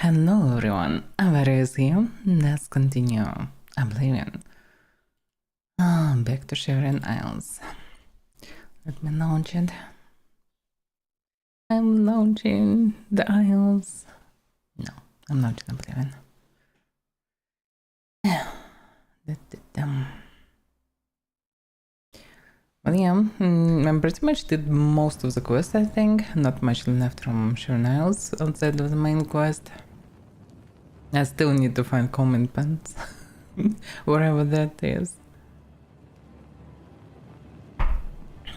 Hello everyone, Avaira is here. Let's continue. Oblivion. Back to Shivering Isles. Let me launch it. I'm launching the Isles. No, I'm launching Oblivion. Well, yeah, I pretty much did most of the quest, I think. Not much left from Shivering Isles outside of the main quest. I still need to find comment pens, wherever that is.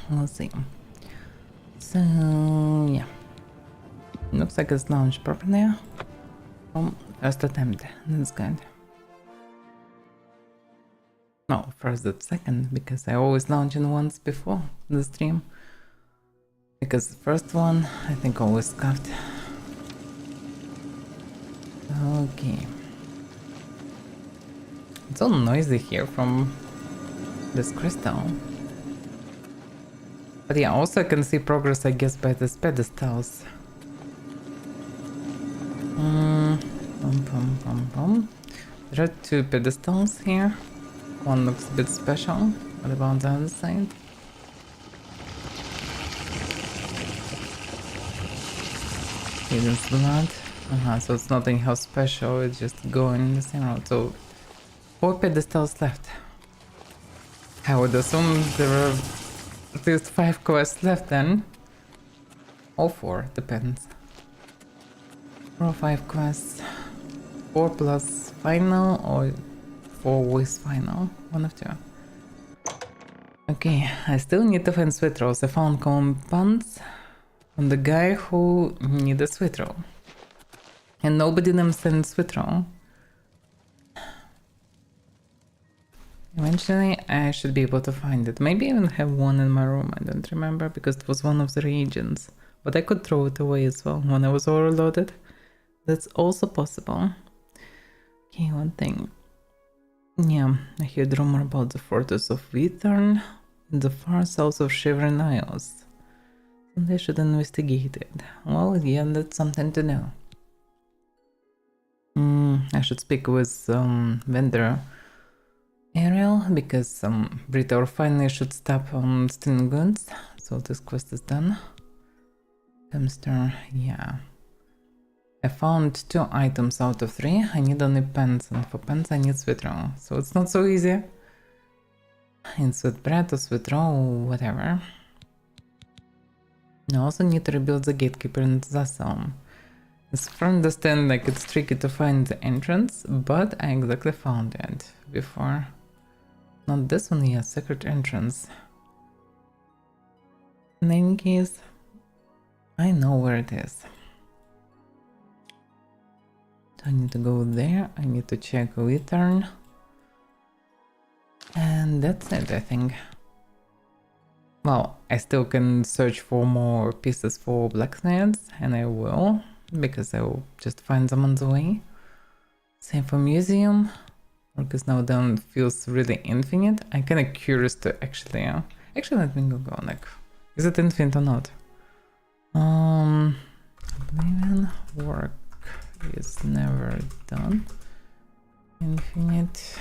We'll see. So, yeah. Looks like it's launched properly. First attempt, that's good. No, first and second, because I always launch in once before the stream. Because the first one, I think always scuffed. Okay. It's all noisy here from this crystal. But yeah, also I can see progress, I guess, by these pedestals. There are two pedestals here. One looks a bit special. What about the other side? Hidden blood. So it's not anyhow special, it's just going the same route. So 4 pedestals left. I would assume there are at least 5 quests left then. Or 4, depends. 4 or 5 quests. 4 plus final or 4 with final. One of 2. Okay, I still need to find sweet rolls. I found compounds on the guy who needed a sweet roll. And nobody them sent sweet roll. Eventually I should be able to find it. Maybe I even have one in my room, I don't remember, because it was one of the reagents. But I could throw it away as well when I was overloaded. That's also possible. Okay, one thing. Yeah, I heard rumor about the fortress of Withern in the far south of Shivering Isles. And I should investigate it. Well, yeah, that's something to know. I should speak with vendor Ariel, because Brita finally should stop stealing goods. So this quest is done. Hamster, yeah. I found 2 items out of 3. I need only pens, and for pens I need sweet roll. So it's not so easy. In sweet bread or sweet roll, whatever. I also need to rebuild the gatekeeper in Zassel. As far as I understand, like, it's tricky to find the entrance, but I exactly found it before. Not this one, yeah, secret entrance. In any case, I know where it is. I need to go there, I need to check Withern. And that's it, I think. Well, I still can search for more pieces for blacksmiths, and I will, because I will just find them on the way. Same for museum, because now down feels really infinite. I'm kind of curious to actually, let me go, like, is it infinite or not? Oblivion work is never done. Infinite.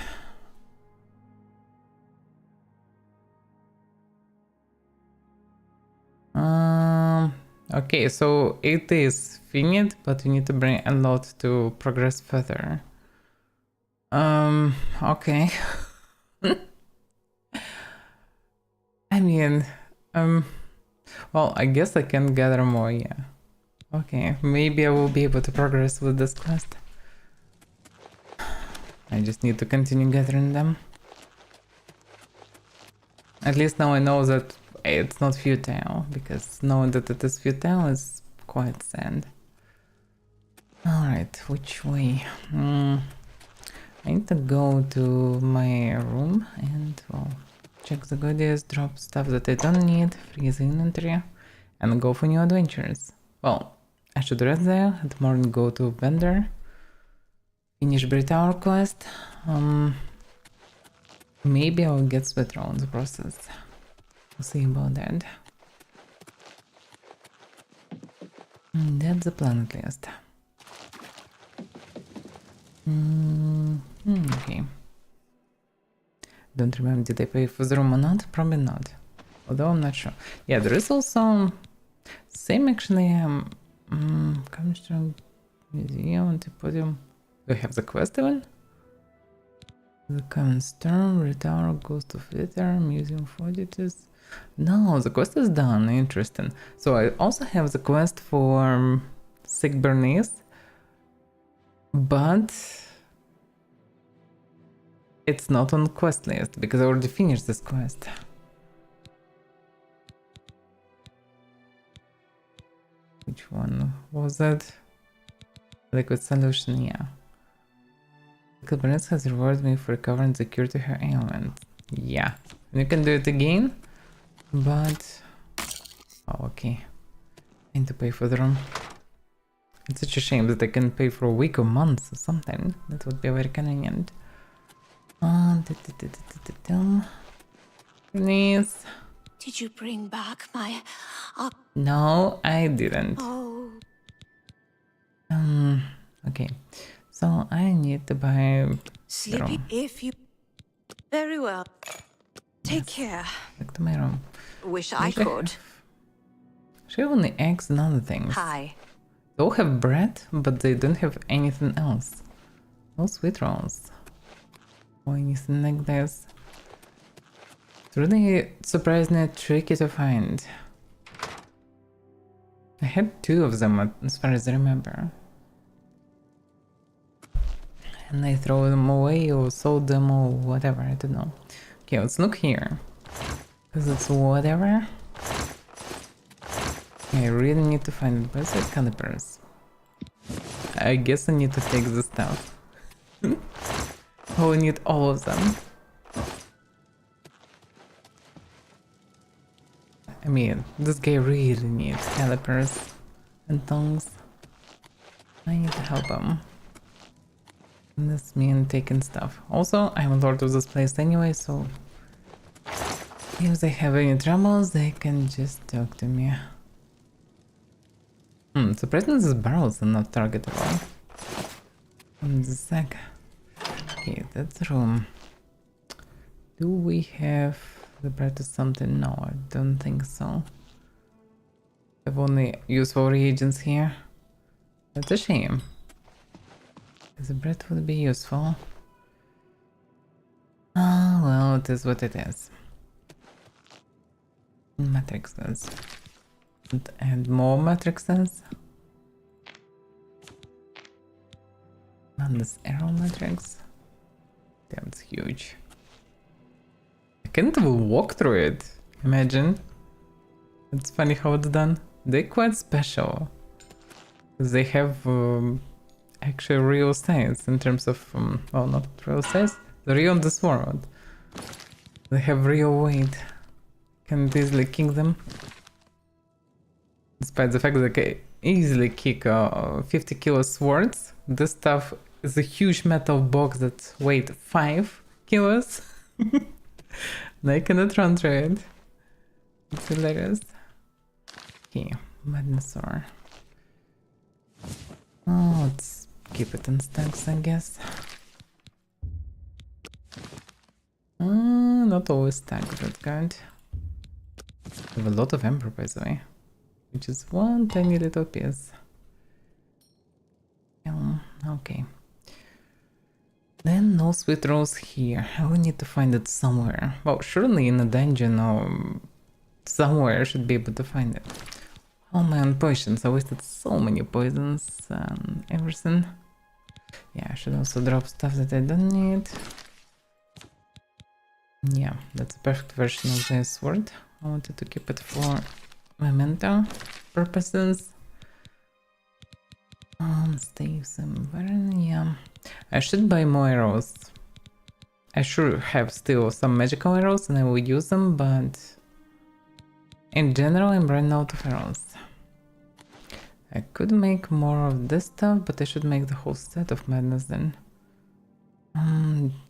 Okay, so it is finite, but we need to bring a lot to progress further. Okay. I mean, well, I guess I can gather more, yeah. Okay, maybe I will be able to progress with this quest. I just need to continue gathering them. At least now I know that it's not futile, because knowing that it is futile is quite sad. Alright, which way? I need to go to my room and, well, check the goodies, drop stuff that I don't need, freeze the inventory, and go for new adventures. Well, I should rest there, at morning go to vendor, finish Brit Tower quest, maybe I'll get sweat around the process. We'll see about that. That's the plan at least. Okay. Don't remember, did I pay for the room or not? Probably not. Although I'm not sure. Yeah, there is also same actually Commission Museum and Podium. Do I have the quest even? The Common Storm, Retower, Ghost of Ether, Museum of Oddities. No, the quest is done. Interesting. So I also have the quest for Sick Bernice, but it's not on quest list because I already finished this quest. Which one was that? Liquid Solution, yeah. Sick Bernice has rewarded me for recovering the cure to her ailment. Yeah. You can do it again, but... Oh, okay. I need to pay for the room. It's such a shame that I can pay for a week or months or something. That would be very convenient. Please. Did you bring back my... No, I didn't. Oh. Okay. So I need to buy Sleepy room. if you... Very well. Take care. Back to my room. Wish I could. She only eggs and other things. Hi. They all have bread, but they don't have anything else. No sweet rolls. Or anything like this. It's really surprisingly tricky to find. I had 2 of them as far as I remember. And I throw them away or sold them or whatever, I don't know. Okay, let's look here. Because it's whatever. I really need to find it. Where's the calipers? I guess I need to take the stuff. Oh, I need all of them. I mean, this guy really needs calipers and tongs. I need to help him. And this means taking stuff. Also, I'm a lord of this place anyway, so if they have any troubles, they can just talk to me. Surprisingly, these barrels are not targetable. In the sec. Okay, that's the room. Do we have the bread or something? No, I don't think so. I've only useful reagents here. That's a shame. The bread would be useful. Ah, well, it is what it is. Matrices. And more matrices. And this arrow matrix. Damn, it's huge. I can't even walk through it. Imagine. It's funny how it's done. They're quite special. They have actually real size in terms of, well, not real size. They're real in this world. They have real weight. Can easily kick them. Despite the fact that I can easily kick 50 kilo swords, this stuff is a huge metal box that weighs 5 kilos. And I cannot run through it. It's hilarious. Okay, madness sword. Oh, let's keep it in stacks, I guess. Not always stacked, that's good. I have a lot of ember, by the way. Which is one tiny little piece. Okay. Then no sweet rolls here. I will need to find it somewhere. Well, surely in a dungeon or somewhere I should be able to find it. Oh my own potions. I wasted so many poisons and everything. Yeah, I should also drop stuff that I don't need. Yeah, that's a perfect version of the sword. I wanted to keep it for memento purposes. Stave some burn, yeah. I should buy more arrows. I should have still some magical arrows and I will use them, but in general I'm running out of arrows. I could make more of this stuff, but I should make the whole set of madness then.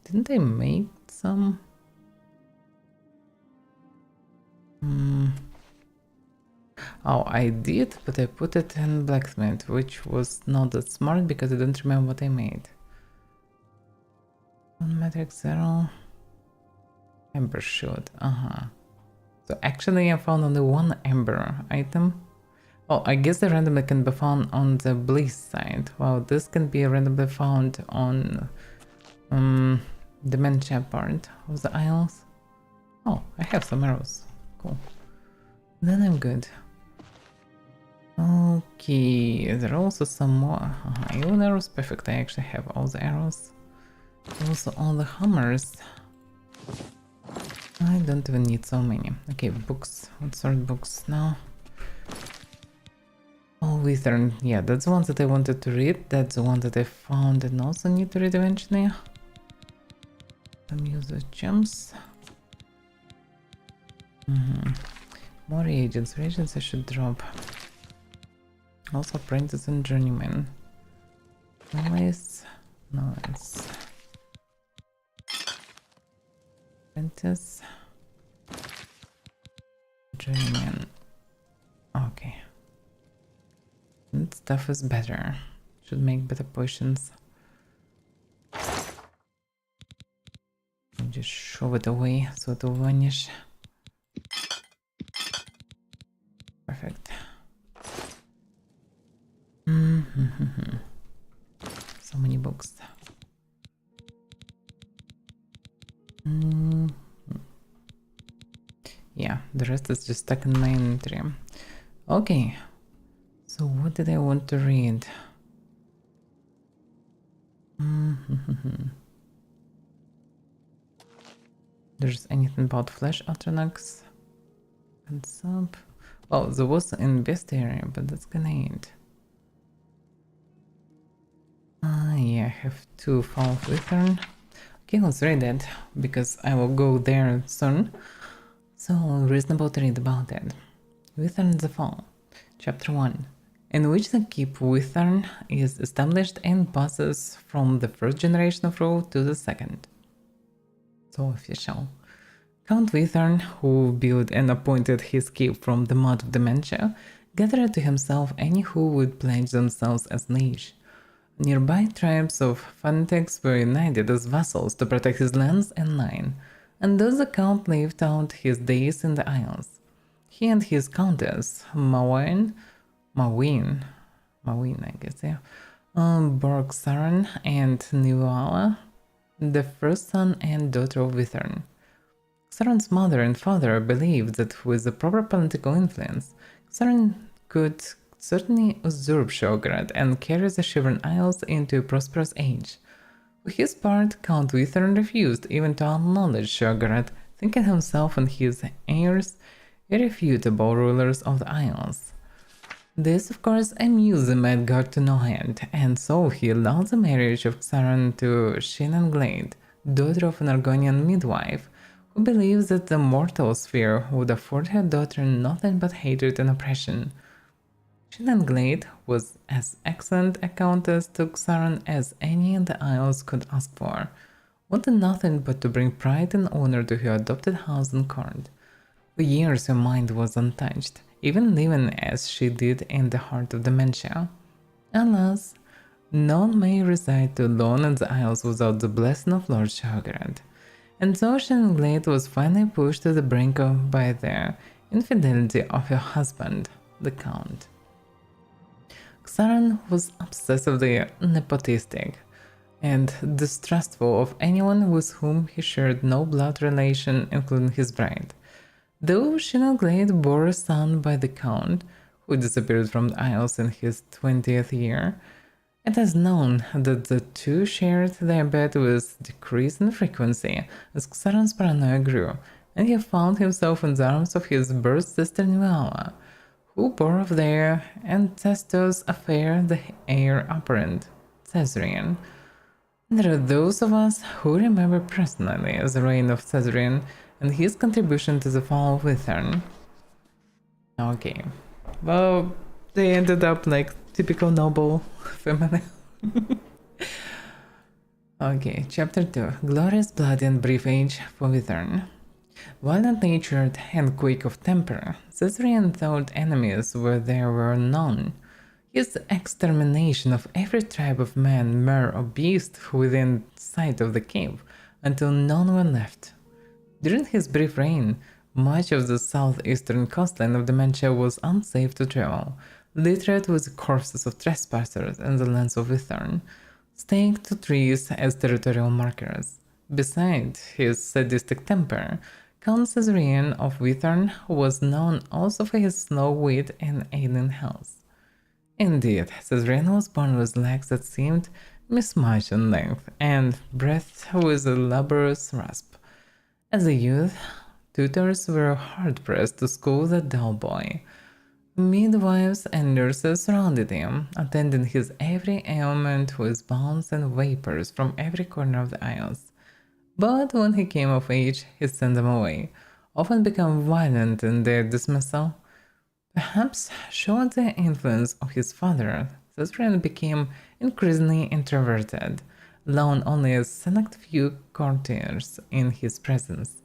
Didn't I make some? Oh, I did, but I put it in blacksmith, which was not that smart because I don't remember what I made. Matrix 0. Ember shield, So actually I found only one ember item. Oh, I guess the randomly can be found on the bliss side, while this can be randomly found on dementia part of the isles. Oh, I have some arrows. Cool. Then I'm good. Okay, there are also some more. Even arrows, perfect. I actually have all the arrows. Also all the hammers. I don't even need so many. Okay, books. What sort of books now? Oh, Withern. Yeah, that's the one that I wanted to read. That's the one that I found and also need to read eventually. Some user gems. More reagents. Reagents I should drop. Also apprentice and journeyman. Nice. Nice. Apprentice. Journeyman. Okay. That stuff is better. Should make better potions. Just shove it away so it will vanish. Perfect. So many books. Yeah, the rest is just stuck in my inventory. Okay. So what did I want to read? There's anything about flesh Atronax? And sub. Oh, there was in bestiary, but that's grenade. Yeah, I have 2 foul withern. Okay, let's read that because I will go there soon. So reasonable to read about that. Withern the Fall, Chapter 1, in which the keep Withern is established and passes from the first generation of rule to the second. So official. Count Withern, who built and appointed his keep from the mud of dementia, gathered to himself any who would pledge themselves as liege. Nearby tribes of fanatics were united as vassals to protect his lands and line, and thus the count lived out his days in the Isles. He and his countess, Mawin, I guess, yeah, Borgsaran and Nivala, the first son and daughter of Withern. Xaron's mother and father believed that with the proper political influence, Xaron could certainly usurp Shograt and carry the Shivern Isles into a prosperous age. For his part, Count Withern refused even to acknowledge Shograt, thinking himself and his heirs irrefutable rulers of the Isles. This, of course, amused the Mad God to no end, and so he allowed the marriage of Xaron to Shannon Glade, daughter of an Argonian midwife, who believes that the mortal sphere would afford her daughter nothing but hatred and oppression. Shannon Glade was as excellent a countess to Xaron as any in the Isles could ask for, wanted nothing but to bring pride and honor to her adopted house and court. For years her mind was untouched, even living as she did in the heart of dementia. Alas, none may reside too long in the Isles without the blessing of Lord Shograt. And so Shannon Glade was finally pushed to the brink by the infidelity of her husband, the Count. Xaron was obsessively nepotistic and distrustful of anyone with whom he shared no blood relation, including his bride. Though Shannon Glade bore a son by the Count, who disappeared from the Isles in his 20th year, it is known that the two shared their bed with decreasing frequency as Xaron's paranoia grew, and he found himself in the arms of his birth sister Nuala, who bore of their ancestors' affair the heir apparent, Caesarion. There are those of us who remember personally the reign of Caesarion and his contribution to the fall of Withern. Okay, well, they ended up like typical noble family. Okay, chapter 2. Glorious, bloody and brief age for Withern. Violent-natured and quick of temper, Caesarion thought enemies where there were none. His extermination of every tribe of man, mer or beast within sight of the cave, until none were left. During his brief reign, much of the southeastern coastline of Dementia was unsafe to travel, littered with corpses of trespassers and the lands of Withern, staked to trees as territorial markers. Besides his sadistic temper, Count Caesarion of Withern was known also for his slow wit and alien health. Indeed, Caesarion was born with legs that seemed mismatched in length and breathed with a laborious rasp. As a youth, tutors were hard-pressed to school the dull boy. Midwives and nurses surrounded him, attending his every ailment with balms and vapors from every corner of the isles. But when he came of age, he sent them away, often become violent in their dismissal. Perhaps showing the influence of his father, Caesarion became increasingly introverted, allowing only a select few courtiers in his presence.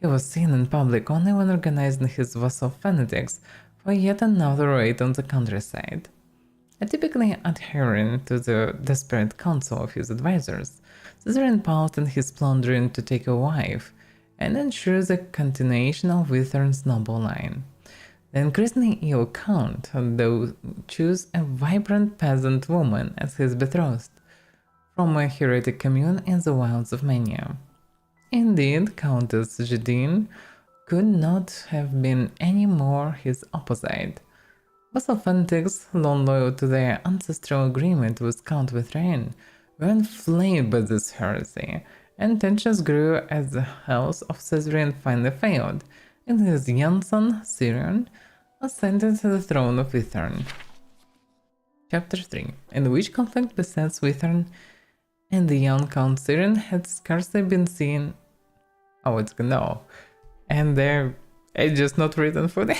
He was seen in public only when organizing his vassal fanatics for yet another raid on the countryside. Typically adhering to the desperate counsel of his advisors, Caesarion paused in his plundering to take a wife and ensure the continuation of Withern's noble line. The increasingly ill count, though, chose a vibrant peasant woman as his betrothed, from a heretic commune in the wilds of Mania. Indeed, Countess Jadine could not have been any more his opposite. Vassal fanatics, long loyal to their ancestral agreement with Count Withrain, were inflamed by this heresy, and tensions grew as the house of Caesarion finally failed, and his young son, Sirion, ascended to the throne of Withern. Chapter 3, in which conflict besets Withern and the young Count Sirion had scarcely been seen. Oh, it's no. And it's just not written for them.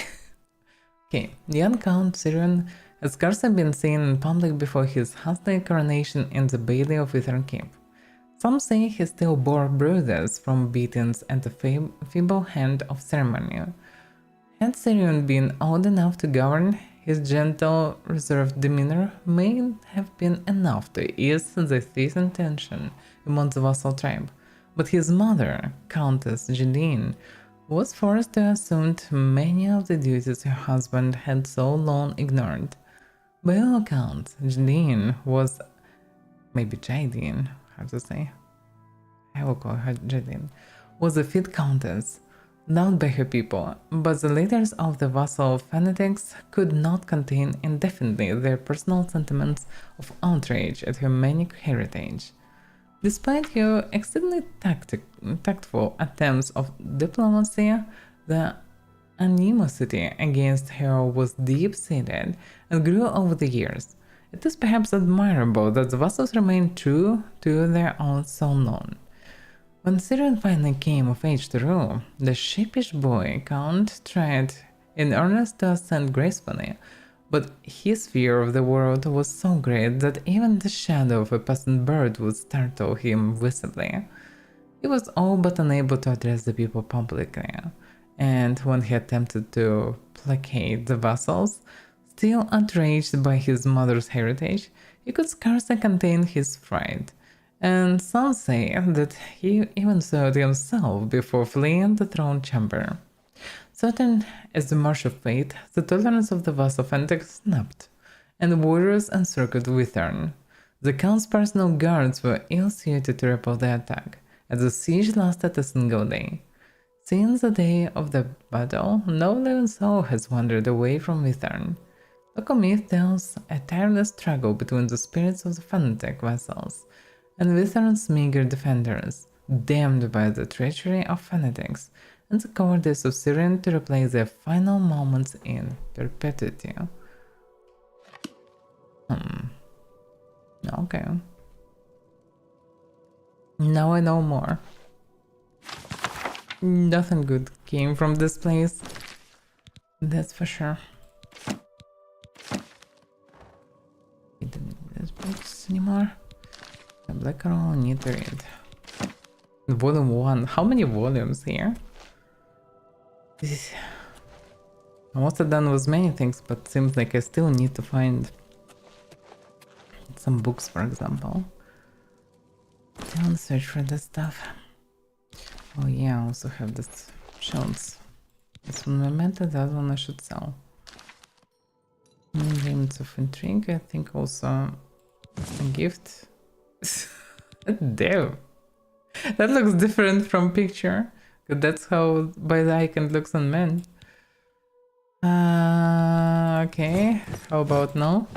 Okay, young Count Sirion had scarcely been seen in public before his hasty coronation in the Bailey of Withern Keep. Some say he still bore bruises from beatings and a feeble hand of ceremony. Had Sirion been old enough to govern, his gentle, reserved demeanor may have been enough to ease the seasoned tension among the vassal tribe, but his mother, Countess Jadine, was forced to assume many of the duties her husband had so long ignored. By all accounts, Jadine was, maybe Jadine, how to say? I will call her Jadine, was a fit countess, loved by her people, but the leaders of the vassal fanatics could not contain indefinitely their personal sentiments of outrage at her manic heritage. Despite her exceedingly tactful attempts of diplomacy, the animosity against her was deep-seated and grew over the years. It is perhaps admirable that the vassals remained true to their own so long. When Sirion finally came of age to rule, the sheepish boy Count tried in earnest to ascend gracefully, but his fear of the world was so great that even the shadow of a passing bird would startle him visibly. He was all but unable to address the people publicly, and when he attempted to placate the vassals, still outraged by his mother's heritage, he could scarcely contain his fright, and some say that he even served himself before fleeing the throne chamber. Certain as the march of fate, the tolerance of the vassal fanatics snapped, and warriors encircled Withern. The Count's personal guards were ill-suited to repel the attack, as the siege lasted a single day. Since the day of the battle, no living soul has wandered away from Withern. Local myth tells a tireless struggle between the spirits of the fanatic vassals and Withern's meager defenders, damned by the treachery of fanatics and the cowardice of Sirion to replay their final moments in perpetuity. Okay. Now I know more. Nothing good came from this place. That's for sure. We don't need these books anymore. The Black Roll, need to read. Volume 1. How many volumes here? I must have done with many things, but seems like I still need to find some books, for example. Don't search for this stuff. Oh yeah, I also have this shields. This one Memento, that one I should sell. Dreams of Intrigue, I think also a gift. Damn. That looks different from picture. That's how by the icon looks on men. Okay. How about now?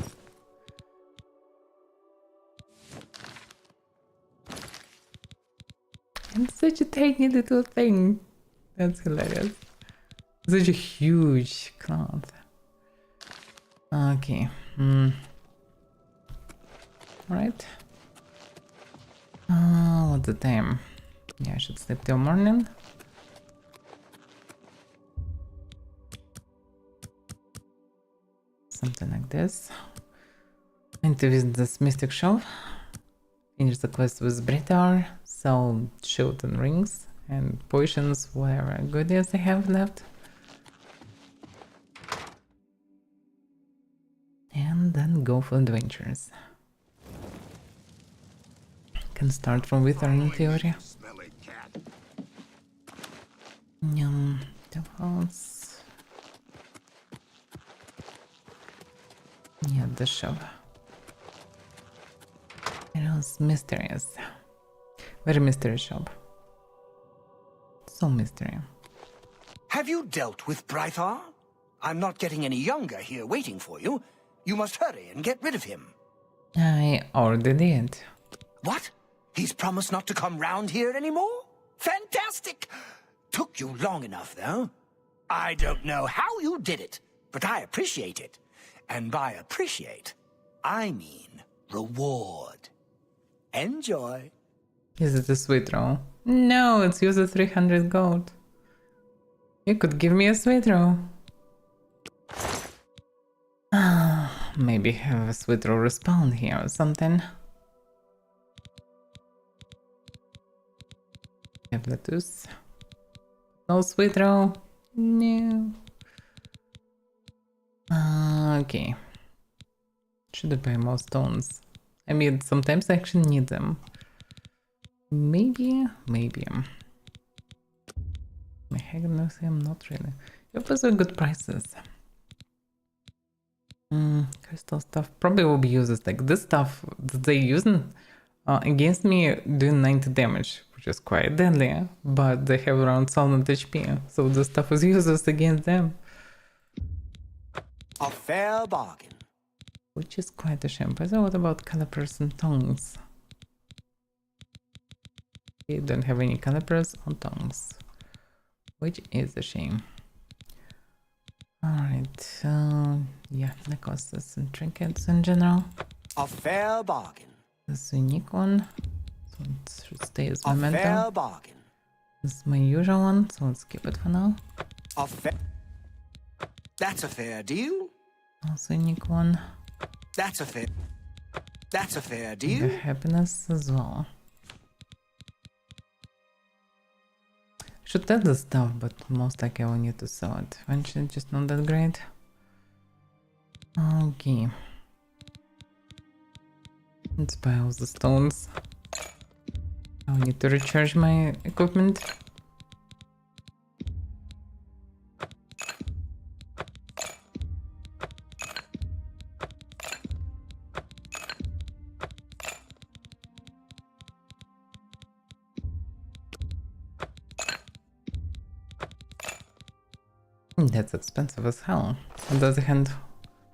And such a tiny little thing. That's hilarious. Such a huge cloth. Okay. Alright. What's the time? Yeah, I should sleep till morning. Something like this. I need to visit this mystic shop. Finish the quest with Britar. Sell shield and rings and potions, whatever goodies I have left. And then go for adventures. Can start from Wither in theory. Defaults. Yeah, the shop. It was mysterious. Very mysterious shop. So mystery. Have you dealt with Brythar? I'm not getting any younger here waiting for you. You must hurry and get rid of him. I already did. What? He's promised not to come round here anymore? Fantastic! Took you long enough, though. I don't know how you did it, but I appreciate it. And by appreciate, I mean reward. Enjoy. Is it a sweet roll? No, it's used 300 gold. You could give me a sweet roll. Maybe have a sweet roll respawn here or something. Tabletus. No sweet roll. No. Okay. Should I buy more stones? I mean, sometimes I actually need them. Maybe. My Hagenosium, not really. Yep, those are good prices. Crystal stuff probably will be used like this stuff that they using against me doing 90 damage, which is quite deadly, but they have around 1000 HP, so the stuff is useless against them. A fair bargain. Which is quite a shame. But what about calipers and tongues? They don't have any calipers or tongues, which is a shame. Alright, yeah, necklaces and trinkets in general. A fair bargain. This is a unique one, so it should stay as A memento. fair bargain. This is my usual one, so let's keep it for now. A fair... That's a fair deal. Also a unique one. That's a fair... That's a fair And deal. the happiness as well. Should test the stuff, but most likely I will need to sell it. Eventually, just not that great. Okay. Let's buy all the stones. I'll need to recharge my equipment. That's expensive as hell. On the other hand,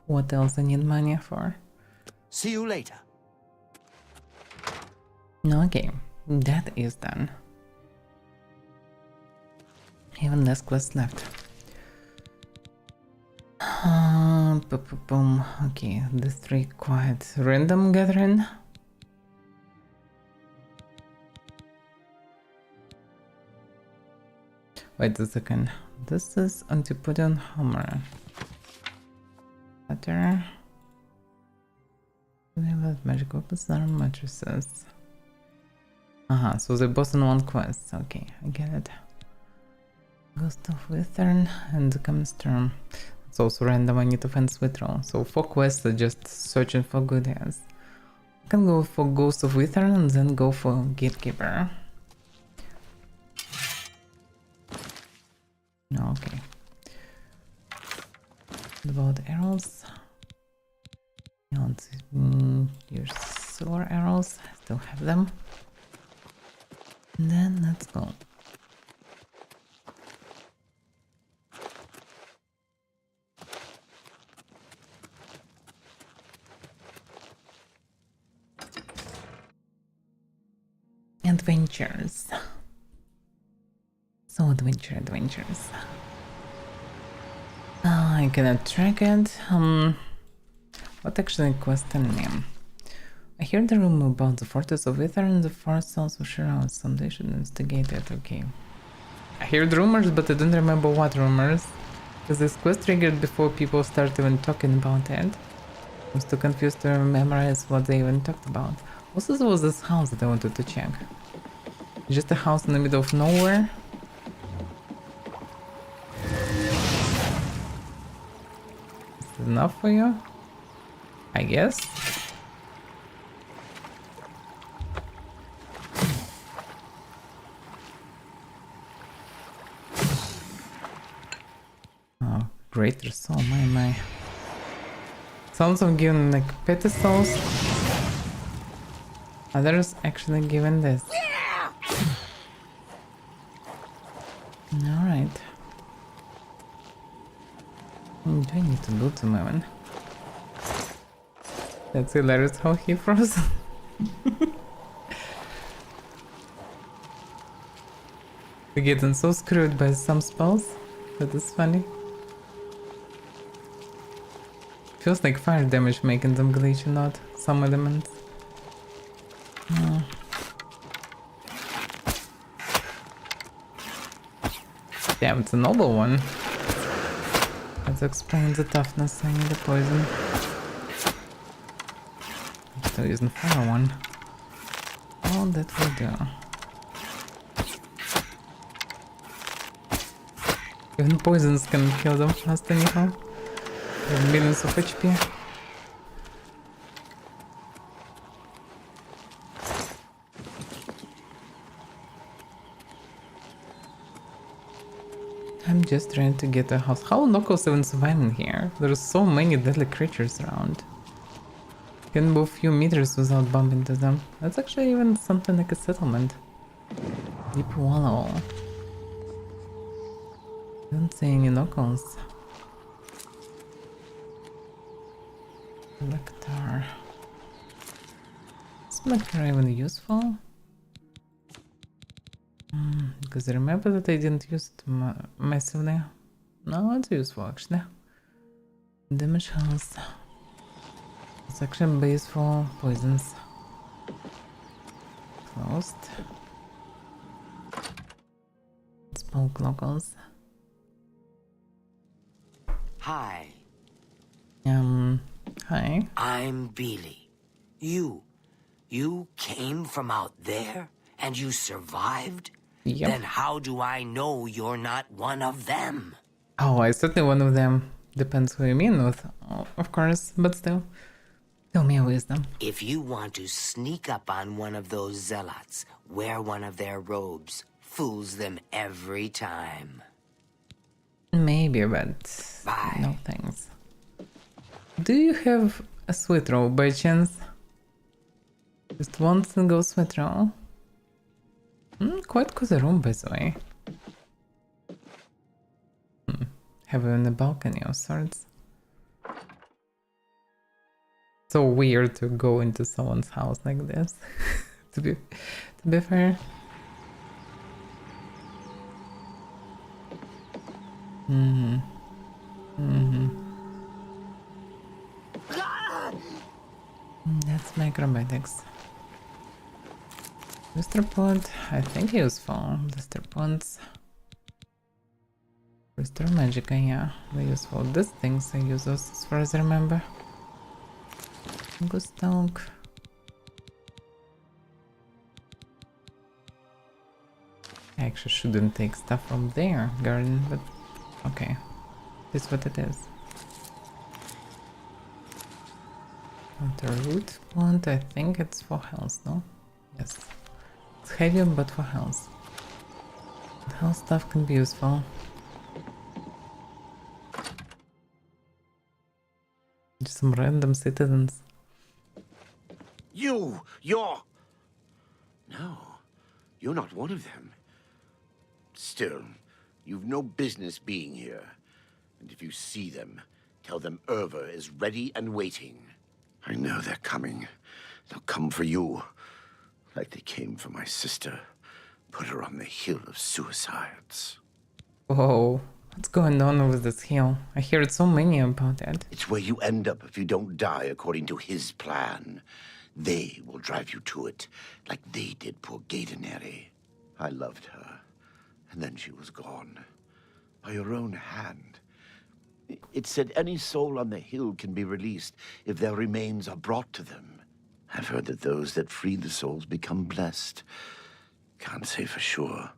what else I need money for? See you later. Okay, that is done. Even less quests left. Boom. Okay, this 3 quite random gathering. Wait a second. This is Antipodean hammer. Better. Magic weapons and mattresses. So they both in one quest. Okay, I get it. Ghost of Withern and the Storm. It's also random. I need to find Switro. So 4 quests are just searching for good ads. I can go for Ghost of Withern and then go for Gatekeeper. Okay. What about arrows? Let's use silver arrows. I still have them. And then let's go. Adventures. So adventures. I cannot track it. What actually quested me? I hear the rumor about the fortress of Ether and the forest also shroud. Someday should investigate it. Okay. I heard rumors, but I don't remember what rumors. Because this quest triggered before people start even talking about it. I'm still confused to memorize what they even talked about. Also, there was this house that I wanted to check. Just a house in the middle of nowhere. Is it enough for you? I guess. Oh, greater soul, my. Sounds of given like pedestals. Others actually given this. Alright. Do I need to loot some women? That's hilarious how he froze. We're getting so screwed by some spells. That is funny. Feels like fire damage making them glitchy, not some elements. Damn, it's a noble one. That explains the toughness. I need a poison. I'm still using fire one. Oh, that will do. Even poisons can kill them fast anyhow. They have millions of HP. I'm just trying to get a house. How locals even survive in here? There are so many deadly creatures around. You can move a few meters without bumping into them. That's actually even something like a settlement. Deep Wallow. Don't see any locals. Lector. Is Lector even useful? Because I remember that I didn't use it massively. No, it's useful actually. Damage health. It's actually base for poisons. Closed. Smoke locals. Hi. Hi. I'm Beely. You came from out there and you survived? Yep. Then how do I know you're not one of them? Oh, I certainly one of them. Depends who you mean with, of course, but still. Tell me a wisdom. If you want to sneak up on one of those zealots, wear one of their robes. Fools them every time. Maybe, but Bye. no thanks. Do you have a sweet roll by chance? Just one single sweet roll? Quite cozy room, by the way. Have it in the balcony of sorts. So weird to go into someone's house like this. to be fair. That's my acrobatics. Booster point, I think useful. Booster points. Restore Magica, yeah. They're useful. These things I use those as far as I remember. Gustalk. I actually shouldn't take stuff from their garden, but okay. This is what it is. Water root plant, I think it's for health, no? Yes. It's heavy, but for health. But health stuff can be useful. Just some random citizens. You're... No, you're not one of them. Still, you've no business being here. And if you see them, tell them Erva is ready and waiting. I know they're coming. They'll come for you. Like they came for my sister. Put her on the hill of suicides. Whoa, what's going on with this hill? I heard so many about it. It's where you end up if you don't die according to his plan. They will drive you to it, like they did poor Gaidenary. I loved her, and then she was gone. By your own hand. It said any soul on the hill can be released if their remains are brought to them. I've heard that those that free the souls become blessed. Can't say for sure.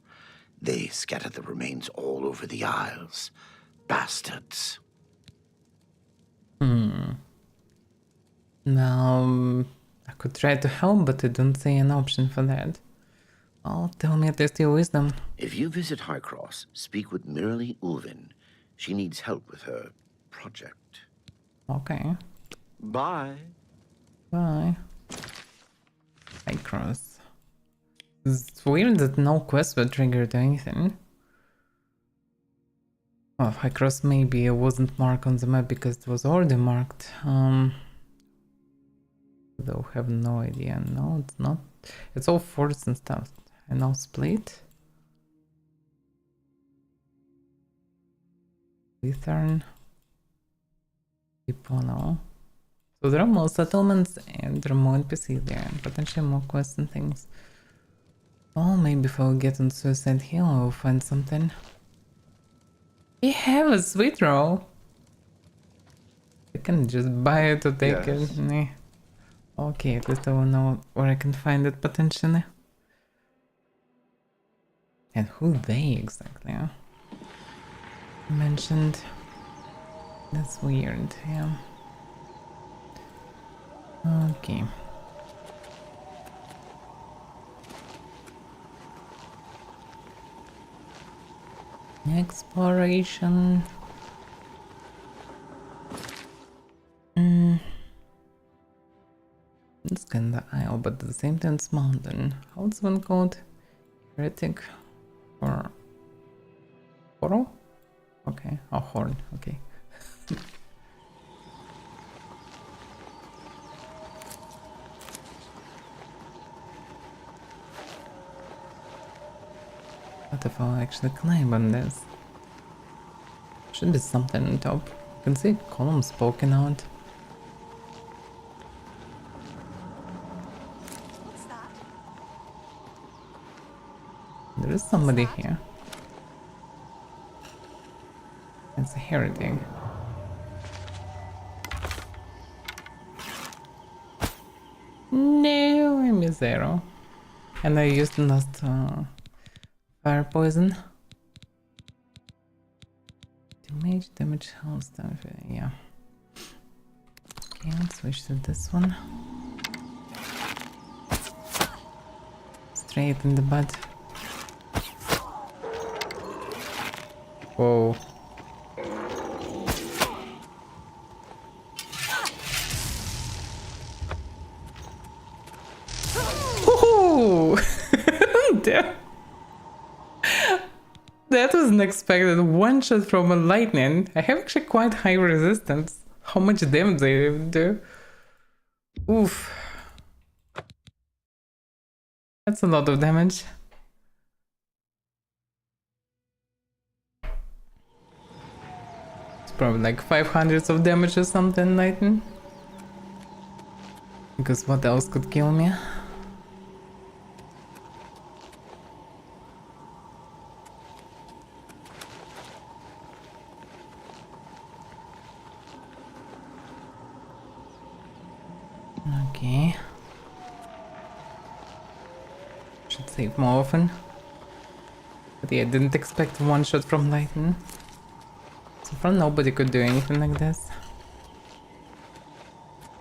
They scatter the remains all over the Isles. Bastards. Now, I could try to help, but I don't see an option for that. Oh, tell me at least your wisdom. If you visit Highcross, speak with Mirly Ulvin. She needs help with her project. Okay. Bye. Bye. I cross. It's weird that no quest were triggered or anything. Oh, High Cross maybe it wasn't marked on the map because it was already marked. Though have no idea. No, it's not. It's all forts and stuff. And now split. Lithern. Ipano. So there are more settlements and there are more NPCs there and potentially more quests and things. Oh, maybe if I'll get on Suicide Hill I'll find something. We have a sweet roll. I can just buy it or take it. Nah. Okay, at least I will know where I can find it potentially. And who they exactly are. Mentioned. That's weird, yeah. Okay. Exploration. It's kinda isle, but at the same time it's mountain. How's one called? Heretic or Horo? Okay, oh, horn, okay. What if I'll actually climb on this? Should be something on top. You can see columns poking out. What's that? There is somebody here. It's a heretic. No, I'm a 0. And I used last fire poison. Damage, health stuff, yeah. Okay, let's switch to this one. Straight in the butt. Whoa. Woohoo! Damn. That was unexpected. One shot from a lightning. I have actually quite high resistance. How much damage they do? Oof. That's a lot of damage. It's probably like 500 of damage or something, lightning. Because what else could kill me? Okay. Should save more often. But yeah, didn't expect one shot from lightning. So far nobody could do anything like this.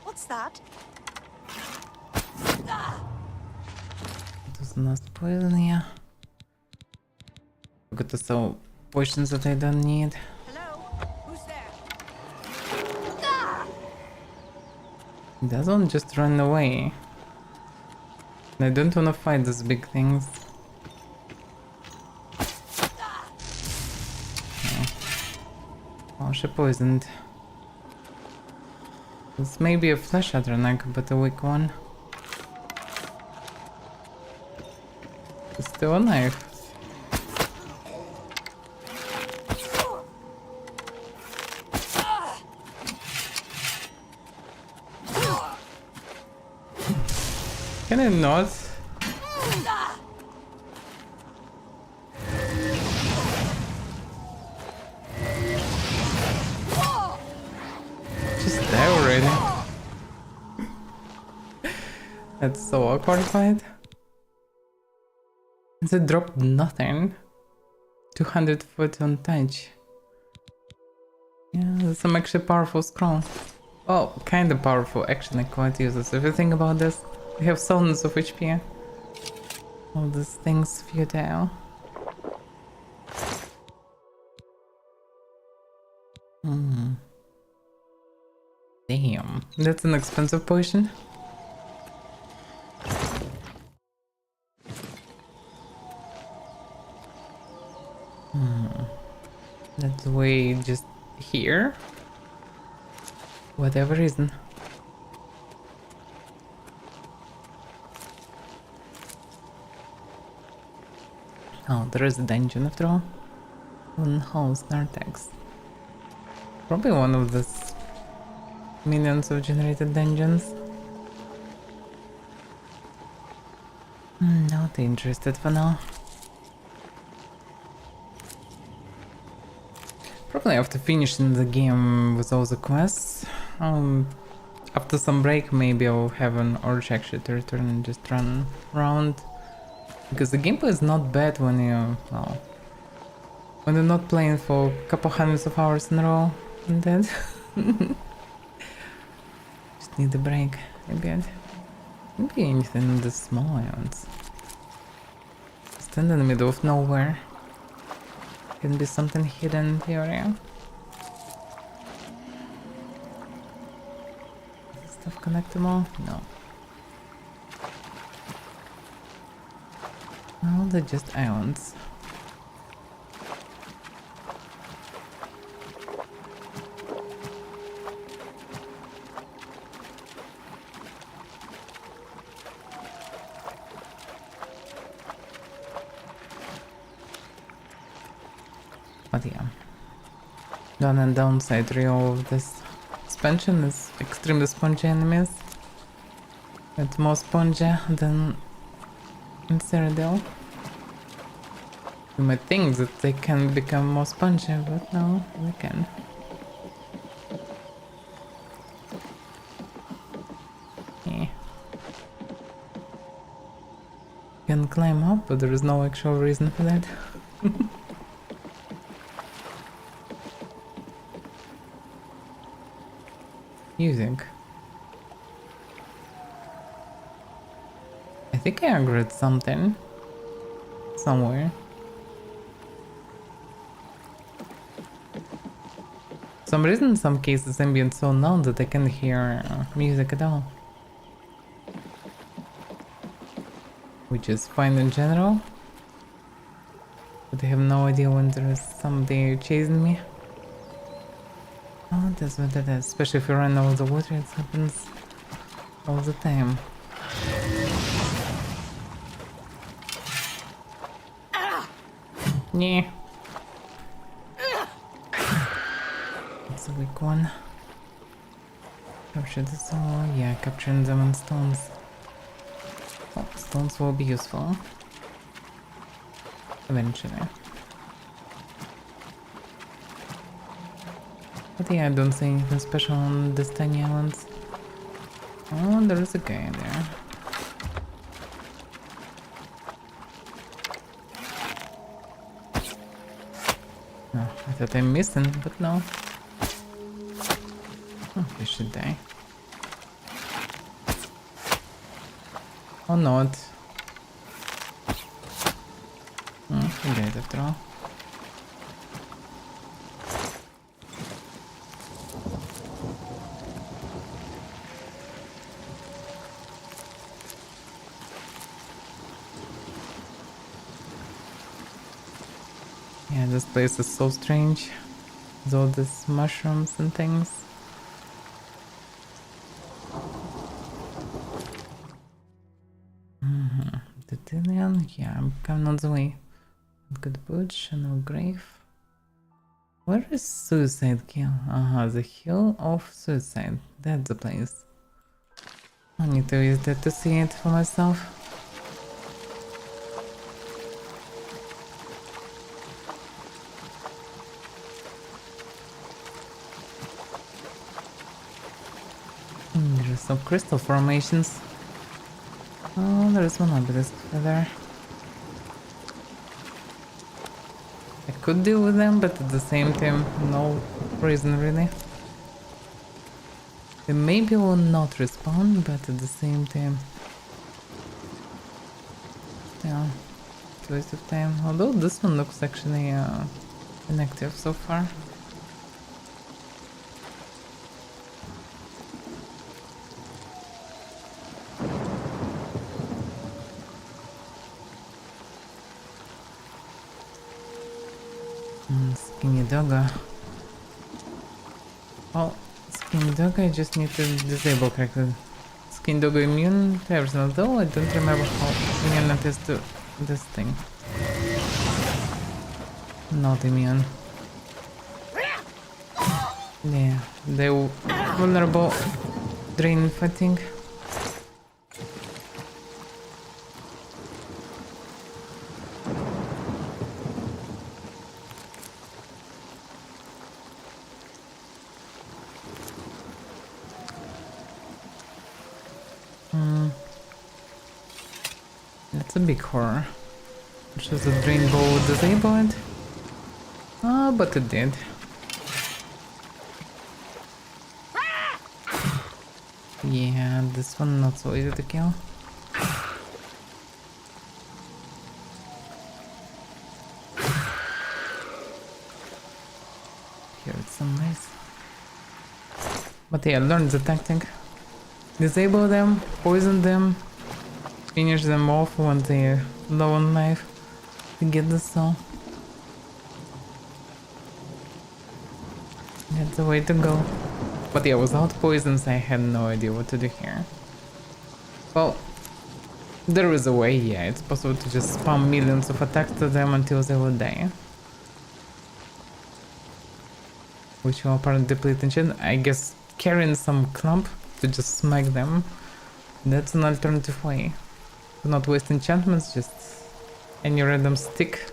What's that? It was not poison, yeah. Got to sell potions that I don't need. Hello? Who's there? It doesn't just run away. I don't wanna fight these big things. Oh, she poisoned. This may be a flesh Adrenac, but a weak one. It's still a knife. Can I not? Just there already. That's so awkward fight. They dropped nothing. 200 foot on touch. Yeah, that's some actually powerful scroll. Well, kinda powerful actually, quite useless. If you think about this, we have thousands of HP. All these things futile. Damn, that's an expensive potion. That's way just here. Whatever reason. Oh, there is a dungeon after all. One house narthex. Probably one of those millions of generated dungeons. Not interested for now. Probably after finishing the game with all the quests, after some break maybe I'll have an urge actually to return and just run around. Because the gameplay is not bad when you, well, when you're not playing for a couple hundreds of hours in a row and then just need a break a bit. Maybe anything in the small islands. Stand in the middle of nowhere. Can be something hidden in the area. Is stuff connectable? No. Well, they're just islands. But yeah. Down and downside real of this expansion is extremely spongy enemies. It's more spongy than in Cyrodiil. You might think that they can become more spongy, but no, they can. Yeah. You can climb up, but there is no actual reason for that. Music. I think I agreed something. Somewhere. For some reason in some cases ambient so loud that I can't hear music at all. Which is fine in general. But I have no idea when there is somebody chasing me. Oh, that's what that is. Especially if you run over the water, it happens all the time. Yeah. That's a weak one. Capture the soul. Yeah, capturing them in stones. Oh, stones will be useful. Eventually. But yeah, I don't see anything special on these tiny islands. Oh, there is a guy there. No, I thought I missed him, but no. Oh, he should die. Or not. He died after all. Yeah, this place is so strange. With all these mushrooms and things. Obilivion? Yeah, I'm coming on the way. Good butch, no grave. Where is Suicide Kill? The Hill of Suicide. That's the place. I need to use that to see it for myself. There are some crystal formations. Oh, there is one obelisk there. I could deal with them, but at the same time, no reason really. They maybe will not respawn, but at the same time, yeah, it's a waste of time. Although this one looks actually inactive so far. Skinny doggo. Oh, skinny doggo, I just need to disable correctly. Skinny doggo immune to everything, although I don't remember how immune it is to this thing. Not immune. Yeah, they're vulnerable. Drain fatigue. That's a big horror. Which is a drain bow disabled. Ah, but it did. Yeah, this one not so easy to kill. Here it's some nice. But yeah, learn the tactic. Disable them, poison them, finish them off when they're low on life to get the soul. That's the way to go. But yeah, without poisons I had no idea what to do here. Well, there is a way, yeah, it's possible to just spam millions of attacks to them until they will die. Which will apparently deplete enchant. I guess carrying some clump to just smack them. That's an alternative way. To not waste enchantments, just any random stick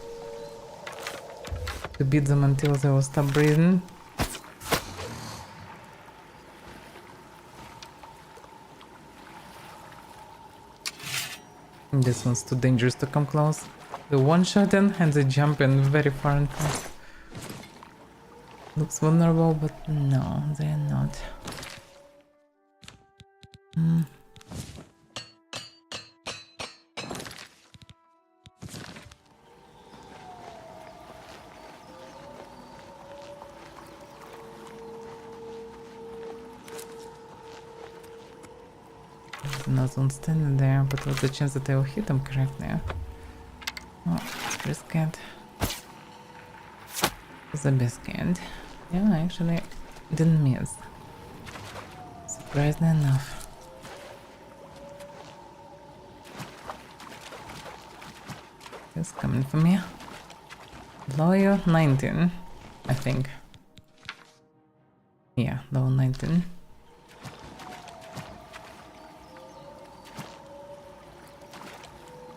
to beat them until they will stop breathing. This one's too dangerous to come close. They one-shot in and they jump in very far and fast. Looks vulnerable, but no, they're not. There's another one standing there, but what's the chance that I will hit him correctly? Oh, it's risky. It's a biscuit. Yeah, I actually didn't miss. Surprisingly enough. He's coming for me. Lawyer 19, I think. Yeah, level 19.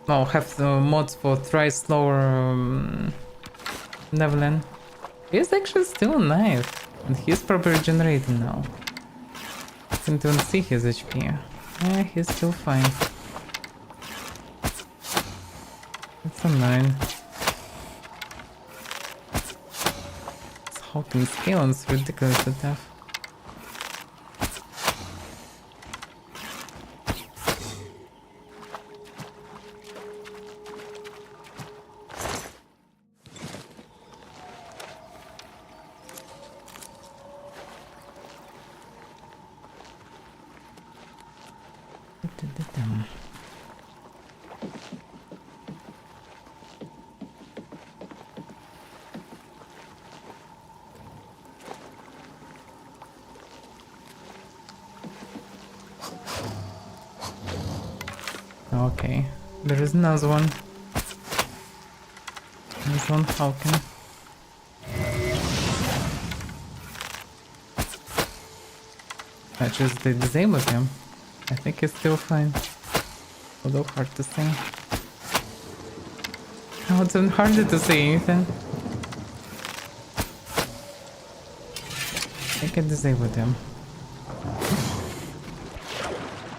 Oh, have the mods for thrice slower leveling. He's actually still nice, and he's probably regenerating now. I can't even see his HP. Yeah, he's still fine. It's annoying. This Hawking scale is ridiculously tough. Okay, there is another one. There's one falcon. I just disabled him. I think he's still fine. Although hard to say. Oh, it's even harder to say anything. I think I disabled him.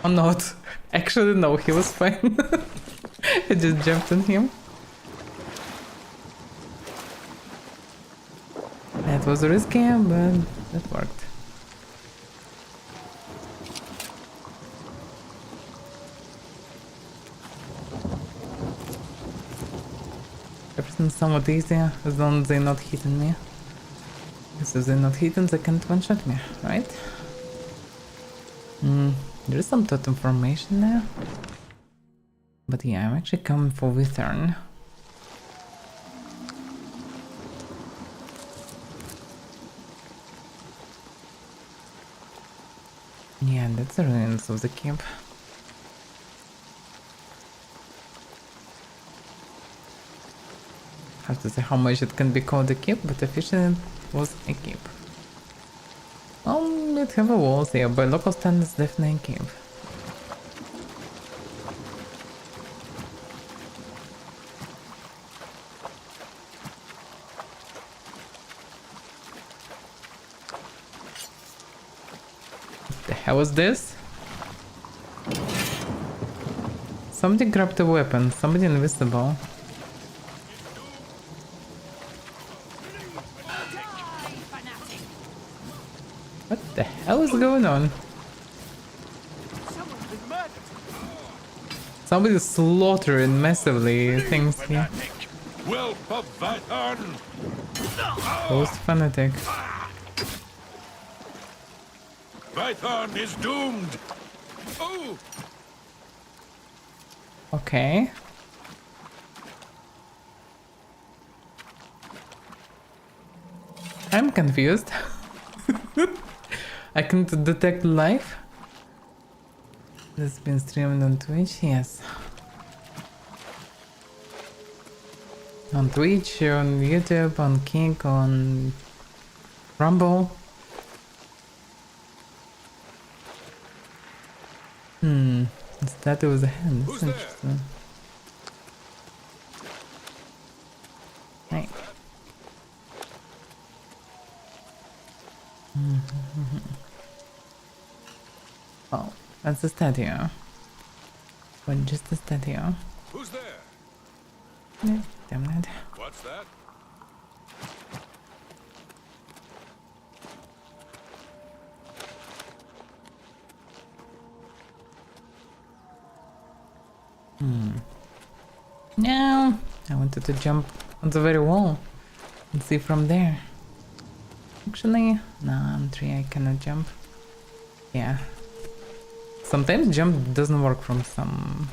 Oh no, actually no, he was fine. I just jumped on him. That was risky, but that worked. Everything's somewhat easier as long as they're not hitting me. Because if they're not hitting, they can't one-shot me, right? There is some totem formation there. But yeah, I'm actually coming for Withern. Yeah, that's the ruins of the camp. Hard to say how much it can be called a keep, but officially it was a keep. It have a wall there, by local standards definitely a keep. What the hell was this? Somebody grabbed a weapon, somebody invisible. What the hell is going on? Somebody's slaughtering massively things here. Ghost fanatic. Python is doomed. Oh. Okay. I'm confused. I can detect life. This has been streamed on Twitch, yes. On Twitch, on YouTube, on Kink, on Rumble. It's that it was a hand. That's interesting. Hey. Oh, that's a statue. But just a statue. Who's there? Yeah, damn it. What's that? No, I wanted to jump on the very wall and see from there. Actually, no, on 3 I cannot jump. Yeah. Sometimes jump doesn't work from some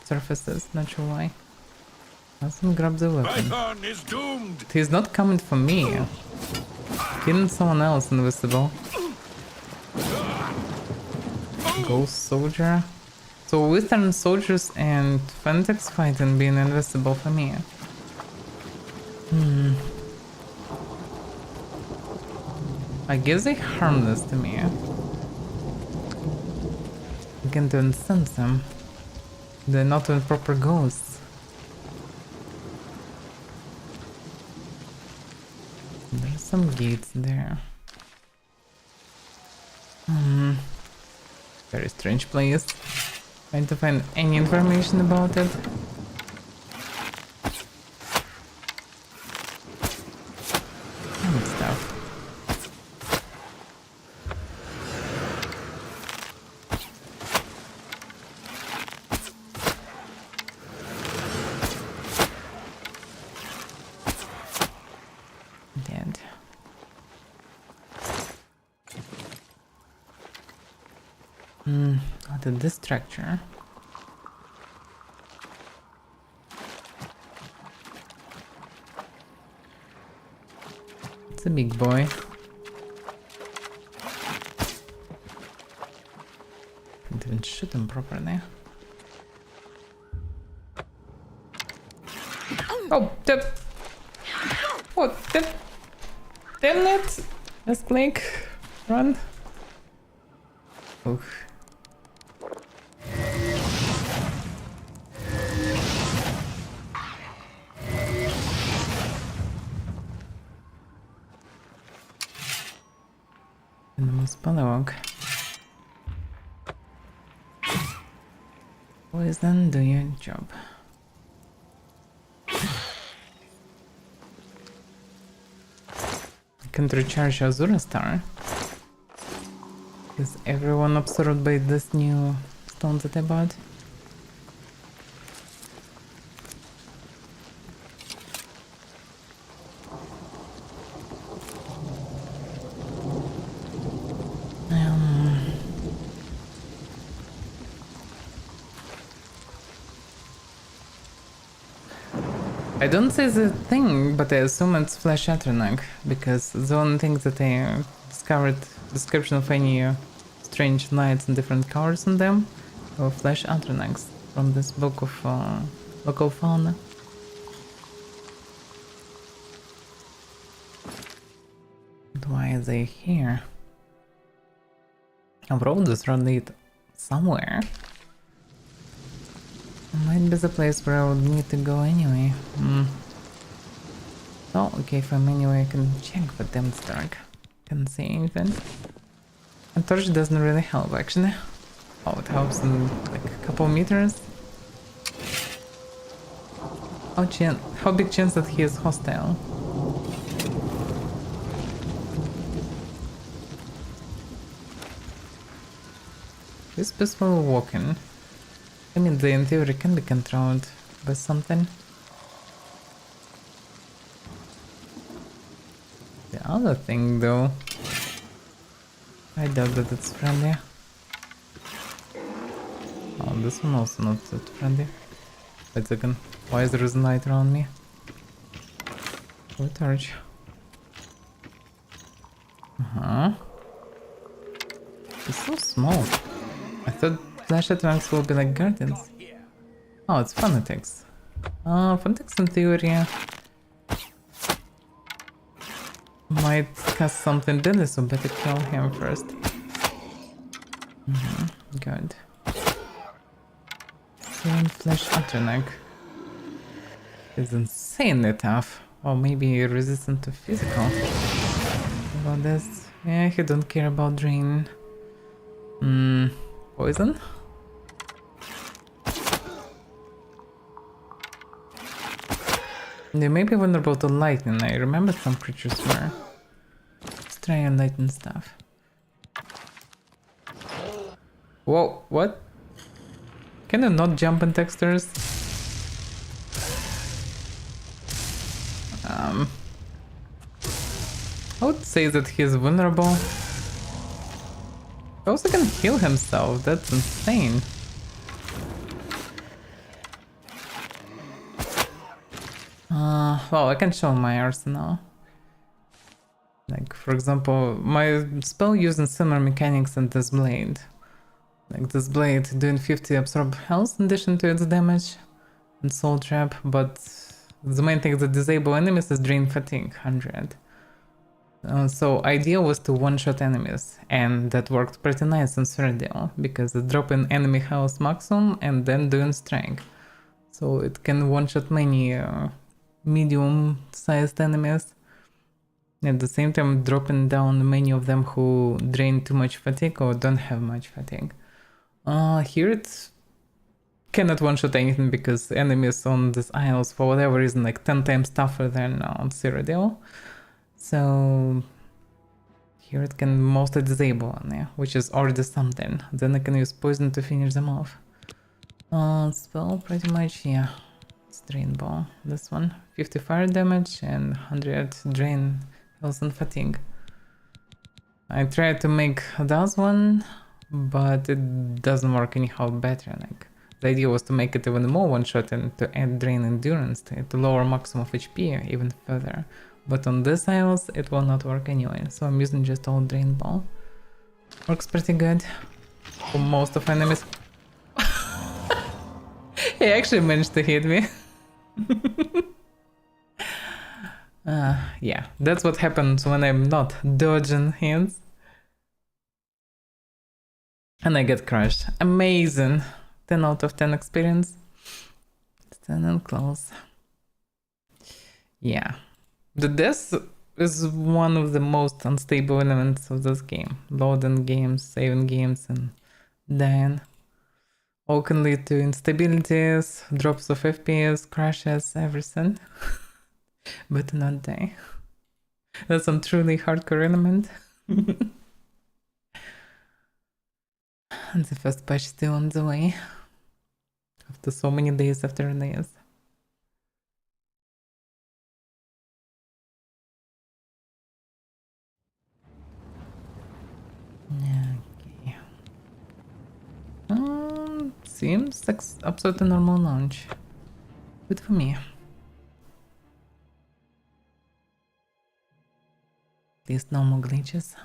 surfaces, not sure why. Doesn't grab the weapon. Python is doomed. He's not coming for me. Killing someone else invisible. Ghost soldier. So Western soldiers and fanatics fighting being invisible for me. I guess they harmless to me. I can't even sense them. They're not even proper ghosts. There's some gates there. Very strange place. Trying to find any information about it. Stuff. Dead. What is this structure? It's a big boy. Didn't shoot him properly. Oh, what? Damn it! Let's click. Run. Oh. Animals Polywog. Poison, do your job. I can't recharge Azura Star. Is everyone absorbed by this new stone that I bought? I don't say the thing, but I assume it's Flash Atronach, because the only thing that I discovered description of any strange lights and different colors on them were Flash Atronachs from this book of local fauna. But why are they here? A road is running somewhere. Might be the place where I would need to go anyway. Oh, okay, from anyway I can check, but damn it's dark. Can't see anything. A torch doesn't really help actually. Oh, it helps in like a couple meters. How big chance that he is hostile? This peaceful walking. I mean, they in theory can be controlled by something. The other thing though, I doubt that it's friendly. Oh, this one also not that friendly. Wait a second, why is there a light around me? Oh, torch. It's so small. I thought Flash Atronachs will be like guardians. Oh, it's Fanatics. Fanatics in theory might cast something deadly, so better kill him first. Good. Seeing Flash Atronach is insanely tough. Or maybe resistant to physical. About this? Yeah, he don't care about drain. Poison? They may be vulnerable to lightning. I remember some creatures were. Let's try and lighten stuff. Whoa, what? Can I not jump in textures? I would say that he's vulnerable. He also can heal himself, that's insane. Well, I can show my arsenal. Like, for example, my spell using similar mechanics than this blade. Like, this blade doing 50 absorb health in addition to its damage and soul trap, but the main thing that disable enemies is drain fatigue 100. So idea was to one-shot enemies, and that worked pretty nice in third deal, because it drop in enemy health maximum and then doing strength. So it can one-shot many medium-sized enemies. At the same time dropping down many of them who drain too much fatigue or don't have much fatigue. Here it cannot one-shot anything because enemies on these isles for whatever reason like 10 times tougher than on Cyrodiil. So here it can mostly disable on there, which is already something. Then I can use poison to finish them off. Spell pretty much, yeah. It's Drain Ball. This one, 50 fire damage and 100 drain health and fatigue. I tried to make that one, but it doesn't work anyhow better. Like the idea was to make it even more one-shot and to add drain endurance to lower maximum of HP even further. But on these isles, it will not work anyway, so I'm using just all Drain Ball. Works pretty good for most of enemies. He actually managed to hit me. Yeah, that's what happens when I'm not dodging hits. And I get crushed. Amazing! 10 out of 10 experience. Stand and close. Yeah. The death is one of the most unstable elements of this game. Loading games, saving games, and dying. All can lead to instabilities, drops of FPS, crashes, everything. But not die. That's some truly hardcore element. And the first patch still on the way. After so many days after release. Okay. Seems like absolutely normal launch. Good for me. At least no more glitches.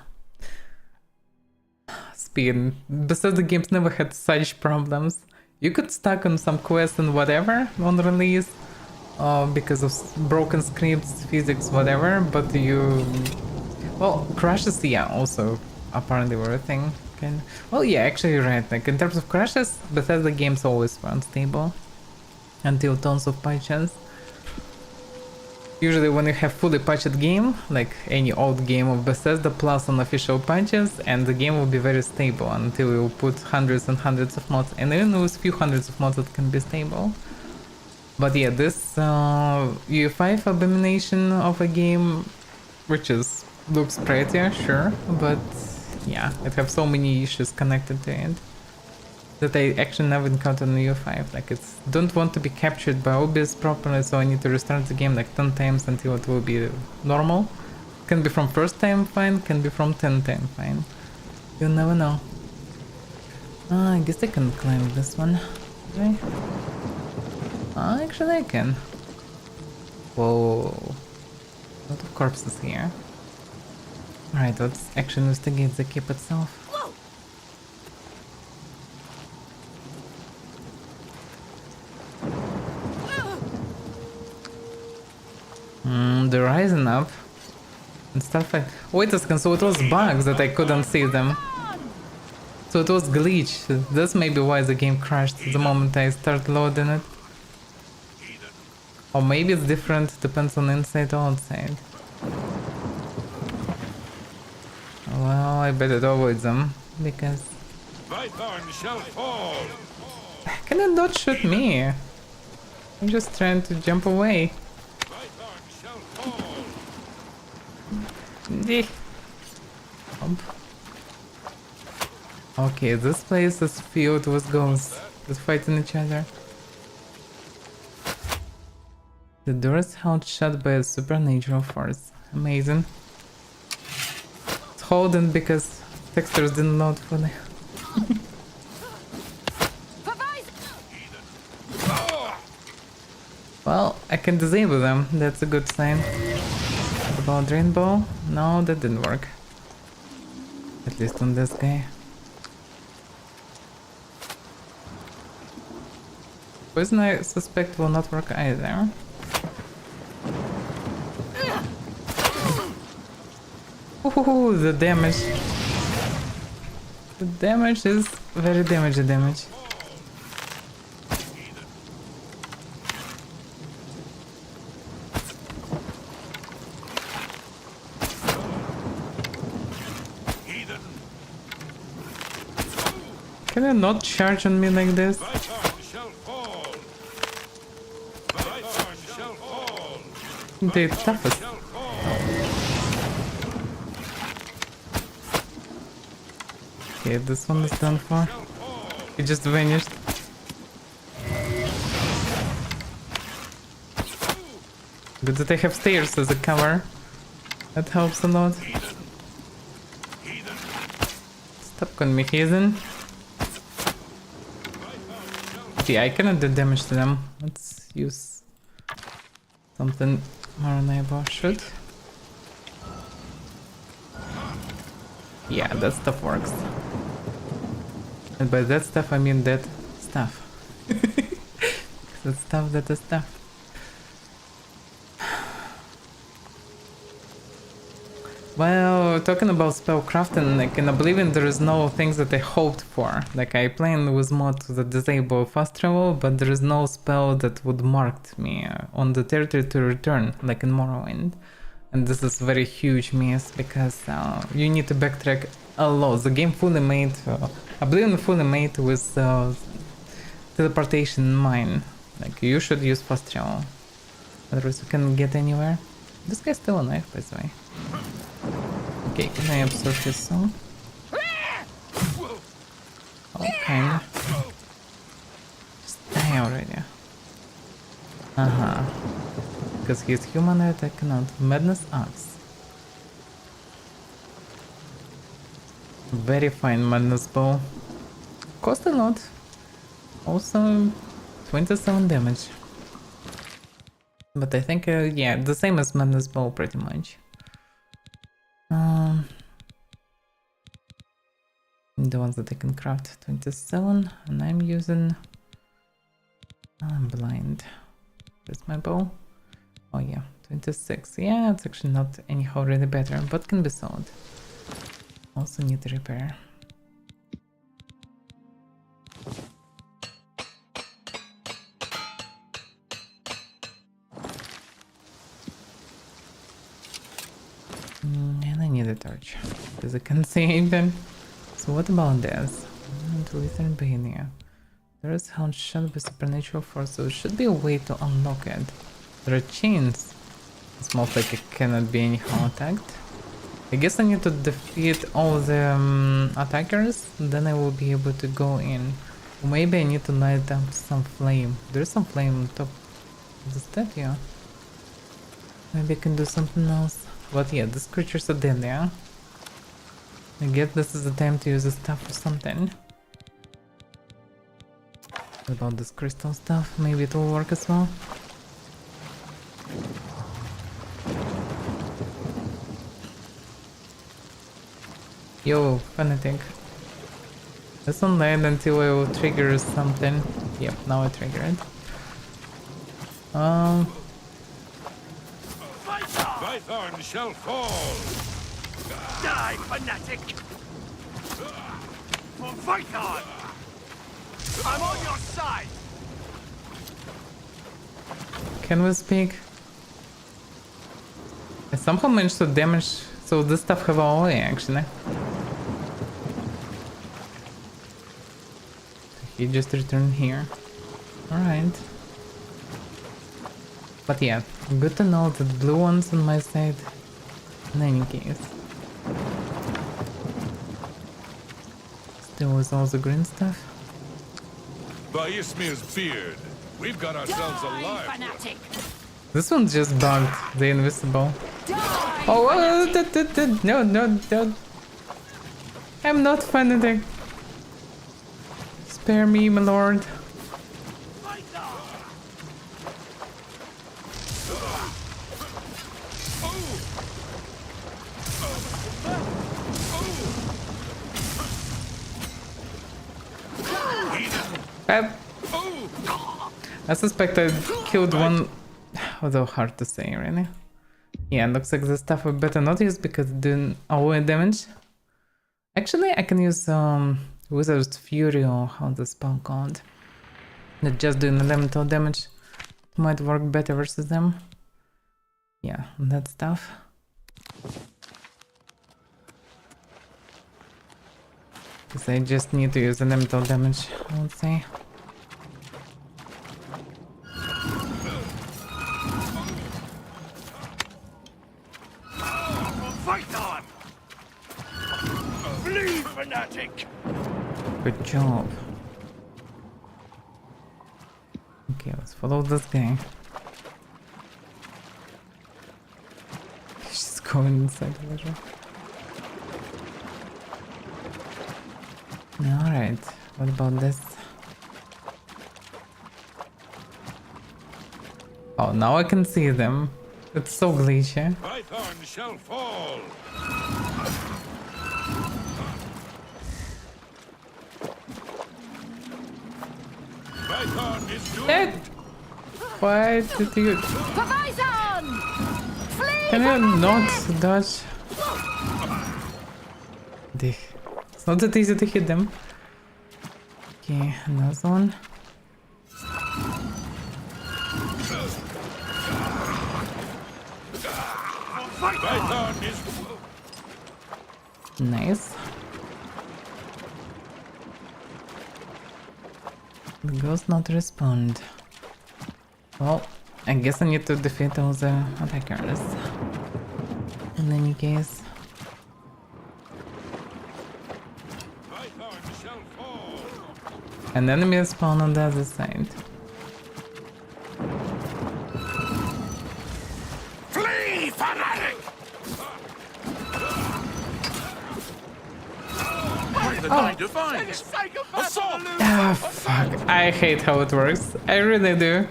Speed. Besides, the games never had such problems. You could stuck on some quest and whatever on release because of broken scripts, physics, whatever, but you... Well, crashes, yeah, also apparently were a thing. Well, yeah, actually you're right. Like, in terms of crashes, Bethesda games always were unstable until tons of patches. Usually when you have fully patched game, like any old game of Bethesda plus unofficial patches, and the game will be very stable until you put hundreds and hundreds of mods, and even with few hundreds of mods it can be stable. But yeah, this UE5 abomination of a game, which looks prettier, sure, but yeah, it have so many issues connected to it that I actually never encountered in UE5. Like, it's don't want to be captured by OBS properly, so I need to restart the game like 10 times until it will be normal. Can be from first time fine, can be from 10 time fine. You'll never know. I guess I can climb this one. Okay. Actually I can. Whoa. A lot of corpses here. Alright, let's actually investigate the keep itself. They're rising up and stuff like... Wait a second, so it was bugs that I couldn't see them. So it was glitch. That's maybe why the game crashed the moment I start loading it. Or maybe it's different, depends on inside or outside. Well, I better avoid them, because... Python shall fall! Can it not shoot me? I'm just trying to jump away. Python shall fall! Okay, this place is filled with ghosts that fighting each other. The door is held shut by a supernatural force. Amazing. It's holding because textures didn't load fully. Well, I can disable them, that's a good sign. What about Rainbow? No, that didn't work. At least on this guy. Poison I suspect will not work either. Ooh, the damage. The damage is very damage. can you not charge on me like this? Vythorn shall fall. Vythorn shall fall. The toughest. Shall fall. Okay, this one is done for. He just vanished. Good that I have stairs as a cover. That helps a lot. Stop calling me heathen. Yeah, I cannot do damage to them. Let's use something more reliable. Should. Yeah, that stuff works. And by that stuff I mean that stuff. That stuff that is stuff. Well, talking about spell crafting, like in Oblivion there is no things that I hoped for. Like I played with mod that disable fast travel, but there is no spell that would mark me on the territory to return, like in Morrowind. And this is very huge miss because you need to backtrack a lot. The game fully made, Oblivion fully made with teleportation in mind. Like you should use fast travel, otherwise you can get anywhere. This guy's still alive, by the way. Okay, can I absorb his soul? Oh, kinda. Just die already. Because he's humanoid, I cannot. Madness Axe. Very fine Madness Bow. Cost a lot. Also 27 damage. But I think, yeah, the same as Madness Bow pretty much. The ones that I can craft, 27, and I'm using... I'm blind. Where's my bow? Oh yeah, 26. Yeah, it's actually not anyhow really better, but can be sold. Also need to repair. And I need a torch, because I can't see anything. So what about this? Lutheran Bahenia. There is held shut by supernatural force, so it should be a way to unlock it. There are chains. It's most like it cannot be anyhow attacked. I guess I need to defeat all the attackers, then I will be able to go in. Or maybe I need to light up some flame. There's some flame on top of the statue. Maybe I can do something else. But yeah, these creatures are dead, yeah? I guess this is the time to use the stuff for something. What about this crystal stuff? Maybe it will work as well. Yo, fanatic. Let's not land until I will trigger something. Yep, now I trigger it. Vythorn shall fall. Die, fanatic! For Vythorn! I'm on your side! Can we speak? I somehow managed to damage, so this stuff have AoE actually. He just returned here. Alright. But yeah, good to know that blue one's on my side in any case. Still with all the green stuff. By Ismir's beard, we've got ourselves a live. This one's just bugged, the invisible. Oh, no. I'm not fanatic. Spare me, my lord. I suspect I killed one, although hard to say, really. Yeah, looks like the stuff we better not use because it didn't AoE damage. Actually, I can use Wizard's Fury or how the spell called. Not just doing elemental damage. It might work better versus them. Yeah, that stuff. Because I just need to use elemental damage, I would say. Fight on! Flee, fanatic! Good job. Okay, let's follow this guy. He's just going inside the leisure. Alright, what about this? Oh, now I can see them. It's so glitchy. Python shall fall. Python is Dead! doomed. Why did you... Horizon! Flee! Can you not dodge? It's not that easy to hit them. Okay, another one. Python is Nice. The ghost not respond. Well, I guess I need to defeat all the attackers. In any case. Python shall fall. An enemy spawn on the other side. Flee, fanatic! Oh. Defiance! Assault! Ah, fuck. I hate how it works. I really do.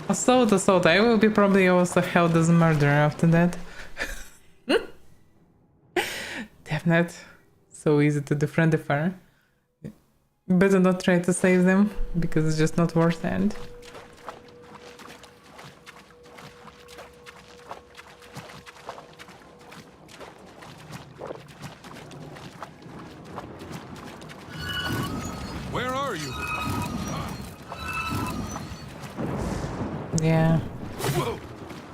Assault. I will be probably also held as a murderer after that. Damn it. So easy to defriend the fire. Better not try to save them, because it's just not worth it. Where are you? Yeah.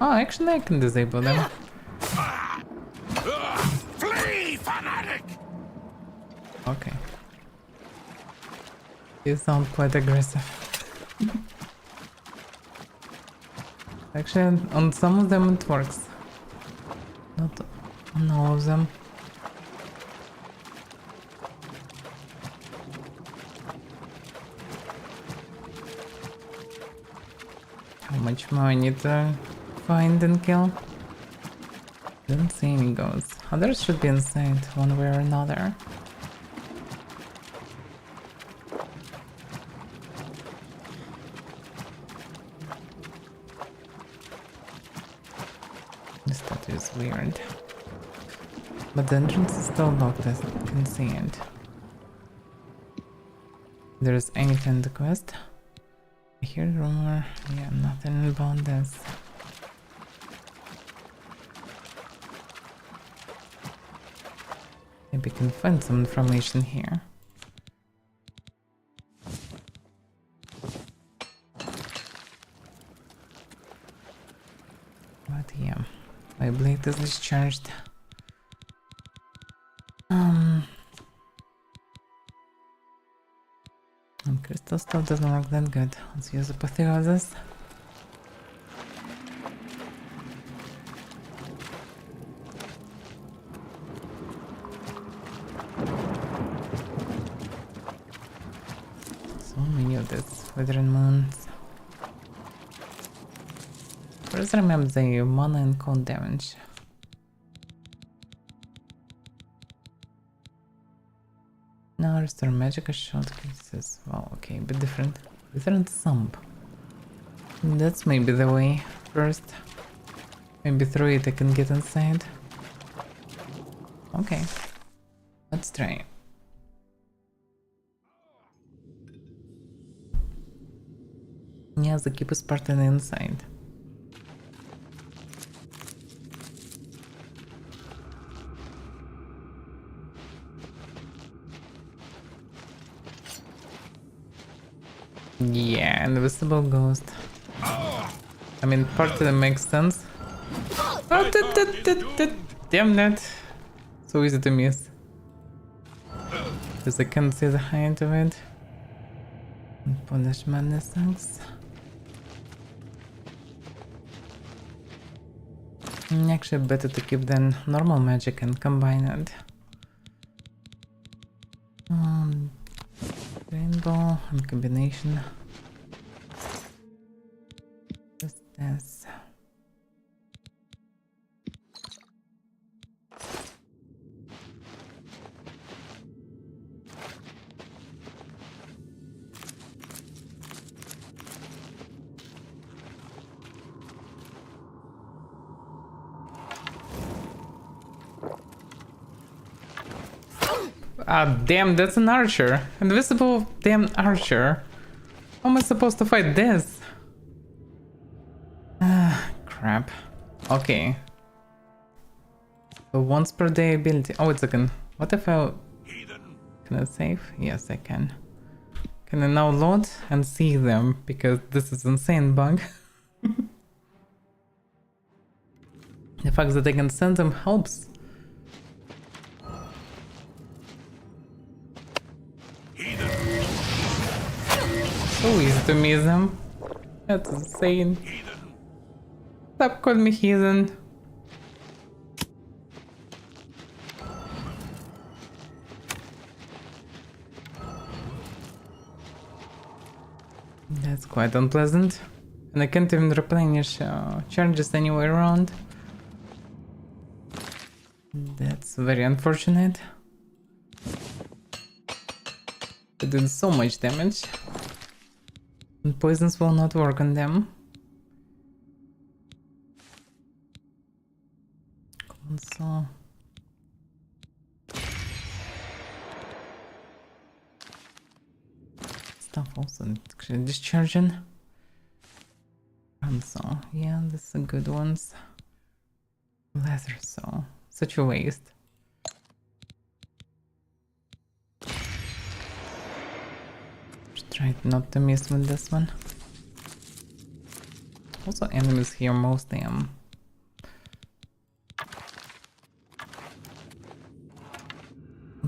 Oh, actually I can disable them. Flee, fanatic! Okay. You sound quite aggressive. Actually, on some of them it works. Not on all of them. How much more I need to find and kill? Didn't see any ghosts. Others should be inside one way or another. This statue is weird. But the entrance is still locked, as I can see it. There's anything in the quest. I hear rumor. Yeah, nothing about this. Maybe we can find some information here. But yeah, my blade is discharged. And crystal still doesn't work that good. Let's use apotheosis. So many of these withering moons. First remember the mana and cold damage. Now restore magic shot cases. Well, okay, but different. Different thumb. That's maybe the way. First. Maybe through it I can get inside. Okay. Let's try. Yeah, the keep is part on the inside. Yeah, invisible ghost. I mean, part of them makes sense. Oh, damn that. So easy to miss. because I can't see the height of it. And polish madness sucks. Actually, better to keep than normal magic and combine it. Rainbow and combination. Just this. Ah, damn, that's an archer. Invisible damn archer. How am I supposed to fight this? Ah, crap. Okay. So once per day ability. Oh, wait a second. What if I... Can I save? Yes, I can. Can I now load and see them? Because this is insane bug. The fact that I can send them helps. So easy to miss them. That's insane. Stop calling me heathen. That's quite unpleasant. And I can't even replenish charges anywhere around. That's very unfortunate. I did so much damage. And poisons will not work on them. Console. Stuff also actually discharging. Console. Yeah, these are good ones. Leather saw. Such a waste. Try not to miss with this one. Also enemies here mostly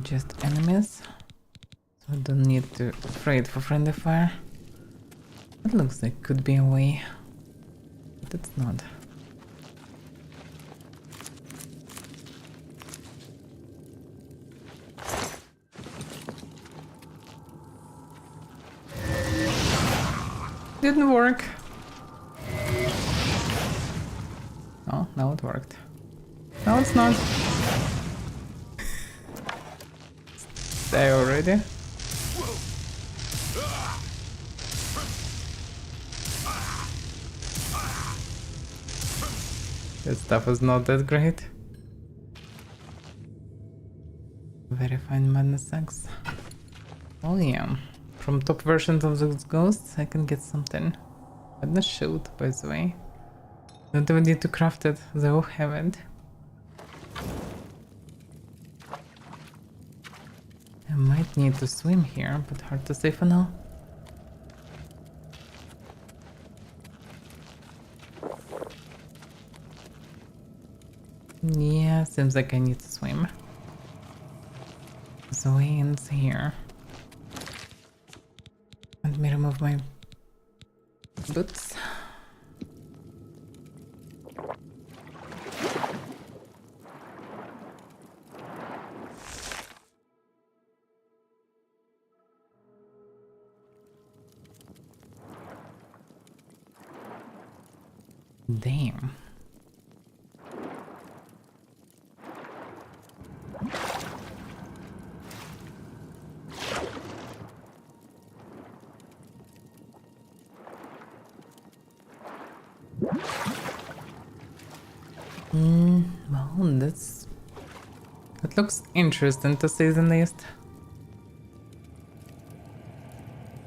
just enemies. So I don't need to afraid for friendly fire. It looks like could be a way. But it's not. Didn't work. Oh, now it worked. No, it's not. Die already. This stuff is not that great. Very fine madness sucks. Oh yeah. From top versions of those ghosts, I can get something. Madness shield, by the way. Don't even need to craft it, though haven't. I might need to swim here, but hard to say for now. Yeah, seems like I need to swim. The way ends here. Let me remove my boots. Damn. Well, that looks interesting to say the least.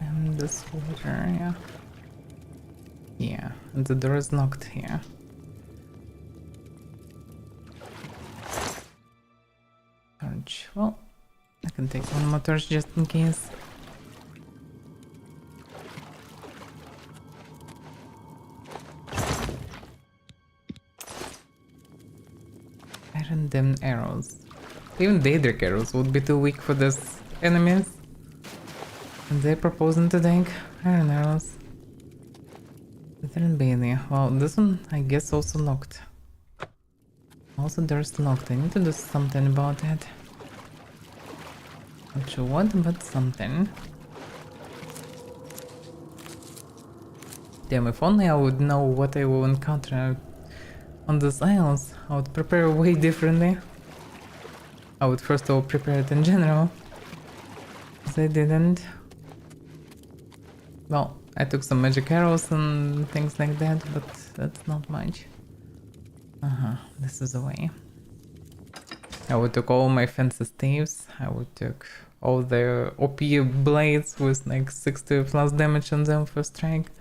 And this water, yeah. Yeah, and the door is locked here. Torch. Well, I can take one more torch just in case. Iron Dem arrows. Even Daedric arrows would be too weak for this enemies. And they're proposing to take iron arrows. Veteran Bailey. Well, this one I guess also locked. Also there's locked. I need to do something about it. Not sure what, but something. Damn, if only I would know what I will encounter on these isles, I would prepare way differently. I would first of all prepare it in general. Because I didn't. Well, I took some magic arrows and things like that, but that's not much. This is the way. I would took all my fancy staves. I would took all the OP blades with like 60 plus damage on them for strike.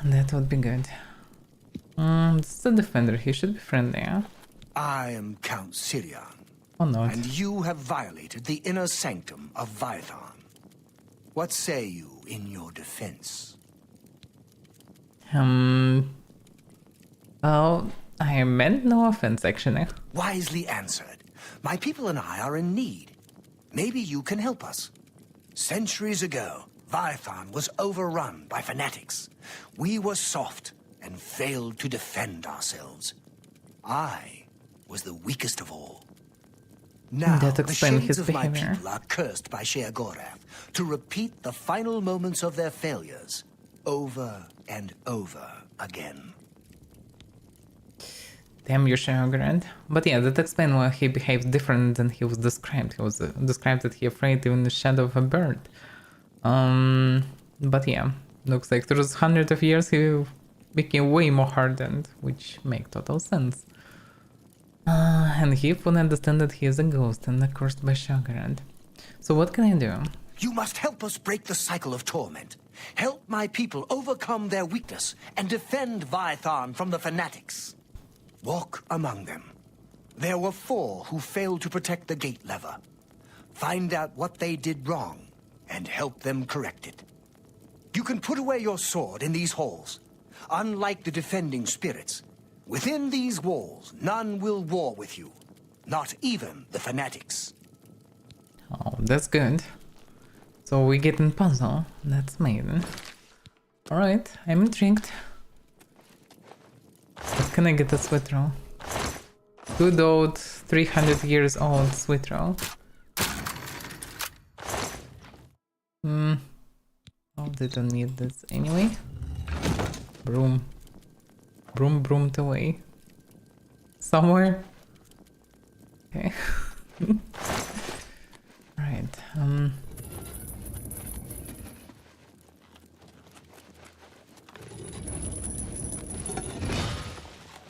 That would be good. This is a defender. He should be friendly, huh? I am Count Sirion, Or not. and you have violated the inner sanctum of Vython. What say you in your defense? Well, I meant no offense, actually. Wisely answered. My people and I are in need. Maybe you can help us. Centuries ago, Vython was overrun by fanatics. We were soft and failed to defend ourselves. I was the weakest of all. Now, That the explains shades his of my behavior. people are cursed by Sheogorath to repeat the final moments of their failures over and over again. Damn you, Shagard. But yeah, that explains why he behaved different than he was described. He was described that he afraid even the shadow of a bird. But yeah, looks like through hundreds of years he became way more hardened, which make total sense. And he would understand that he is a ghost and cursed by Shagard. So what can I do? You must help us break the cycle of torment. Help my people overcome their weakness and defend Vython from the fanatics. Walk among them. There were 4 who failed to protect the gate lever. Find out what they did wrong and help them correct it. You can put away your sword in these halls. Unlike the defending spirits, within these walls, none will war with you. Not even the fanatics. Oh, that's good. So we get in puzzle. That's amazing. Alright, I'm intrigued. What can I get a sweet roll? Good old 300 years old sweet roll. Oh, they don't need this anyway. Broom. Broom broomed away. Somewhere. Okay. Right.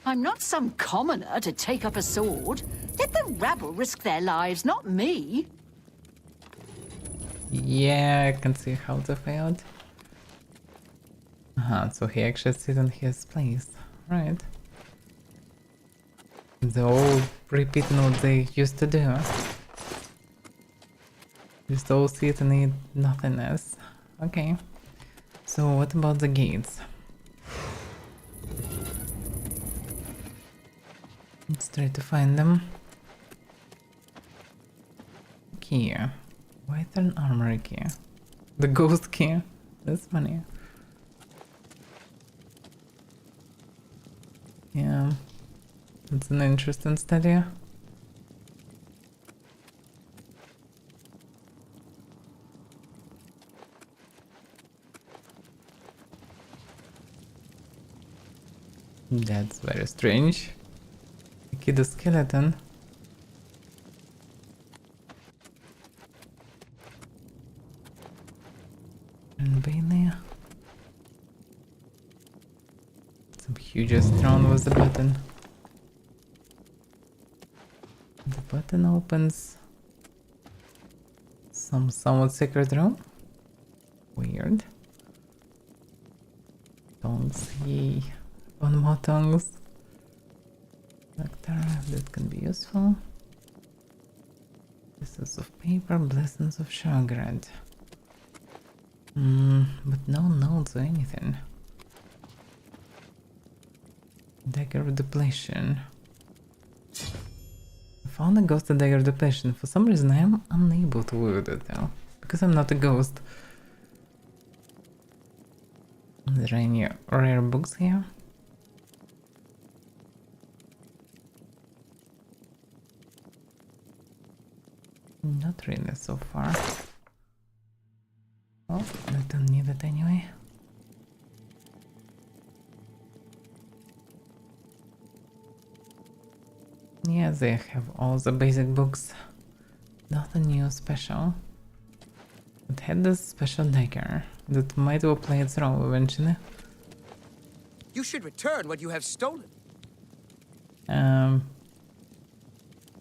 I'm not some commoner to take up a sword. Let the rabble risk their lives, not me. Yeah, I can see how they failed. So he actually sits in his place. Right. They all repeating what they used to do. Just all sit and eat nothingness. Okay. So what about the gates? Let's try to find them. Key. Why is there an armory key? The ghost key? That's funny. Yeah. It's an interesting study. That's very strange. The skeleton. And Bailey. Some huge throne with the button. The button opens some somewhat secret room. Weird. Tongues, yay. One more tongues. Nectar, that can be useful. Pieces of paper, blessings of Shagard. But no notes or anything. Dagger of depletion. found a ghost dagger depletion. For some reason I am unable to wield it now. Because I'm not a ghost. Are there any rare books here? Not really so far. Oh, I don't need it anyway. Yeah, they have all the basic books. Nothing new special. It had this special dagger that might will play its role eventually. You should return what you have stolen.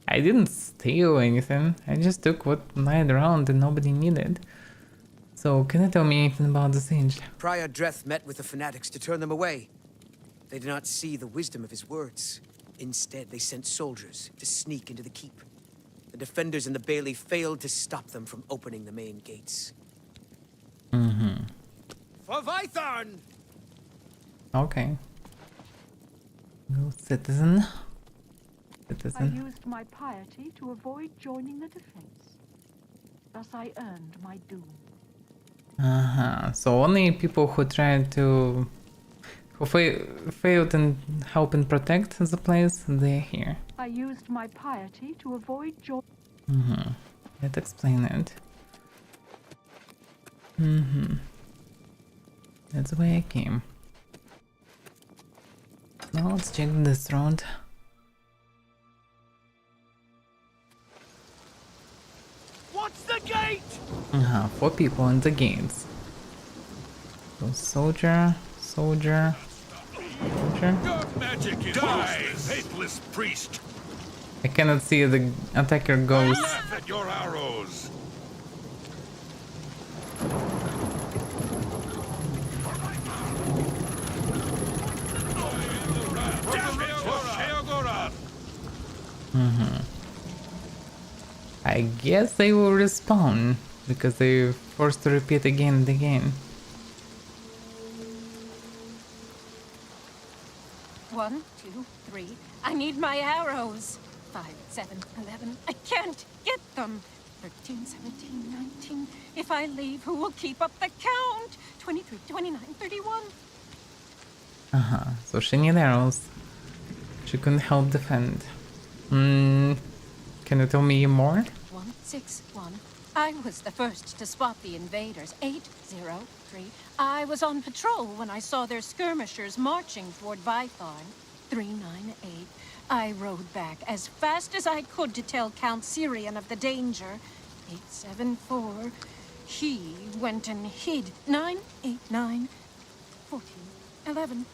I didn't steal anything. I just took what lying around and nobody needed. So, can you tell me anything about the siege? Prior Dreth met with the fanatics to turn them away. They did not see the wisdom of his words. Instead, they sent soldiers to sneak into the keep. The defenders in the bailey failed to stop them from opening the main gates. Mm-hmm. For Vytharn! Okay. No citizen. I used my piety to avoid joining the defense. Thus I earned my doom. So only people who tried to... who failed in helping protect the place, they're here. I used my piety to avoid Let's explain it. That's the way I came. Now let's check this round. What's the gate? 4 people in the gates. So soldier. Your magic is useless, faithless priest. I cannot see the attacker goes. Laugh at your arrows. I guess they will respawn because they're forced to repeat again and again. 1, 2, 3. I need my arrows. 5, 7, 11. I can't get them. 13, 17, 19. If I leave, who will keep up the count? 23, 29, 31. So she needed arrows. She couldn't help defend. Can you tell me more? 1, 6, 1. I was the first to spot the invaders. 8, 0, 3. I was on patrol when I saw their skirmishers marching toward Vytharn. 3, 9, 8. I rode back as fast as I could to tell Count Syrian of the danger. 8, 7, 4. He went and hid. 9, 8, 9. 14, 11.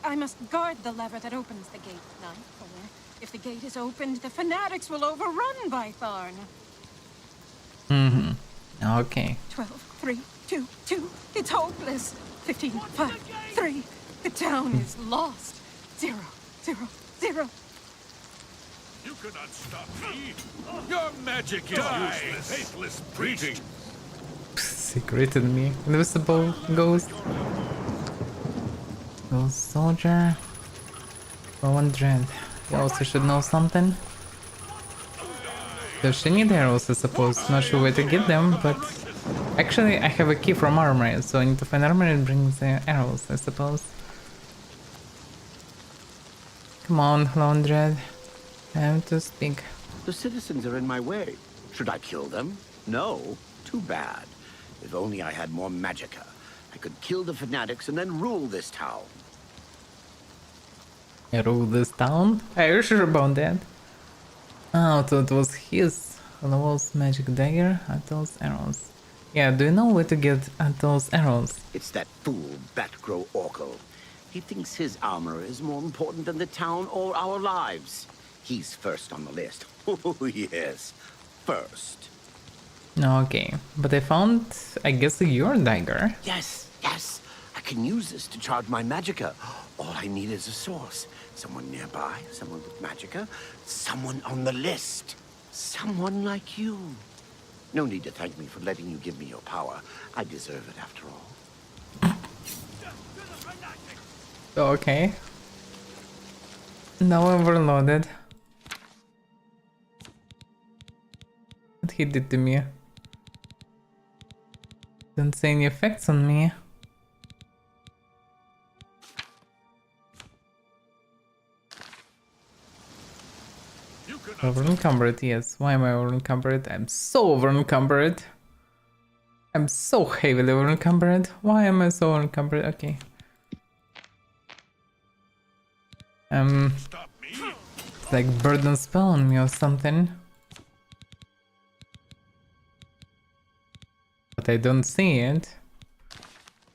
I must guard the lever that opens the gate. 9, 4. If the gate is opened, the fanatics will overrun Vytharn. Okay. 12, 3, 2, 2. It's hopeless. 15, 5, 3. The town is lost. 0, 0, 0. You cannot stop me. Your magic is useless, faithless priest. Secreted me. Invisible ghost. Ghost soldier. Rowan Dread. You also should know something. Does she need arrows, I suppose? Not sure where to get them, but... Actually, I have a key from armory, so I need to find armory and bring the arrows, I suppose. Come on, Lone Dread. Time to speak. The citizens are in my way. Should I kill them? No. Too bad. If only I had more magicka. I could kill the fanatics and then rule this town. Rule this town? Are you sure about that? Oh, so it was his Lowell's magic dagger, Atol's arrows. Yeah, do you know where to get Atol's arrows? It's that fool, Batgro Oracle. He thinks his armor is more important than the town or our lives. He's first on the list. Oh, yes. First. Okay, but I found, I guess, your dagger. Yes, yes. I can use this to charge my magicka. All I need is a source. Someone nearby, someone with magicka, someone on the list. Someone like you. No need to thank me for letting you give me your power. I deserve it after all. Okay. Now overloaded. What he did to me? Don't say any effects on me. Over encumbered, yes. Why am I over encumbered? I'm so over encumbered. I'm so heavily over encumbered. Why am I so over encumbered? Okay. Stop me. It's like burden spell on me or something. But I don't see it.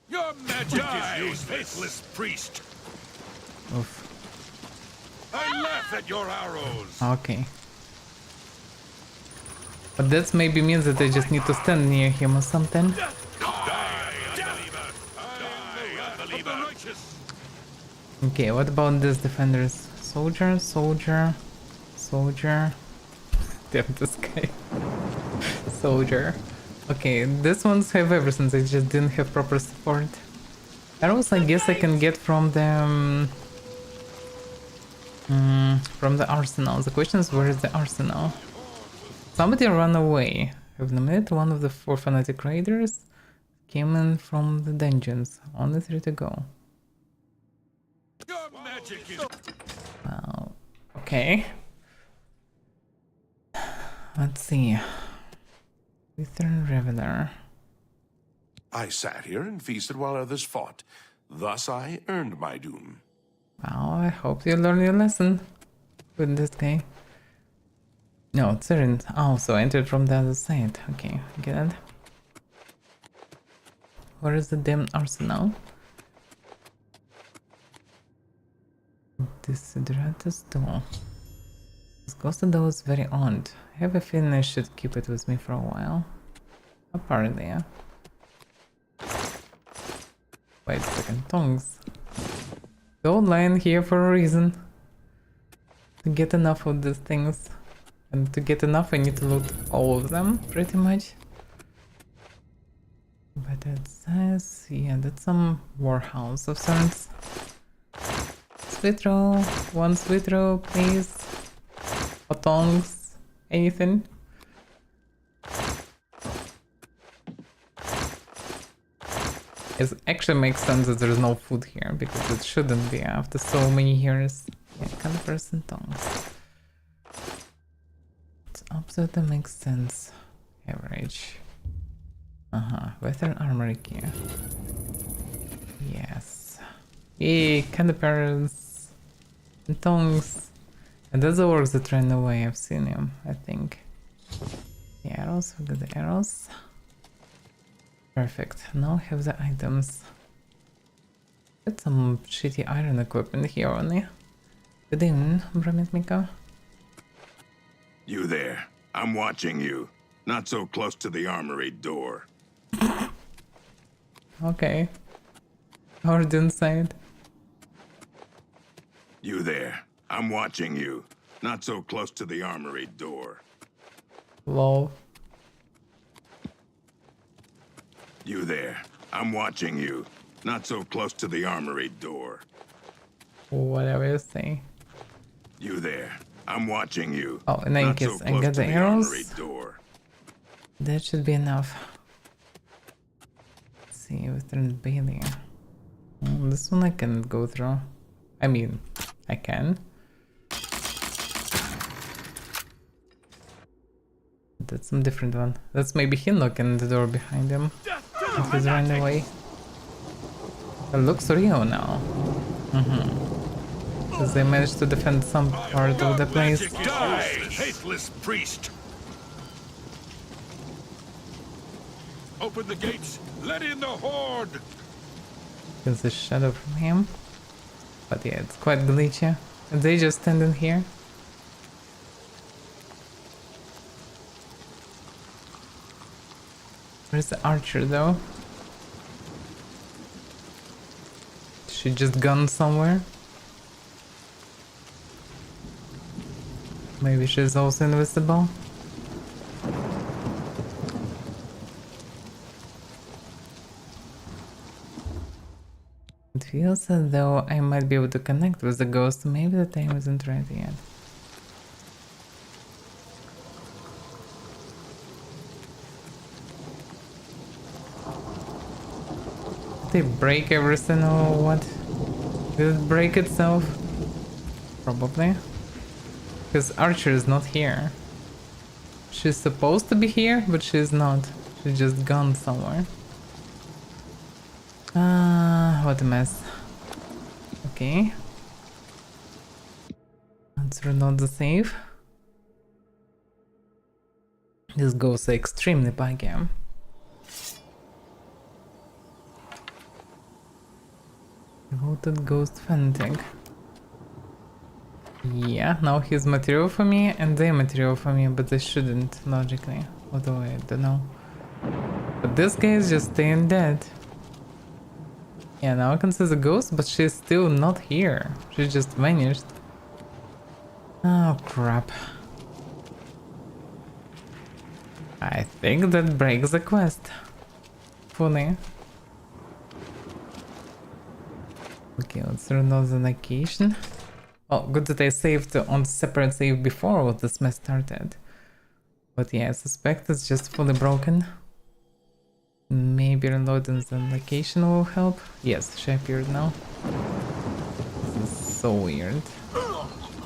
Your magic is useless, faithless priest. Oof. I laugh at your arrows. Okay. But that maybe means that I just need to stand near him or something. Die, unbeliever. Die, unbeliever. Of the righteous. Okay, what about this defenders? Soldier, soldier, soldier. Damn, this guy. Soldier. Okay, this ones have everything, they just didn't have proper support. Arrows I guess I can get from the arsenal. The question is, where is the arsenal? Somebody ran away. Have eliminated one of the 4 fanatic raiders. Came in from the dungeons. Only 3 to go. Your magic is... Wow. Okay. Let's see. Withern Reveler. I sat here and feasted while others fought. Thus I earned my doom. Wow, I hope you learn your lesson with this guy. No, Tsirin. Oh, so entered from the other side. Okay, get it. Where is the damn arsenal? Desideratus door. This ghost door is very odd. I have a feeling I should keep it with me for a while. Apparently, yeah. Wait a second, tongues. Don't line here for a reason. To get enough of these things. And to get enough I need to loot all of them, pretty much. But it says, yeah, that's some warehouse of sorts. Sweet roll, 1 sweet roll, please. Or tongs, anything. It actually makes sense that there's no food here, because it shouldn't be after so many years. Yeah, converse and tongs. It absolutely makes sense. Average. Western armory key. Yes. Yay, candy-parents and tongs. And that's the orcs that ran away. I've seen him, I think. The arrows, we got the arrows. Perfect. Now I have the items. Got some shitty iron equipment here only. Good evening, Bramit Mika. You there. I'm watching you. Not so close to the armory door. Okay. Hard inside. You there. I'm watching you. Not so close to the armory door. Lol. You there. I'm watching you. Not so close to the armory door. Whatever you say. You there. I'm watching you. Oh, in any case, I got the arrows. Door. That should be enough. Let's see, Western Bailey. This one I can go through. I mean, I can. That's some different one. That's maybe him knocking the door behind him. If he's running away. It looks real now. Because they managed to defend some part of the place. Die, faithless priest. Open the gates. Let in the horde. There's a shadow from him. But yeah, it's quite glitchy. And they just standing here. Where's the archer though? She just gone somewhere? Maybe she's also invisible? It feels as though I might be able to connect with the ghost. Maybe the time isn't right yet. Did it break everything or what? Did it break itself? Probably. Because Archer is not here. She's supposed to be here, but she's not. She's just gone somewhere. What a mess. Okay. Let's reload the save. This goes extremely buggy. Devoted Ghost Fanatic. Yeah, now he's material for me and they're material for me, but they shouldn't, logically. Although I don't know. But this guy is just staying dead. Yeah, now I can see the ghost, but she's still not here. She just vanished. Oh crap. I think that breaks the quest. Fully. Okay, let's reload the location. Oh, good that I saved on separate save before this mess started. But yeah, I suspect it's just fully broken. Maybe reloading the location will help. Yes, she appeared now. This is so weird.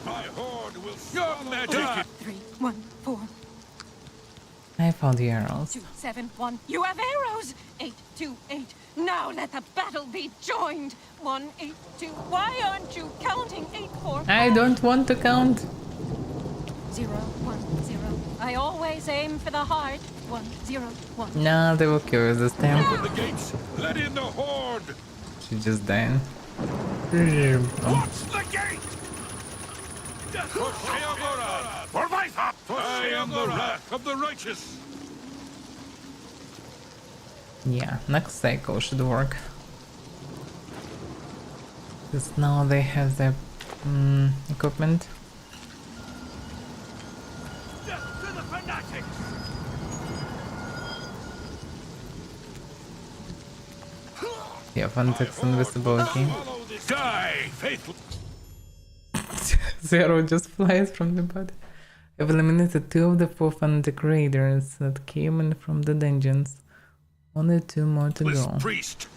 My horde will your magic. 3, 1, 4, I found the arrows. 2, 7, 1. You have arrows! 8, 2, 8. Now let the battle be joined. 1, 8, 2. Why aren't you counting? 8, 4, 5. I don't want to count. 0, 1, 0. I always aim for the heart. 1, 0, 1. No, they will kill us this time. Open the gates. Let in the horde. She just died. Watch the gate. For Avaira. For Vaisa. I am the wrath of the righteous. Yeah, next cycle should work. Because now they have their equipment. Death to the fanatics. Yeah, Fanatics invisible again. Die, faithful. Zero just flies from the body. I've eliminated 2 of the 4 Fanatic Raiders that came in from the dungeons. Only 2 more to go. Priest.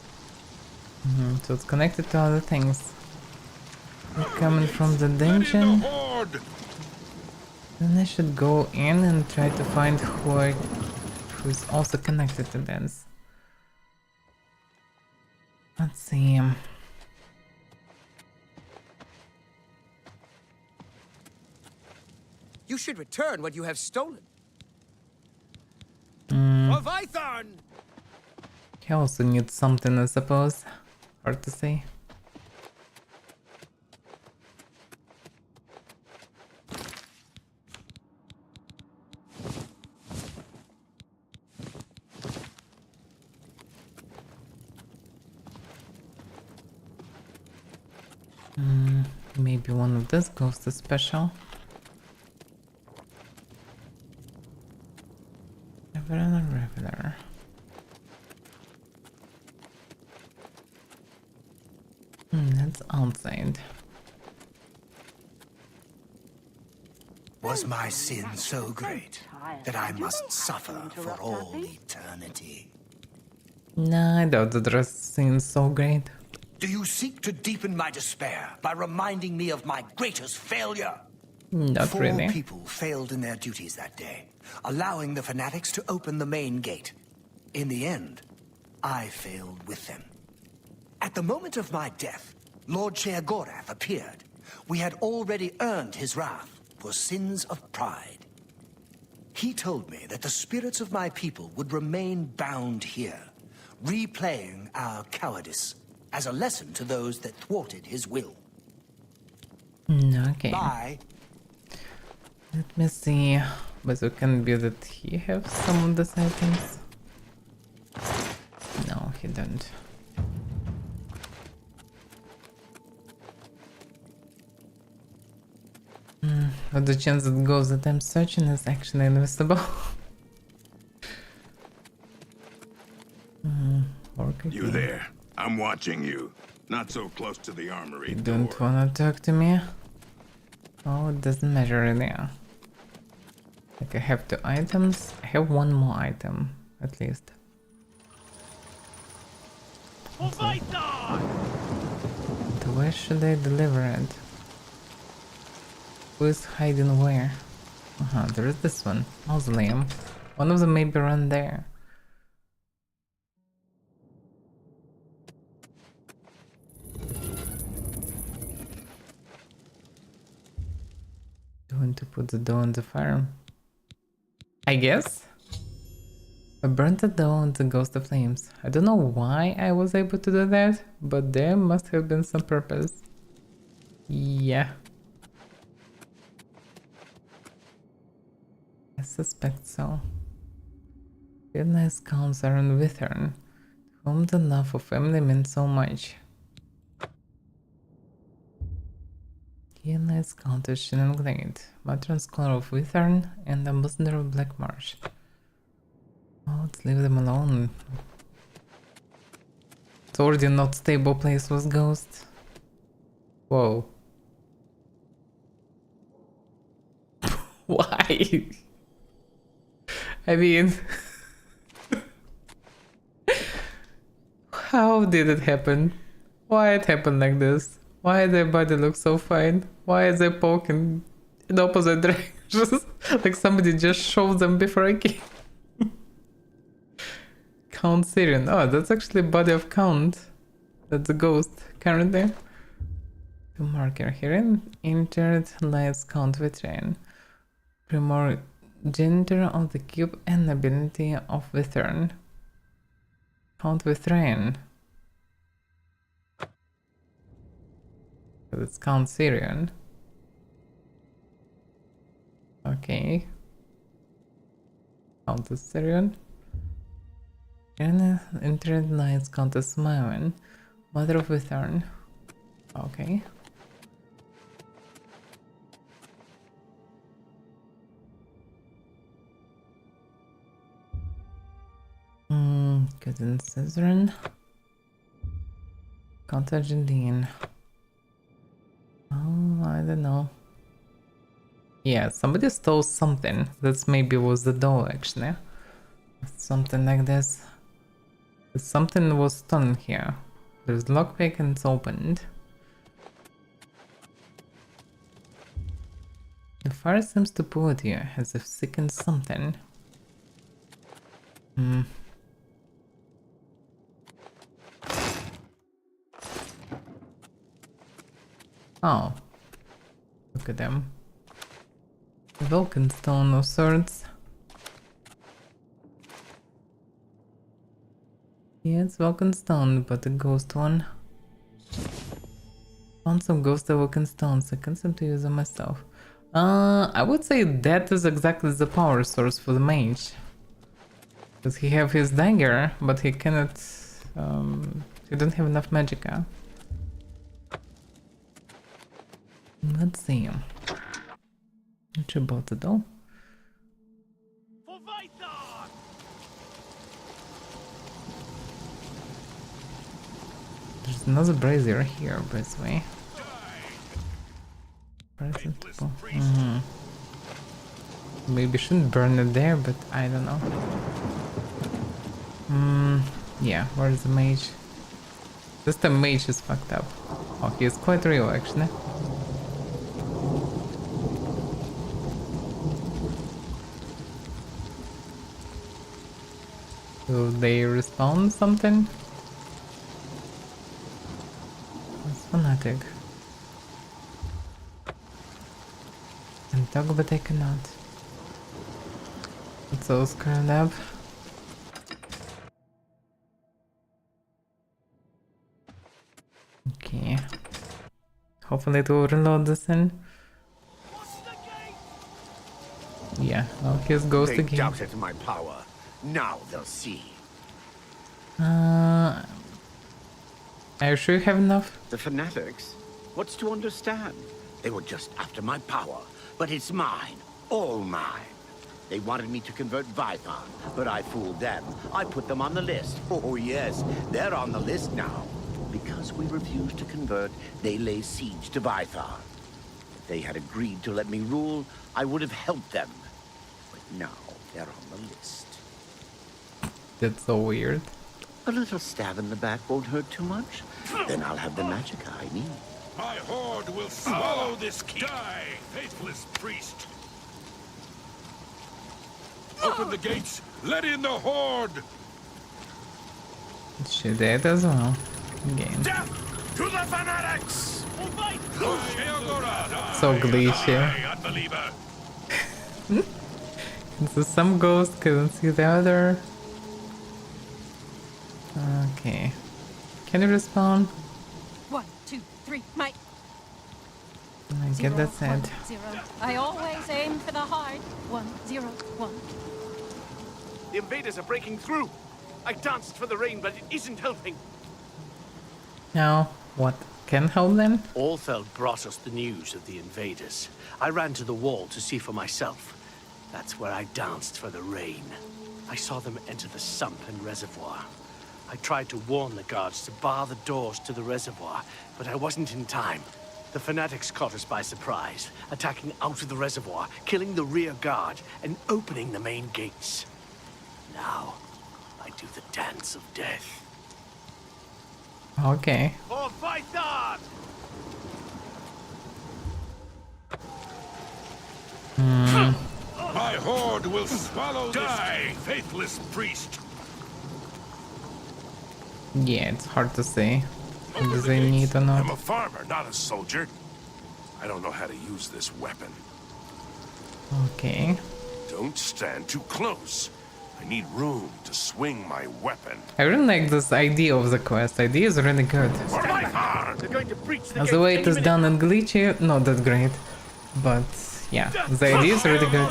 So it's connected to other things. They're coming from the dungeon. Then I should go in and try to find who's also connected to this. Let's see. You should return what you have stolen. For Vaithorn. He also needs something, I suppose. Hard to say. Maybe one of these ghosts is special. Regular. That's outside. Was my sin so great that I must suffer for all eternity? Nah, I doubt the dress seems so great. Do you seek to deepen my despair by reminding me of my greatest failure? Not really. 4 people failed in their duties that day, allowing the fanatics to open the main gate. In the end, I failed with them. At the moment of my death, Lord Sheogorath appeared. We had already earned his wrath for sins of pride. He told me that the spirits of my people would remain bound here, replaying our cowardice as a lesson to those that thwarted his will. Okay. Bye. Let me see. But it can be that he has some of these items. No, he don't. But the chance that goes that I'm searching is actually invisible. You there? I'm watching you. Not so close to the armory. You don't wanna talk to me? Oh, it doesn't matter really. Like I have 2 items. I have 1 more item, at least. To where should I deliver it? Who is hiding where? There is this one. Mausoleum. One of them may be around there. Going to put the dough in the fire. I guess? I burnt the dough in the ghost of flames. I don't know why I was able to do that, but there must have been some purpose. Yeah. I suspect so. Goodness counts are in Withern, to whom the love of family meant so much. Goodness count is Shannon Glade, Matron Scholar of Withern and Ambassador of Black Marsh. Oh, let's leave them alone. Told you not stable place was ghost. Whoa. Why? I mean... How did it happen? Why it happened like this? Why their body looks so fine? Why is they poking in opposite directions? Like somebody just showed them before I came. Count Syrian. Oh, that's actually body of Count. That's a ghost currently. The marker here. Entered lives Count Withern. Primogenitor of the cube and ability of Withern. Count Withern. It's Count Syrian. Okay. Countess Syrian. Entered lies Countess Myron, Mother of Withern. Okay. Cousin Caesarion. Count Argentine. Oh, I don't know. Yeah, somebody stole something. That maybe was the doll actually. Something like this. Something was stolen here. There's lockpick and it's opened. The fire seems to pull it here, as if seeking something. Oh. Look at them. Vulcan stone of sorts. Yeah, it's Vulcan stone, but a ghost one. Found some ghost Vulcan stones. I can simply use them myself. I would say that is exactly the power source for the mage. Because he have his dagger, but he cannot... he don't have enough magicka. Let's see. What you bought it though? There's another brazier here, by the way. Presentable. Maybe shouldn't burn it there, but I don't know. Yeah, where's the mage? Just the mage is fucked up. Oh, he is quite real actually. Will they respawn something? That's fanatic. Can talk but I cannot. It's Oscar Lab. Okay. Hopefully it will reload this in. Yeah, now here's Ghost They again. doubted my power. Now they'll see. Are you sure you have enough? The fanatics? What's to understand? They were just after my power, but it's mine. All mine. They wanted me to convert Vython, but I fooled them. I put them on the list. Oh yes, they're on the list now. Because we refused to convert, they lay siege to Vython. If they had agreed to let me rule, I would have helped them. But now they're on the list. That's so weird. A little stab in the back won't hurt too much. Then I'll have the magic I need. My horde will swallow this key. Die, faithless priest! Open the gates! Let in the horde! She did as well. Again. Death to the fanatics! So glitchy. Unbeliever! So some ghosts couldn't see the other. Okay. Can you respawn? 1, 2, 3, my I get that said. 1, 0. I always aim for the heart. 1, 0, 1. The invaders are breaking through. I danced for the rain, but it isn't helping. Now, what can help then? Orfeld brought us the news of the invaders. I ran to the wall to see for myself. That's where I danced for the rain. I saw them enter the sump and reservoir. I tried to warn the guards to bar the doors to the reservoir, but I wasn't in time. The fanatics caught us by surprise, attacking out of the reservoir, killing the rear guard, and opening the main gates. Now, I do the dance of death. Okay. For Python! My horde will swallow this. Die, faithless priest! Yeah, it's hard to say. Does they need or not? I'm a farmer, not a soldier. I don't know how to use this weapon. Okay. Don't stand too close. I need room to swing my weapon. I really like this idea of the quest. The idea is really good. They're going to breach the The way it is done and glitchy, not that great. But yeah, the idea is really good.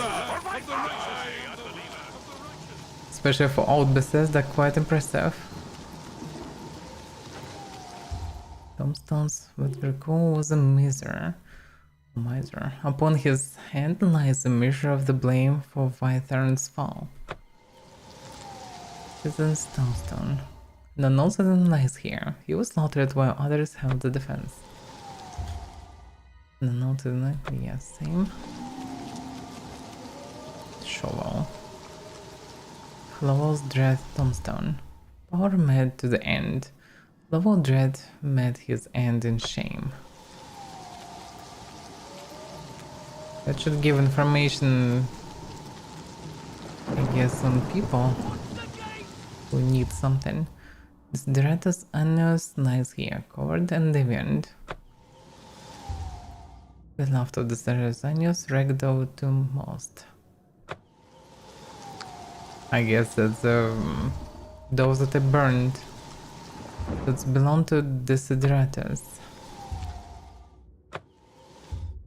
Especially for old Bethesda, quite impressive. Tombstones with recall was a miser. Upon his hand lies a measure of the blame for Vythern's fall. Citizen's tombstone. The non-citizen lies here. He was slaughtered while others held the defense. The non-citizen, yes, same. Shovel. Lovell's Dread tombstone. Power met to the end. Lovell Dread met his end in shame. That should give information, I guess, on people who need something. Desideratus Annius lies here, covered and deviant. The left of Desideratus Annius ragdoll to most. I guess that's those that I burned. That belong to Desideratus.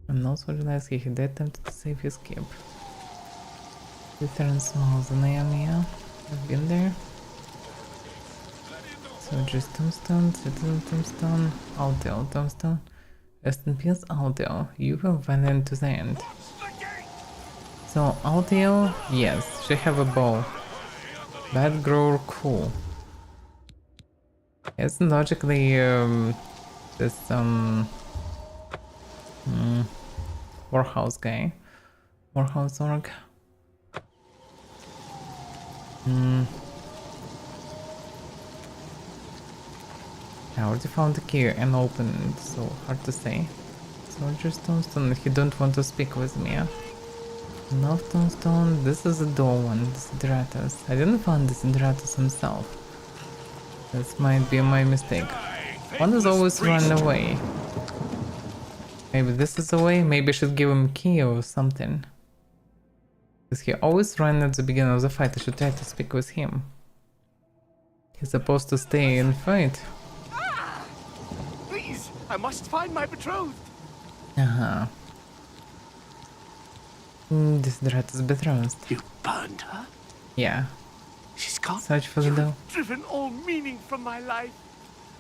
And also realized he had attempted to save his keep. Lutheran smalls and Nehemiah. I've been there. Soldier's tombstone, citizen tombstone, Aldale tombstone. Rest in peace, Aldale. You were valiant to the end. So Aldale, yes, she have a bow. Bad grower, cool. Yes, logically, this Warhouse guy, Warhouse orc. I already found the key and opened it, so hard to say. Soldier's tombstone, he don't want to speak with me. Love tombstone, this is a door one, Desideratus. I didn't find Desideratus himself. This might be my mistake. One is always run away. Maybe this is the way, maybe I should give him key or something. Because he always ran at the beginning of the fight, I should try to speak with him. He's supposed to stay and fight. Please, I must find my betrothed. Uh-huh. Desideratus betrothed. You burned her? Yeah. She's gone. Search for the door. Driven all meaning from my life.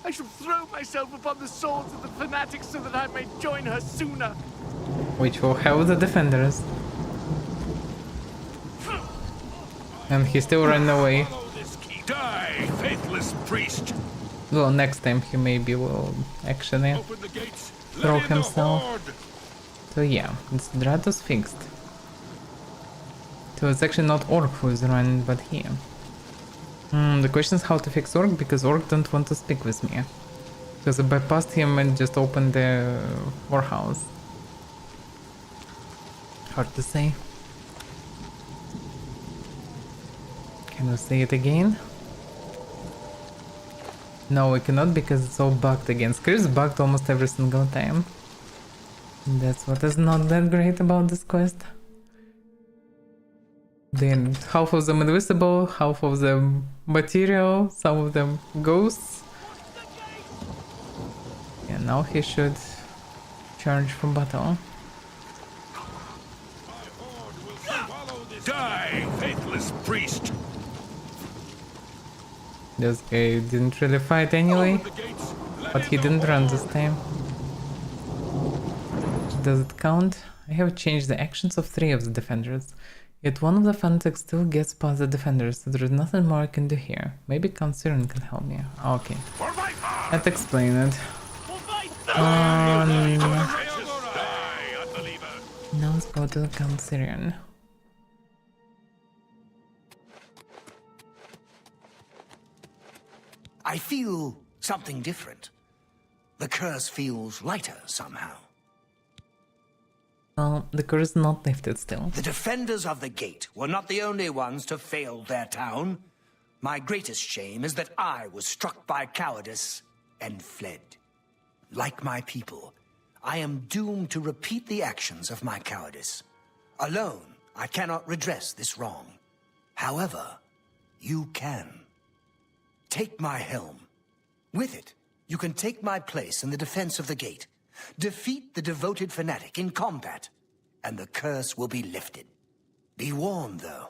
I shall throw myself upon the swords of the fanatics so that I may join her sooner. Which will help the defenders. And he still ran away. Die, faithless priest! Well, next time he maybe will actually throw himself. So yeah, it's Dratus fixed. So it's actually not Orc who is running, but him. The question is how to fix Orc, because Orc don't want to speak with me. Because I bypassed him and just opened the warehouse. Hard to say. Can we say it again? No, we cannot because it's all bugged again. Script's bugged almost every single time. That's what is not that great about this quest. Then half of them invisible, half of them material, some of them ghosts. And now he should charge for battle. Die, faithless priest! This guy didn't really fight anyway, but he didn't run this time. Does it count? I have changed the actions of 3 of the defenders. Yet one of the fanatics still gets past the defenders, so there is nothing more I can do here. Maybe Count-Siren can help me. Okay. Let's explain it. Now let's go to Count-Siren. I feel something different. The curse feels lighter somehow. Well, the curse is not lifted still. The defenders of the gate were not the only ones to fail their town. My greatest shame is that I was struck by cowardice and fled. Like my people, I am doomed to repeat the actions of my cowardice. Alone, I cannot redress this wrong. However, you can. Take my helm. With it, you can take my place in the defense of the gate. Defeat the devoted fanatic in combat, and the curse will be lifted. Be warned, though.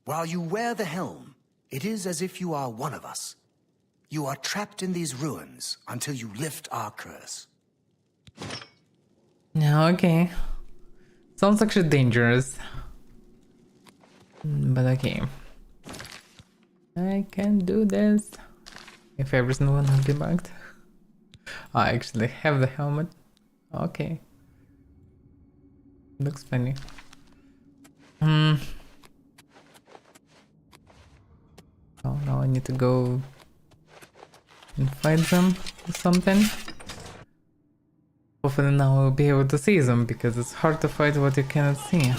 While you wear the helm, it is as if you are one of us. You are trapped in these ruins until you lift our curse. Okay. Sounds actually dangerous. But okay. I can do this. If everything will not be bugged. I actually have the helmet. Okay. Looks funny. Oh, now I need to go and fight them or something. Hopefully now I'll be able to see them, because it's hard to fight what you cannot see.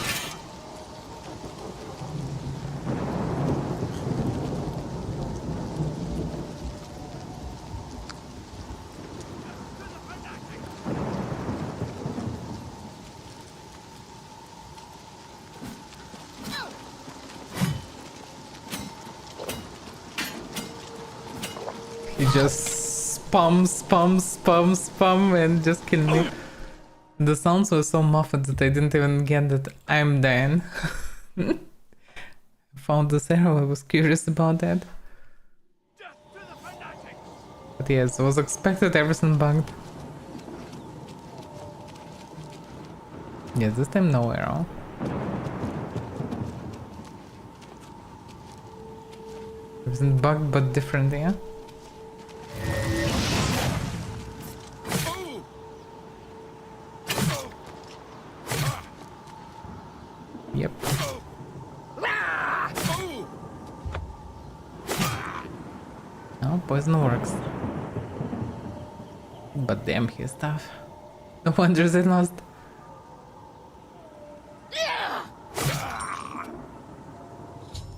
He just spam and just kill me. The sounds were so muffled that I didn't even get that I'm Dan. I found this arrow, I was curious about that. But yes, I was expected everything bugged. Yes, this time no arrow. Everything bugged but different, yeah? Yep. No, poison works. But damn his stuff. No wonder they lost.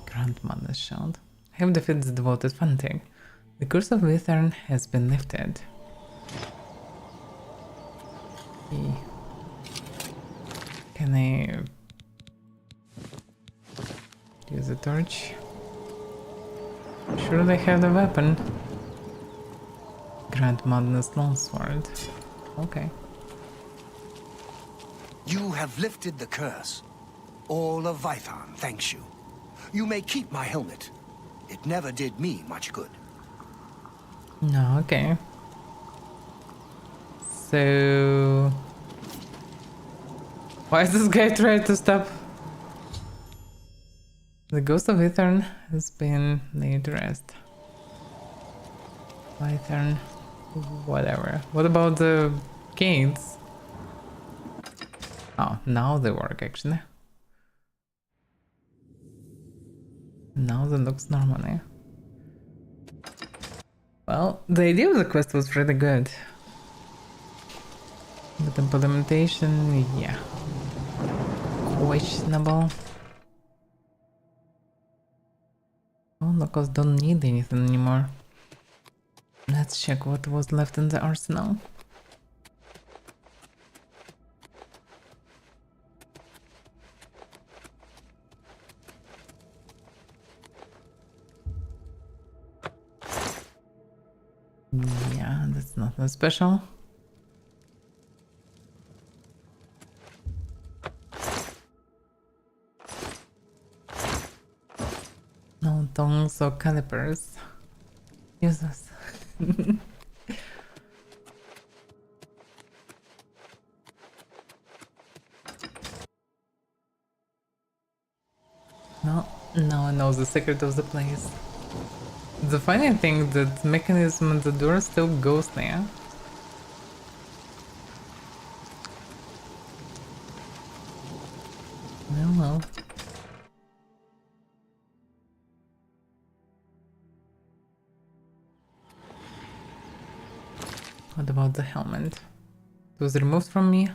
Grandmother's Shield. Have defeated the devoted fanatic. The curse of Withern has been lifted. Can I use a torch? Sure, they have the weapon. Grandmother's longsword. Okay. You have lifted the curse. All of Vython thanks you. You may keep my helmet. It never did me much good. No, okay. So... why is this guy trying to stop? The ghost of Ithern has been laid to rest. Ithern, whatever. What about the gates? Oh, now they work actually. Now that looks normal, eh? Well, the idea of the quest was really good. But implementation, yeah. Questionable. Oh, locals don't need anything anymore. Let's check what was left in the arsenal. Yeah, that's nothing special. No tongs or calipers. Useless. No, no one knows the secret of the place. The funny thing that mechanism on the door still goes there. Well. What about the helmet? It was removed from me.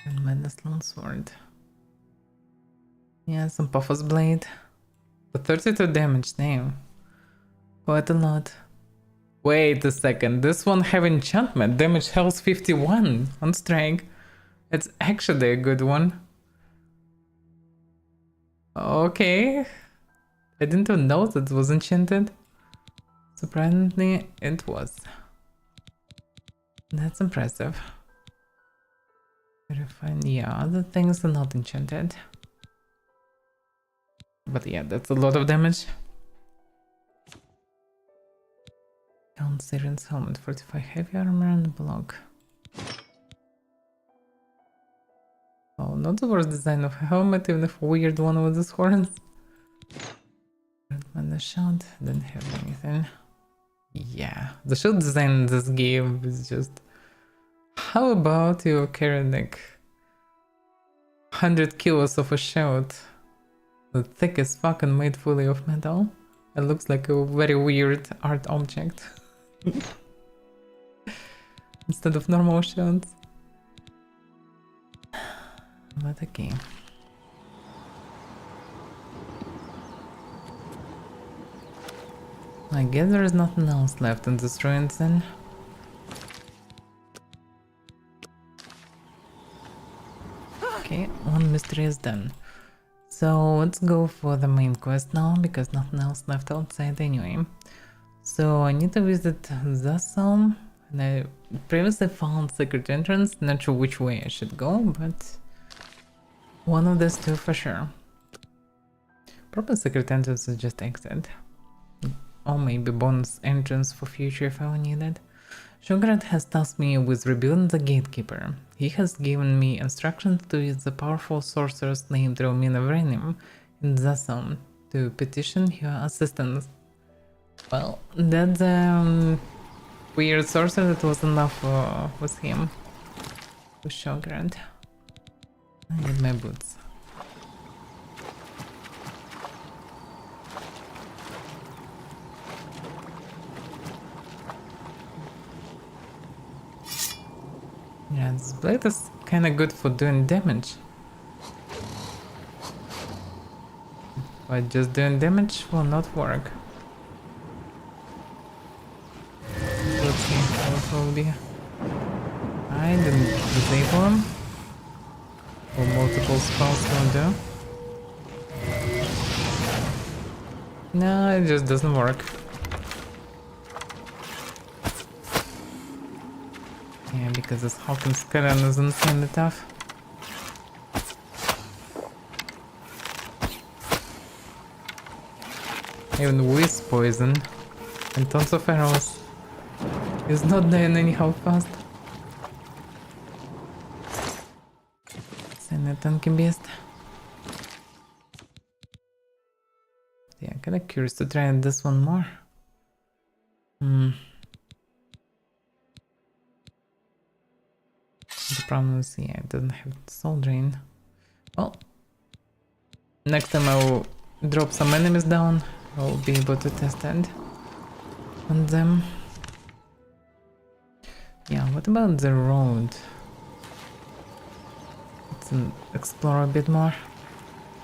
And Madness Long Sword. Yeah, some Puffus Blade. But 32 damage, damn. Quite a lot. Wait a second, this one have enchantment. Damage health 51 on strike. It's actually a good one. Okay. I didn't even know that it was enchanted. Surprisingly, it was. That's impressive. Verifying, yeah, other things are not enchanted. But yeah, that's a lot of damage. Count Siren's helmet, 45 heavy armor and block. Oh, not the worst design of a helmet, even if a weird one with these horns. When the shield didn't have anything. Yeah, the shield design in this game is just... How about you carry like 100 kilos of a shield? The thick as fuck and made fully of metal. It looks like a very weird art object. Instead of normal shields. But okay. I guess there is nothing else left in this ruins then. Okay, one mystery is done. So let's go for the main quest now, because nothing else left outside anyway. So I need to visit Zasam, and I previously found secret entrance, not sure which way I should go, but one of those two for sure. Probably secret entrance is just exit. Or maybe bonus entrance for future if I will need it. Shograt has tasked me with rebuilding the gatekeeper. He has given me instructions to use the powerful sorceress named Romina Vrenim in Zasam to petition her assistance. Well, that's weird sorcerer that was enough with him. With Shograt. I need my boots. Yeah, this blade is kinda good for doing damage. But just doing damage will not work. Let's see how it will be. I didn't disable him. Or multiple spells will do. No, it just doesn't work. Yeah, because this Hawkins Skeleton is insanely tough. Even with poison and tons of arrows, he's not dying anyhow fast. Send a tanky beast. Yeah, I'm kinda curious to try this one more. The problem is, yeah, it doesn't have soul drain. Well, next time I will drop some enemies down, I will be able to test it. on them. Yeah, what about the road? Let's explore a bit more.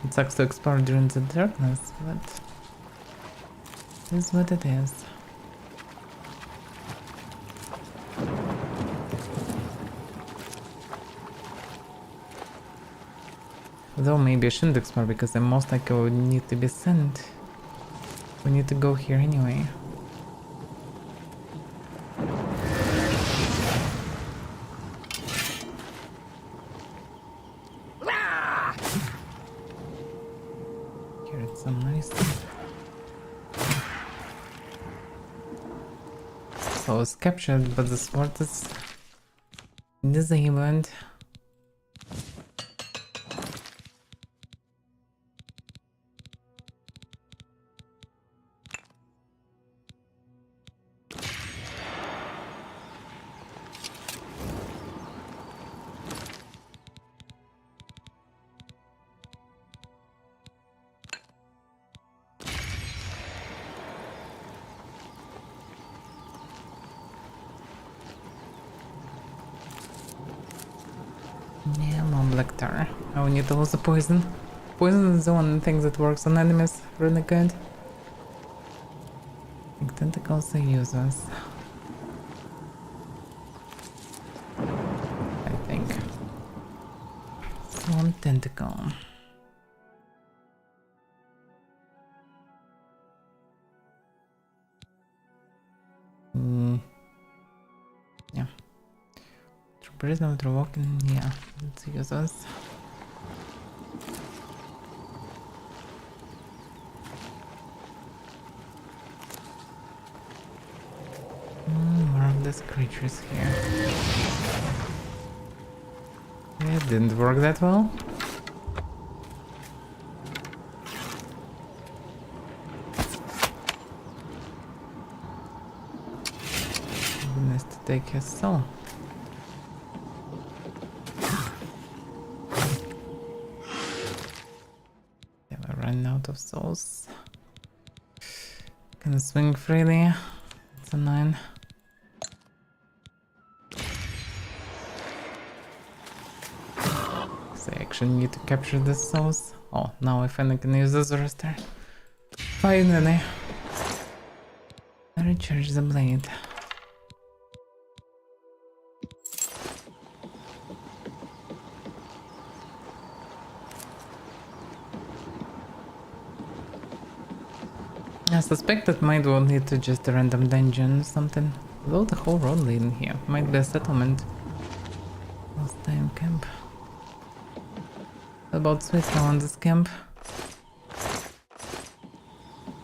It sucks to explore during the darkness, but it is what it is. Though maybe I shouldn't explore because I'm most likely would need to be sent. We need to go here anyway. Here it's some nice. So it's captured, but the sword is disabled. Yeah, more black tar. I will need to lose the poison. Poison is the one thing that works on enemies really good. I think tentacles are useless. I think. So one tentacle. Yeah. Prism through walking, yeah, let's use those. More of these creatures here. Yeah, it didn't work that well. Nice to take his soul. Out of souls. Can swing freely. It's a 9. So I actually need to capture the souls. Oh, now I finally can use this roster. Finally. Recharge the blade. I suspect that might will lead to just a random dungeon or something. Though the whole road leading here might be a settlement. Last time camp. What about Switzerland's camp?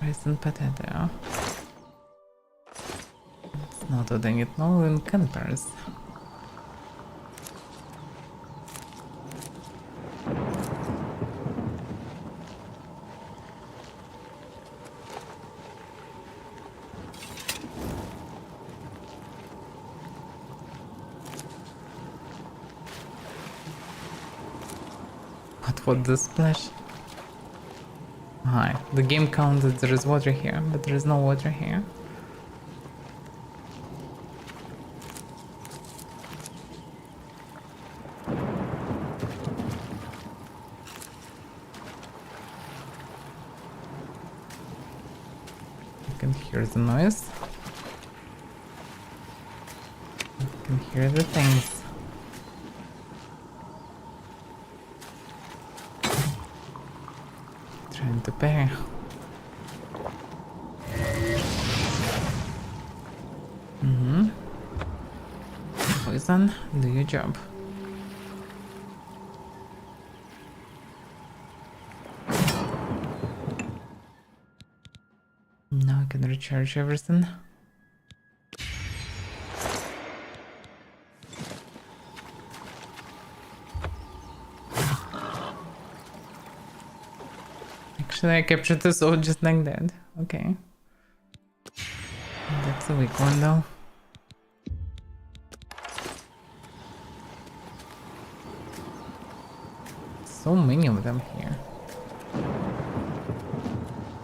Rice and potato. It's not what I need now in campers. What the splash? Hi, the game counts that there is water here, but there is no water here. You can hear the noise. You can hear the things. Trying to pay. Poison, do your job. Now I can recharge everything. Actually, I captured the soul just like that. Okay. That's a weak one though. So many of them here.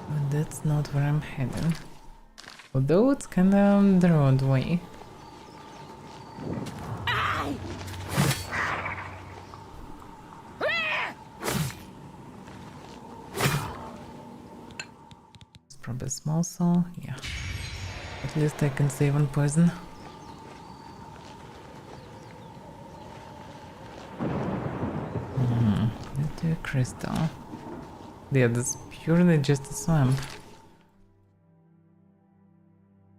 But that's not where I'm heading. Although it's kinda the road way. It's probably small, so yeah. At least I can save on poison. Into a crystal. Yeah, this is purely just a swamp.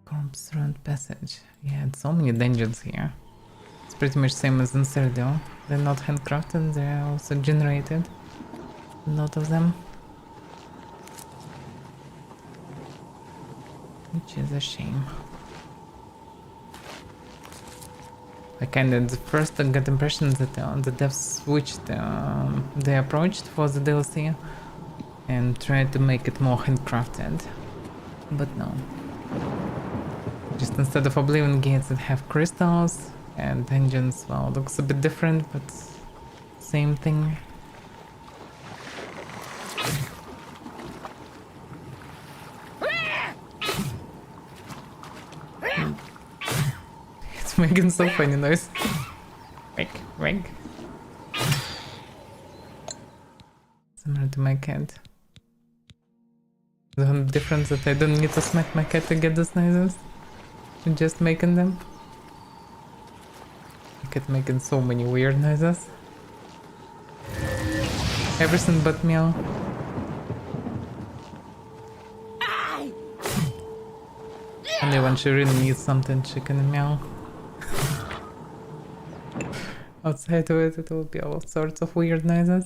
Corpse Round Passage. Yeah, and so many dungeons here. It's pretty much same as in Serdio. They're not handcrafted, they're also generated. A lot of them. Which is a shame. I kinda at first got the impression that the devs switched the approach for the DLC and tried to make it more handcrafted. But no. Just instead of Oblivion gates that have crystals and dungeons, well, looks a bit different, but same thing. It's making so funny noise. Wink, wink. Similar to my cat. The only difference that I don't need to smack my cat to get those noises. I'm just making them. My cat making so many weird noises. Everything but meow. Only when she really needs something she can meow. Outside of it, it will be all sorts of weird noises.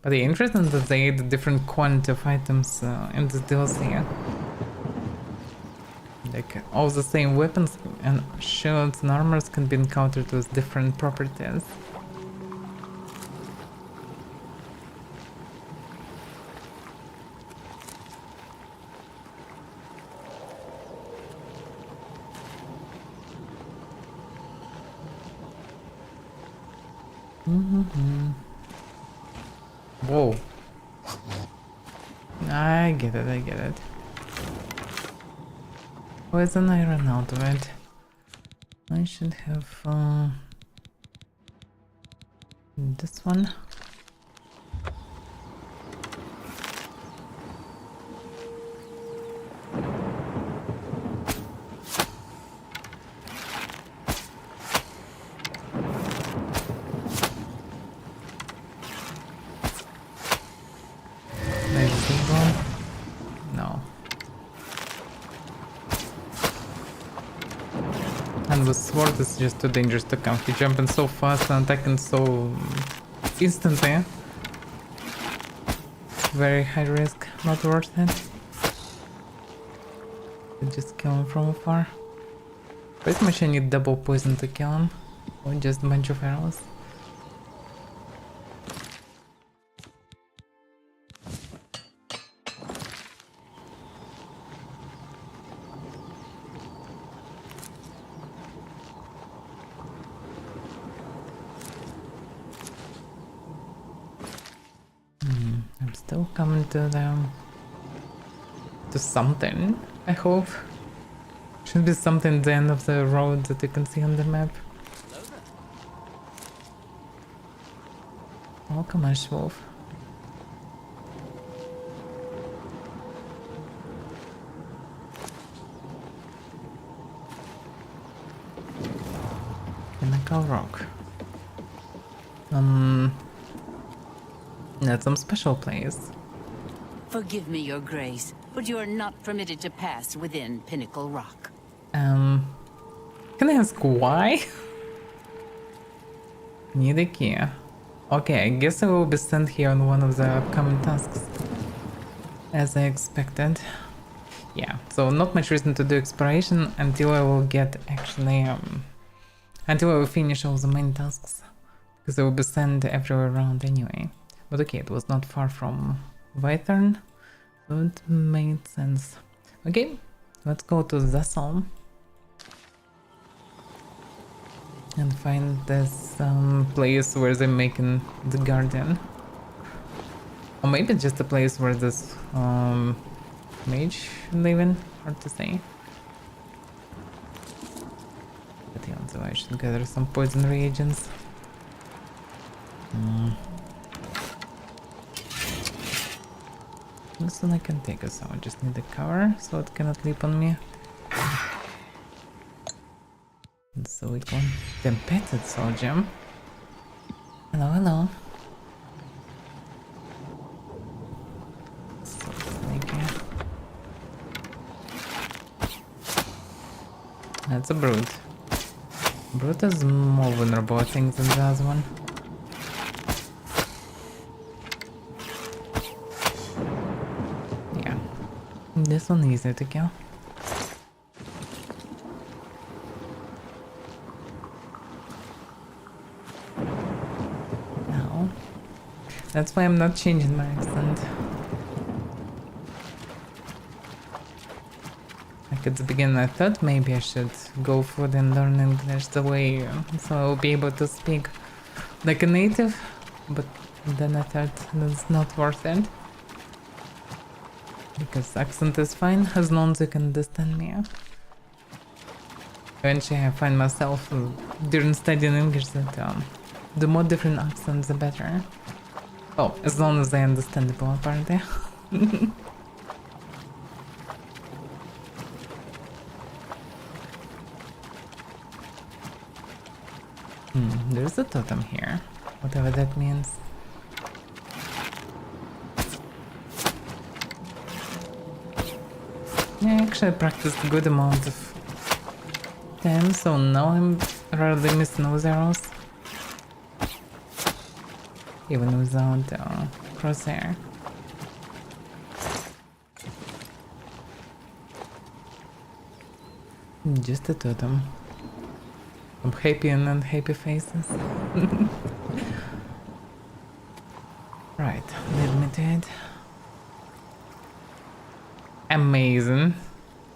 But the interesting that they add different quantity of items in this DLC. Like all the same weapons and shields and armors can be encountered with different properties. Whoa. I get it, I get it. Poison, I ran out of it. I should have this one. No. And with sword it's just too dangerous to come. He jumping so fast and attacking so instantly. Very high risk, not worth it. You just kill him from afar. Pretty much I need double poison to kill him. Or just a bunch of arrows. I'm still coming to something, I hope. Should be something at the end of the road that you can see on the map. Oh, come on, Wolf. Chemical rock. That's some special place. Forgive me, Your Grace, but you are not permitted to pass within Pinnacle Rock. Can I ask why? Need a key. Okay, I guess I will be sent here on one of the upcoming tasks. As I expected. Yeah, so not much reason to do exploration until I will get actually until I will finish all the main tasks. Because I will be sent everywhere around anyway. But okay, it was not far from Wythern, so it made sense. Okay, let's go to Zassel and find this place where they're making the garden. Or maybe just a place where this mage live in, hard to say. But yeah, so I should gather some poison reagents. This one I can take us out, just need the cover so it cannot leap on me. So it won't. The petted soul gem. Hello, hello. So sneaky. That's a brute. Brute is more vulnerable, I think, than the other one. Yeah. This one easier to kill. No. That's why I'm not changing my accent. Like at the beginning I thought maybe I should go for it and learn English the way so I'll be able to speak like a native, but then I thought that's not worth it. Because accent is fine as long as you can understand me. Eventually I find myself during studying English that the more different accents the better. Oh, as long as they're understandable apparently. There's a totem here, whatever that means. Yeah, actually I practiced a good amount of time, so now I'm rarely missing those arrows. Even without crosshair. Just a totem. Some happy and unhappy faces. Right, lead me to it. Amazing.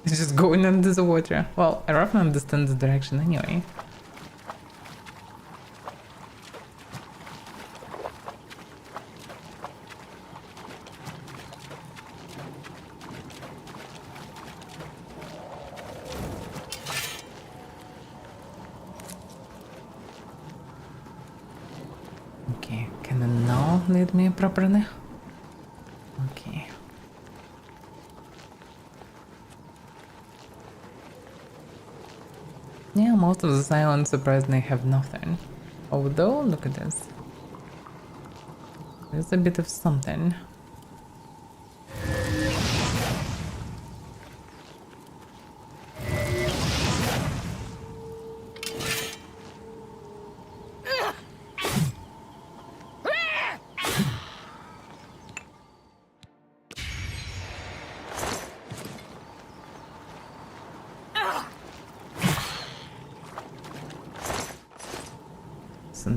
It's just going under the water. Well, I roughly understand the direction anyway. Okay, can it now lead me properly? Okay. Yeah, most of the islands surprisingly have nothing. Although, look at this. There's a bit of something.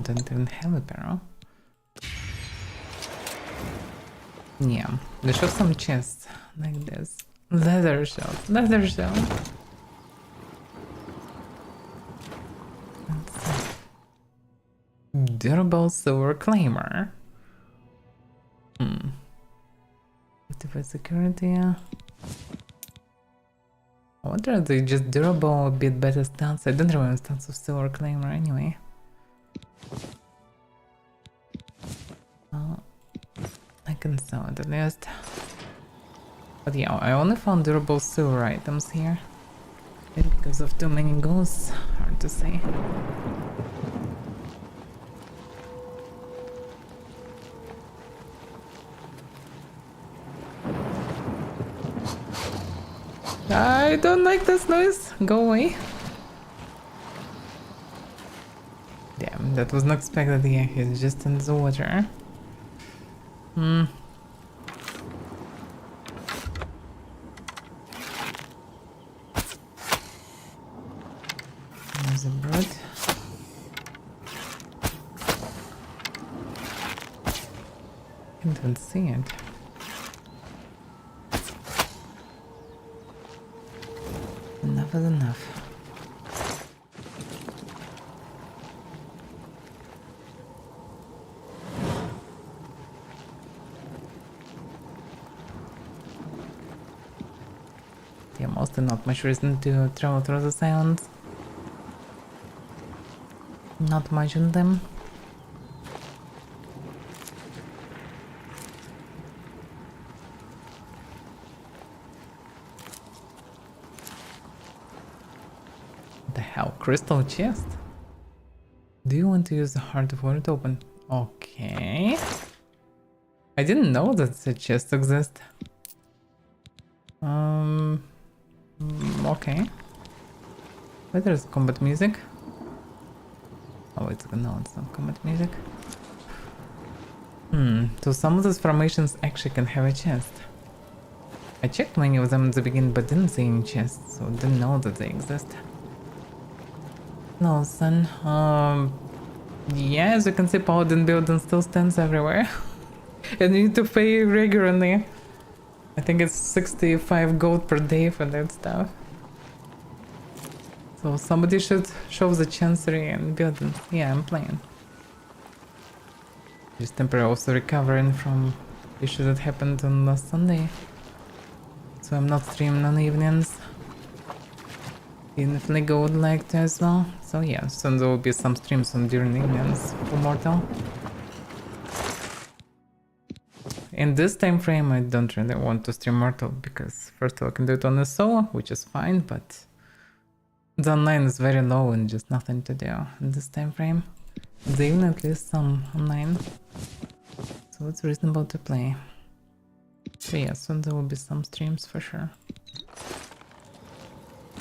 Don't even have a barrel. Yeah, they show some chests like this. Leather shell, leather shell. Durable silver claimer. Device security. I wonder if they just durable a bit better stats. I don't remember stats of silver claimer anyway. I can sell it at least. But yeah, I only found durable silver items here. Maybe because of too many ghosts, hard to say. I don't like this noise. Go away. Damn, that was not expected. Yeah, he's just in the water. There's a bird. I don't see it. Enough is enough. Yeah, mostly not much reason to travel through the silence. Not much on them. What the hell? Crystal chest? Do you want to use the heart of water to open? Okay. I didn't know that the chest exists. Okay. Wait, there's combat music. Oh, no, it's not combat music. So some of those formations actually can have a chest. I checked many of them at the beginning, but didn't see any chests, so didn't know that they exist. No, son. Yeah, as you can see, Paladin building still stands everywhere. And you need to pay regularly. I think it's 65 gold per day for that stuff. So somebody should show the chancery and buildings. Yeah, I'm playing. Just temporarily also recovering from issue that happened on last Sunday. So I'm not streaming on evenings. Even if Lego would like to as well. So yeah, soon there will be some streams on during evenings for Mortal. In this time frame, I don't really want to stream Mortal because first of all I can do it on a solo, which is fine, but the online is very low and just nothing to do in this time frame. There's even at least some online, so it's reasonable to play. So yeah, soon there will be some streams for sure.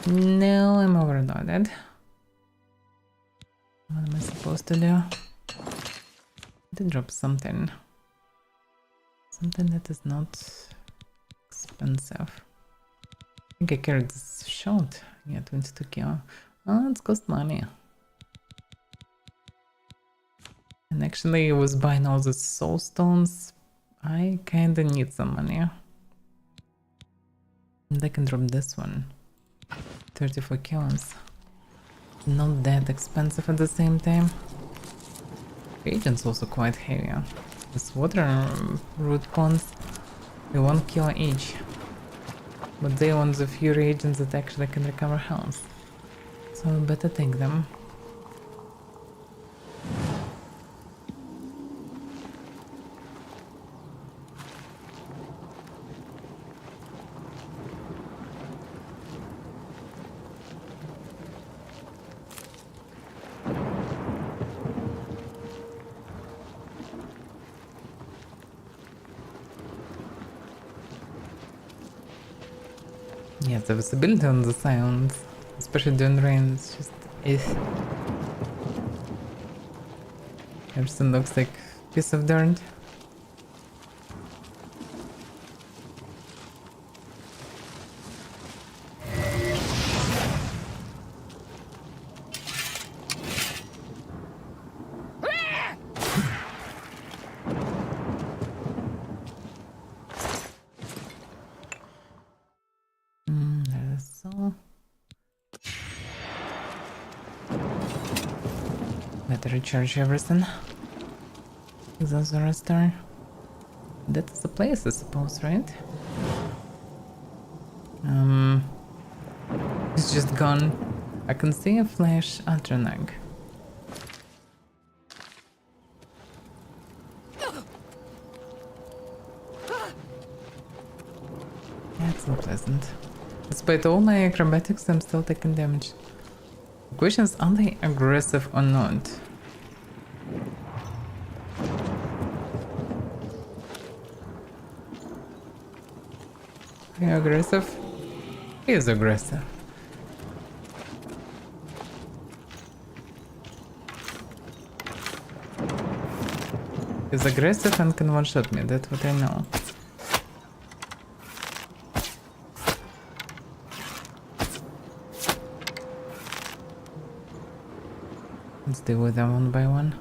No, I'm overloaded. What am I supposed to do? I did drop something. Something that is not expensive. I think I carried this shot. Yeah, 22 kilo. Oh, it's cost money. And actually, I was buying all the soul stones. I kinda need some money. And I can drop this one. 34 kilos. Not that expensive at the same time. Agent's also quite heavy. This water root ponds, they're 1 kilo each. But they want the few reagents that actually can recover health. So I better take them. Yeah, the visibility on the silence, especially during rain, it's just everything looks like a piece of dirt. Recharge everything. That's the restore. That is the place, I suppose, right? It's just gone. I can see a flash Atronach. That's unpleasant. Despite all my acrobatics, I'm still taking damage. The question is, are they aggressive or not? Are you aggressive? He is aggressive. He's aggressive and can one-shot me, that's what I know. Let's deal with them one by one.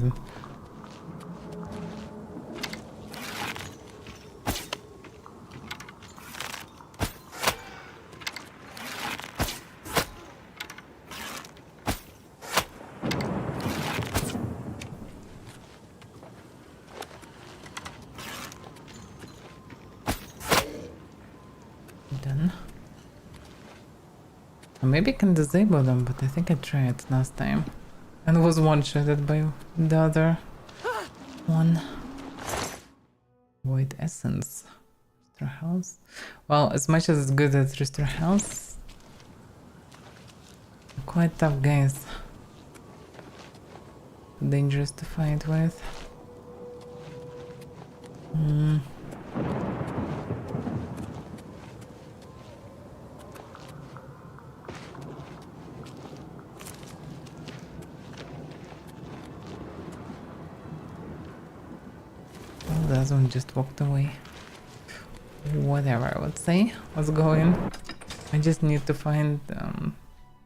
reason. Done. Maybe I can disable them, but I think I tried last time and was one-shotted by the other one. Void Essence. Restore House. Well, as much as it's good at Restore House, quite tough guys. Dangerous to fight with. The other one just walked away. Whatever I would say. What's going? I just need to find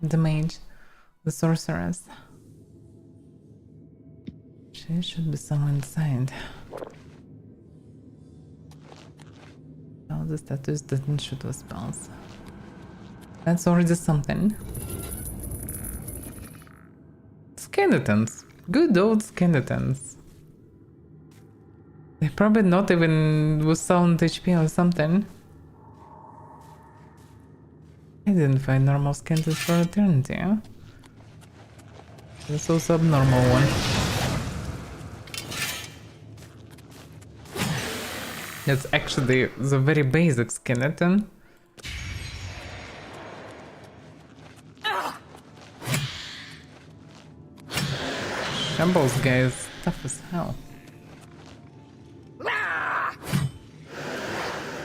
the mage, the sorceress. She should be somewhere inside. Oh, the status doesn't shoot with spells. That's already something. Skeletons. Good old skeletons. They're probably not even with sound HP or something. I didn't find normal skeletons for eternity, huh? There's also abnormal one. That's actually the very basic skeleton. Shambles guy is tough as hell.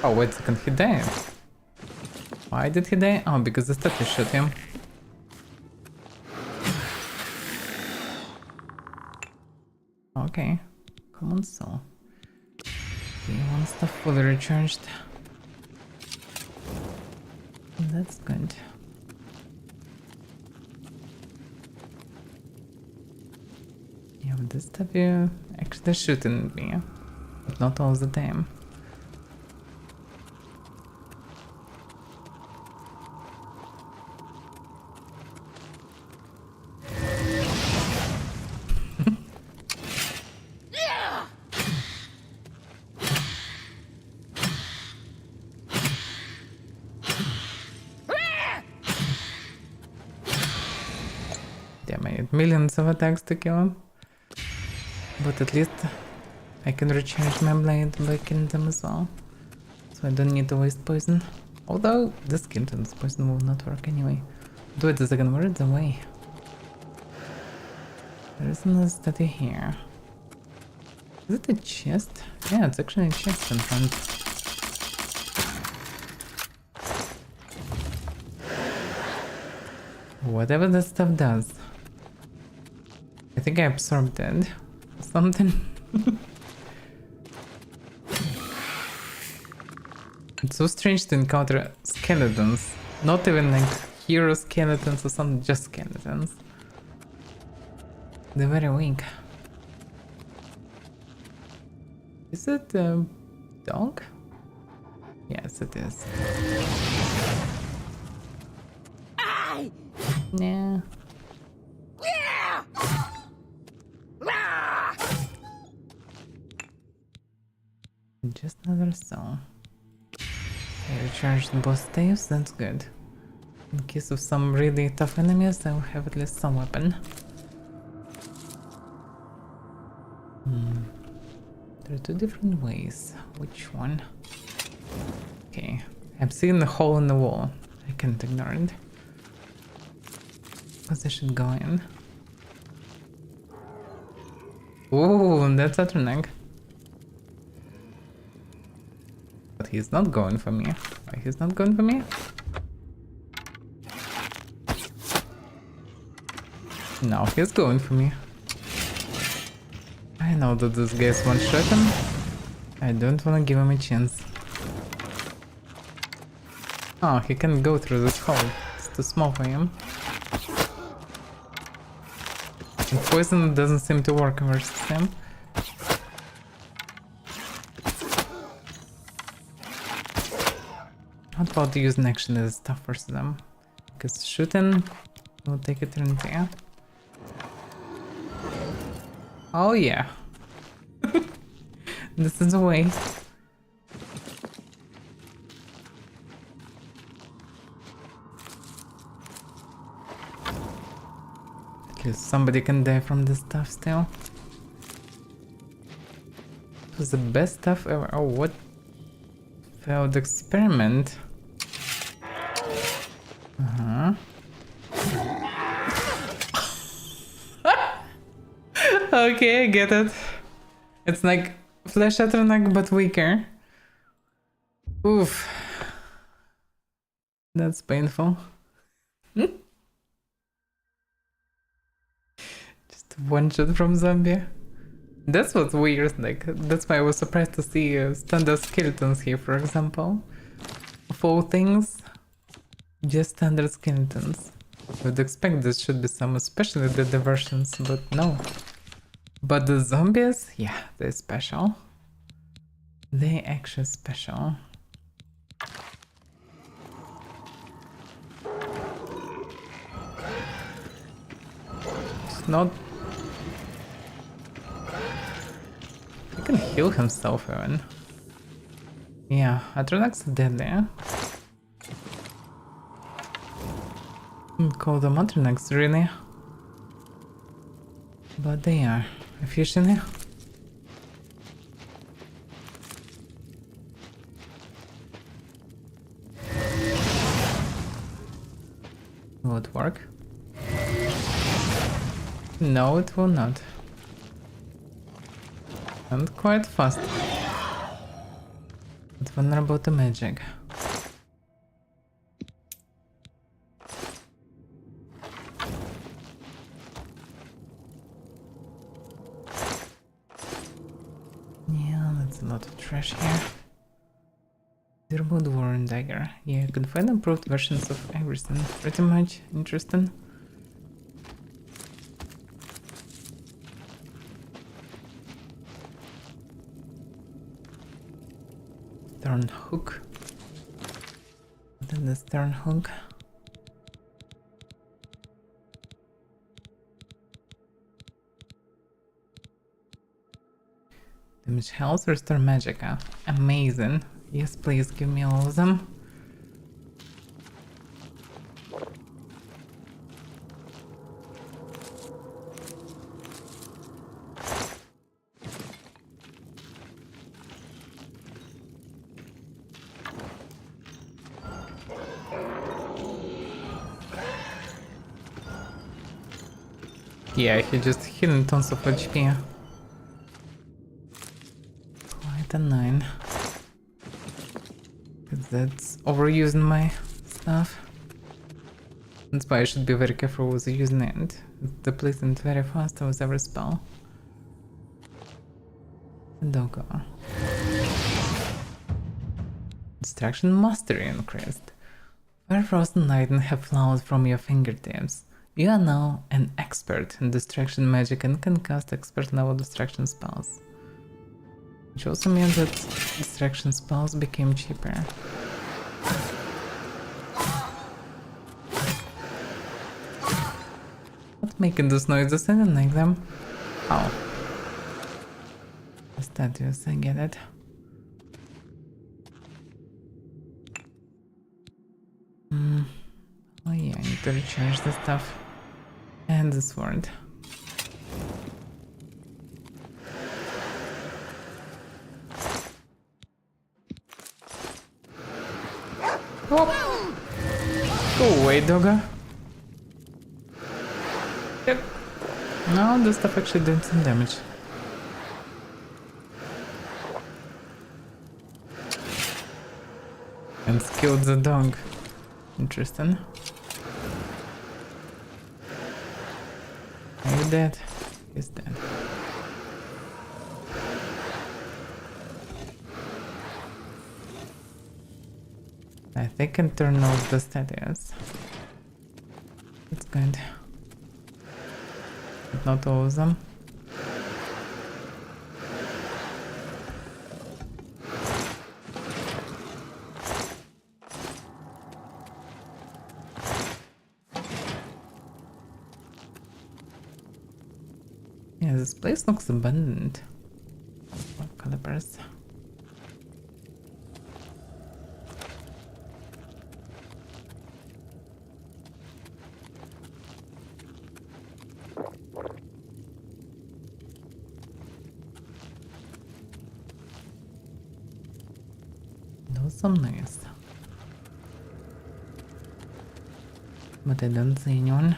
Oh, wait a second, he died. Why did he die? Oh, because the statue shot him. Okay, common soul. Okay, one stuff fully recharged. That's good. Yeah, but this statue actually shooting me, but not all the time. Damn, I need millions of attacks to kill him. But at least I can recharge my blade by killing them as well. So I don't need to waste poison. Although the skeleton's poison will not work anyway. Do it a second, where is the way? There is another statue here. Is it a chest? Yeah, it's actually a chest in front. Whatever that stuff does. I think I absorbed it. Something. It's so strange to encounter skeletons. Not even like hero skeletons or something, just skeletons. They're very weak. Is it a dog? Yes, it is. Yeah. Just another soul. I recharged both staves, that's good. In case of some really tough enemies, I will have at least some weapon. There are two different ways. Which one? Okay. I'm seeing the hole in the wall. I can't ignore it. Because I should go in. Ooh, that's a turning. But he's not going for me. Why he's not going for me? No, he's going for me. I know that this guy's one-shotting. I don't want to give him a chance. Oh, he can go through this hole. It's too small for him. And poison doesn't seem to work versus him. How about using action as stuff versus them? Because shooting will take a turn there. Oh yeah. This is a way. Because somebody can die from this stuff still. It was the best stuff ever. Oh, what? Failed experiment. Okay, I get it. It's like Flesh Atronach but weaker. Oof. That's painful. Just one shot from zombie. That's what's weird, like, that's why I was surprised to see standard skeletons here, for example. Of all things, just standard skeletons. I would expect there should be some, especially the diversions, but no. But the zombies, yeah, they're special. They're actually special. It's not... He can heal himself even. Yeah, Atronach's dead there. Call them Atronachs, really? But they are. Efficiently. Will it work? No, it will not. And quite fast. But vulnerable to magic. Yeah, that's a lot of trash here. Durable Dwarven Dagger. Yeah, you can find improved versions of everything. Pretty much interesting. Stern hook. Then the stern hook. Damage health, restore magicka. Amazing. Yes, please give me all of them. Yeah, he just hidden tons of HP. Quite a 9. That's overusing my stuff. That's why I should be very careful with using it. It depletes it very fast with every spell. Doggo. Distraction mastery increased. Firefrost and lightning have flowed from your fingertips. You are now an expert in distraction magic and can cast expert level distraction spells. Which also means that distraction spells became cheaper. What's making those noises? I didn't like them. Oh. The statues, I get it. Oh yeah, I need to recharge the stuff. And the sword. Oh. Go away, dogga. Yep. No, this stuff actually did some damage. And killed the dog. Interesting. Are you dead? He's dead. I think I can turn off the statues. That's good. but not all of them. Yeah, this place looks abandoned. What calibers? Those are nice. But I don't see anyone.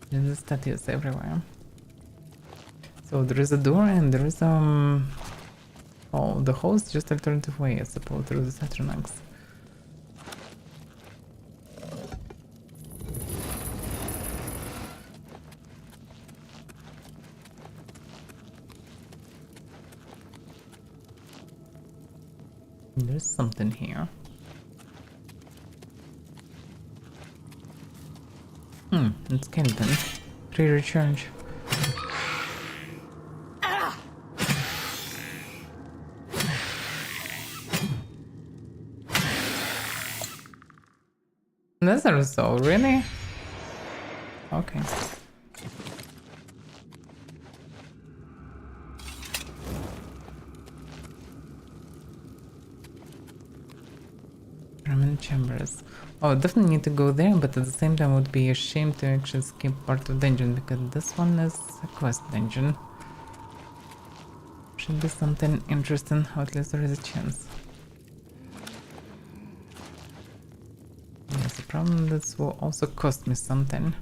There's statues everywhere. So there is a door and there is oh, the host just alternative way, I suppose, through the Saturnax. There's something here. It's skeleton. Pre-recharge. That's a result, really? Okay. Permanent chambers. Oh, definitely need to go there, but at the same time it would be a shame to actually skip part of dungeon because this one is a quest dungeon. Should be something interesting, or at least there is a chance. Yes, the problem this will also cost me something.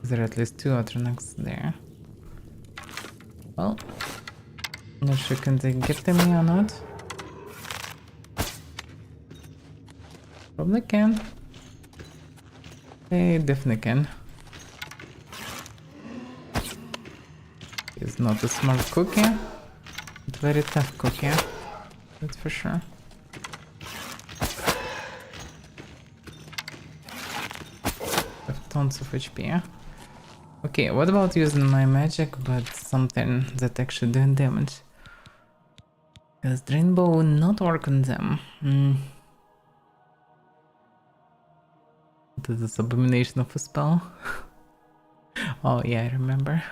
There are at least 2 Atronax there. Well, not sure can they get to me or not. Probably can. They definitely can. He's not a smart cookie, but very tough cookie. That's for sure. Have tons of HP. Okay, what about using my magic, but something that actually doing damage? Because Drainbow will not work on them. This is abomination of a spell. Oh yeah, I remember.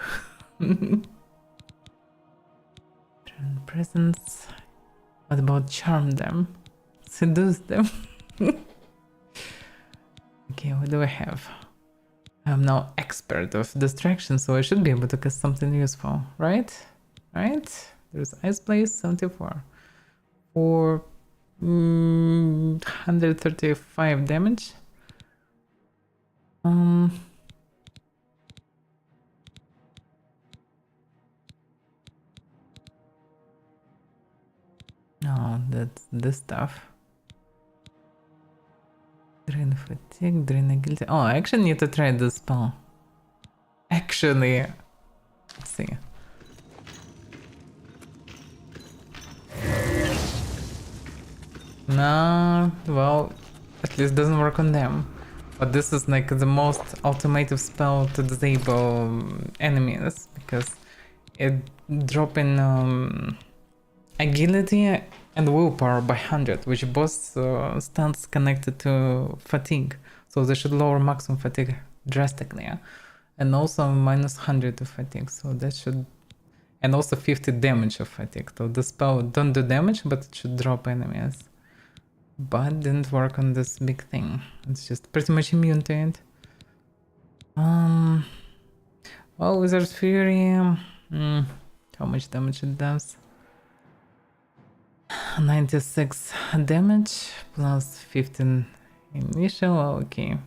Presence. What about charm them? Seduce them? Okay, what do I have? I'm now expert of distraction, so I should be able to cast something useful, right? Right? There's Ice Blaze 74 for 135 damage. No, that's this stuff. Drain fatigue, drain agility. Oh, I actually need to try this spell. Actually, let's see. No, well, at least doesn't work on them. But this is like the most ultimate spell to disable enemies because it dropping agility and willpower by 100, which both stats connected to fatigue, so they should lower maximum fatigue drastically, and also minus 100 of fatigue, so that should, and also 50 damage of fatigue. So the spell don't do damage, but it should drop enemies. But didn't work on this big thing. It's just pretty much immune to it. Well, Wizard's Fury. How much damage it does? 96 damage plus 15 initial. Okay.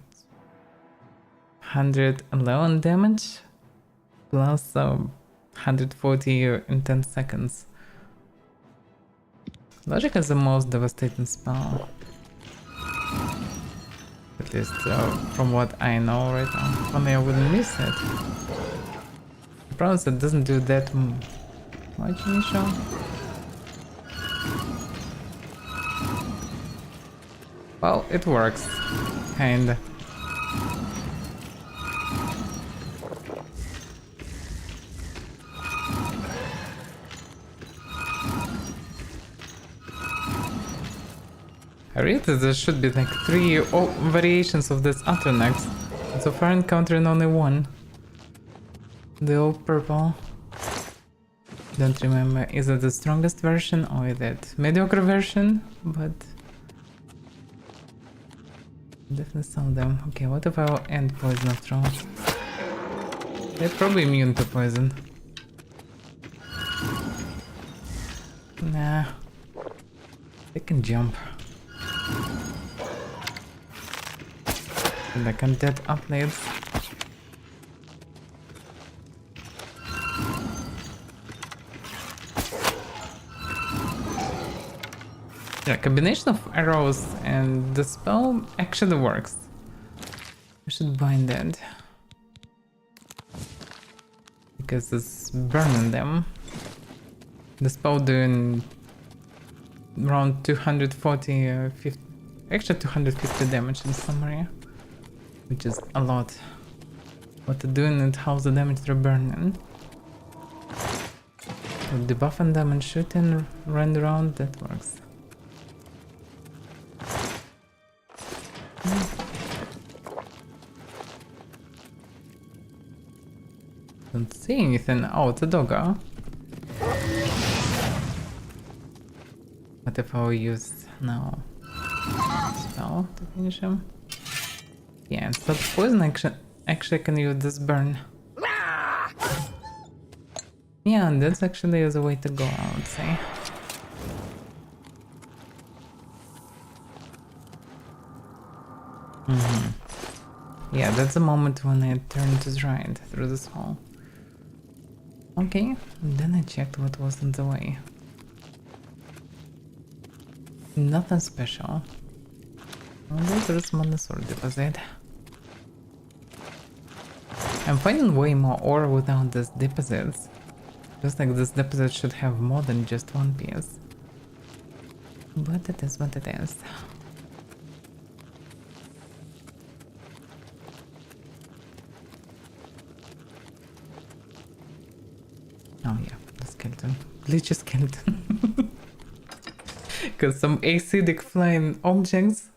111 damage plus 140 in 10 seconds. Logic is the most devastating spell. At least from what I know right now. Funny, I wouldn't miss it. The problem is it doesn't do that much initial. Well, it works. Kinda. I read that there should be like 3 variations of this Atronax. So far encountering only one. The old purple. Don't remember, is it the strongest version or is it mediocre version? But definitely some of them. Okay, what if I end poison after all? They're probably immune to poison. Nah. They can jump. Like undead uploads. Yeah, combination of arrows and the spell actually works. I should bind that. Because it's burning them. The spell doing around 240, 50, actually 250 damage in summary. Which is a lot. What they're doing and how's the damage they're burning. So debuffing them and shooting, run around, that works. Don't see anything. Oh, it's a doggo. What if I use now spell to finish him? Yeah, instead of poison action, actually I can use this burn. Yeah, and that's actually the way to go, I would say. Yeah, that's the moment when I turned to the right through this hall. Okay, then I checked what was in the way. Nothing special. Although there's Monosaur deposit. I'm finding way more ore without these deposits. Just like this deposit should have more than just one piece. But it is what it is. Oh yeah, the skeleton. Bleach skeleton. Because some acidic flying objects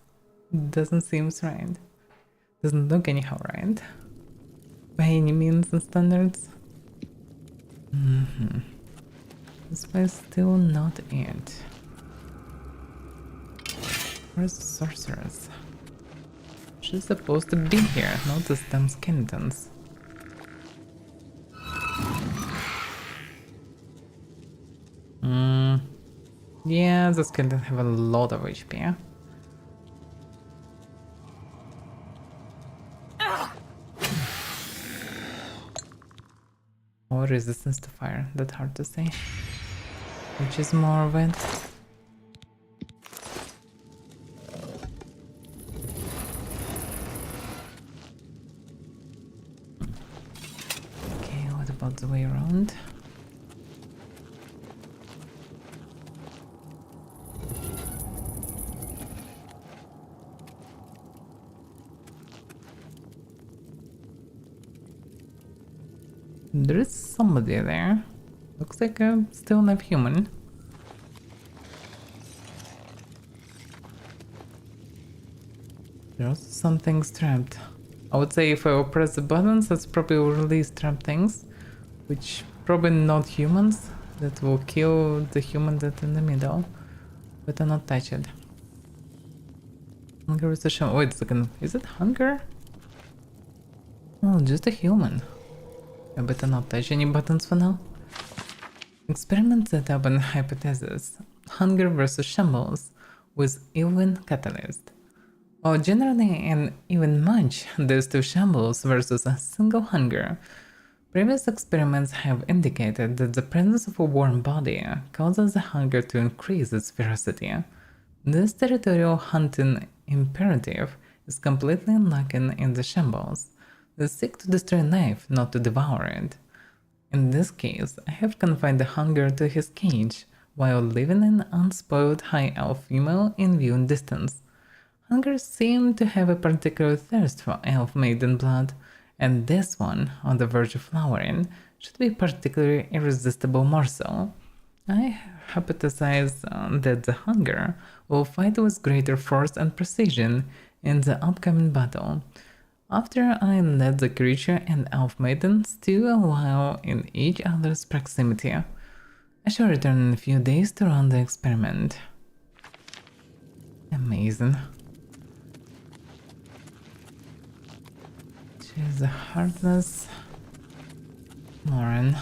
doesn't seem right. Doesn't look anyhow right. By any means and standards. This was still not it. Where's the sorceress? She's supposed to be here, not these damn skeletons. Yeah, the skeletons have a lot of HP. Or resistance to fire, that's hard to say. Which is more of it? Okay, what about the way around? There is somebody there. Looks like a still not human. There's also some things trapped. I would say if I press the buttons, that's probably will release trapped things, which probably not humans. That will kill the human that's in the middle. Better not touch it. Hunger is a show. Wait a second. Is it hunger? Oh, just a human. I better not touch any buttons for now. Experiment set up an hypothesis. Hunger versus shambles with even catalyst. Or generally an even match, there's two shambles versus a single hunger. Previous experiments have indicated that the presence of a warm body causes the hunger to increase its ferocity. This territorial hunting imperative is completely lacking in the shambles. They seek to destroy life, not to devour it. In this case, I have confined the hunger to his cage, while leaving an unspoiled high elf female in viewing distance. Hunger seemed to have a particular thirst for elf maiden blood, and this one, on the verge of flowering, should be particularly irresistible morsel. I hypothesize that the hunger will fight with greater force and precision in the upcoming battle. After I let the creature and elf maiden stew a while in each other's proximity, I shall return in a few days to run the experiment. Amazing. She's a heartless Lauren.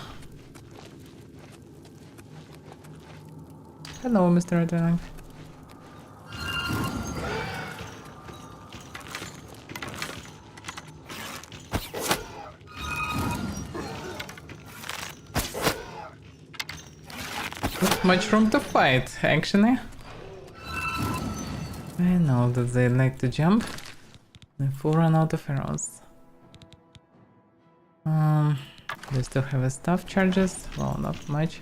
Hello, Mr. Redwing. Not much room to fight, actually. I know that they like to jump. They full run out of arrows. They still have a staff charges. Well, not much.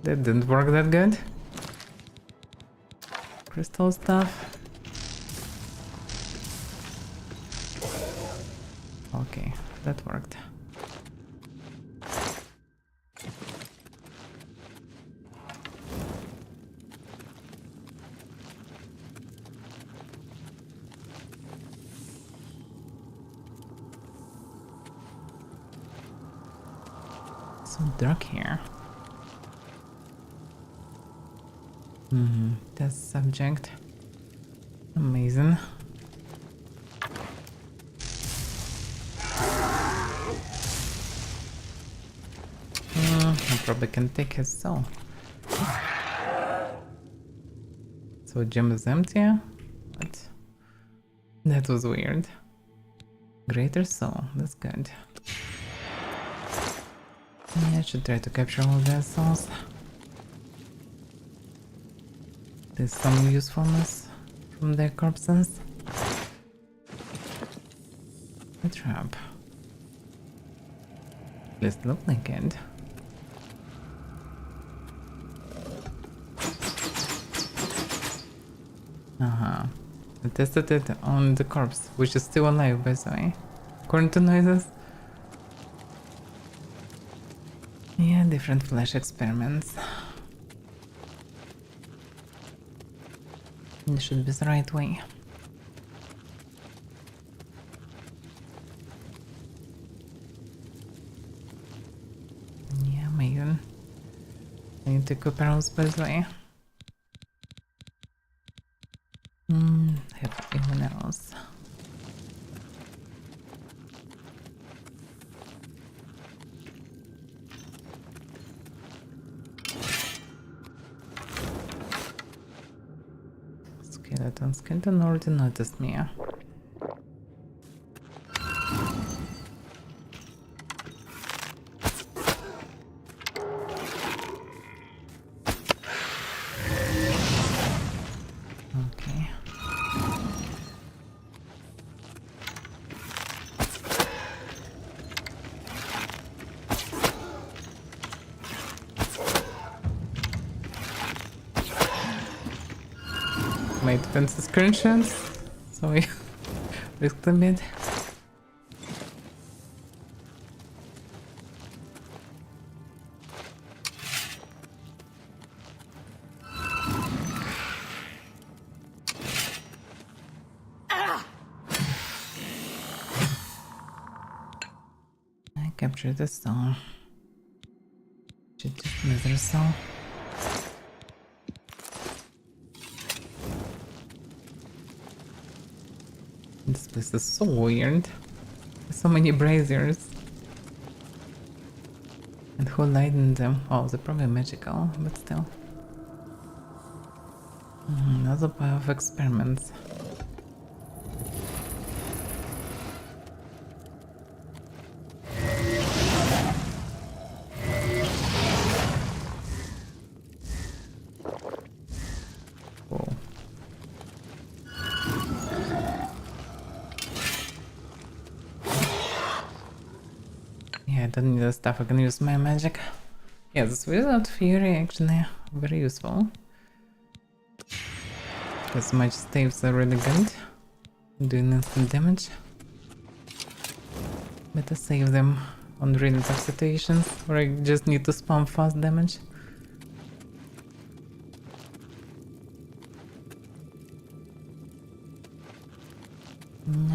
That didn't work that good. Crystal stuff. Okay, that worked. So dark here. Test subject. Amazing. I probably can take his soul. So gem is empty? What? That was weird. Greater soul, that's good. Yeah, I should try to capture all their souls. There's some usefulness from their corpses. A trap. At least look like it. I tested it on the corpse, which is still alive by the way. According to noises. Yeah, different flesh experiments. This should be the right way. Yeah, amazing. I need to equip arrows by the way. Have even arrows. Skeleton already noticed me. Okay. My defense is conscious, so I risked a bit. I captured the soul. Should just another soul. This place is so weird. There's so many braziers. And who lightened them? Oh, they're probably magical, but still. Another pile of experiments. Whoa. Yeah, I don't need the stuff, I can use my magic. Yeah, this without fury actually very useful. Because much staves are really good. Doing instant damage. Better save them on really tough situations where I just need to spam fast damage.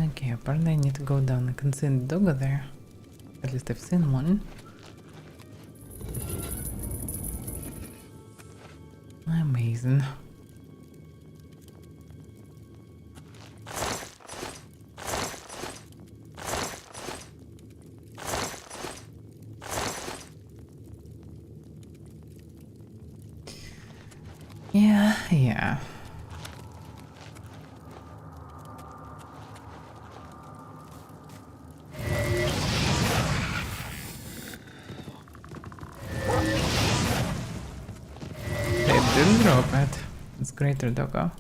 Okay, apparently I need to go down. I can see a doggo there. At least I've seen one. Amazing. Yeah. Didn't drop it. It's greater doggo.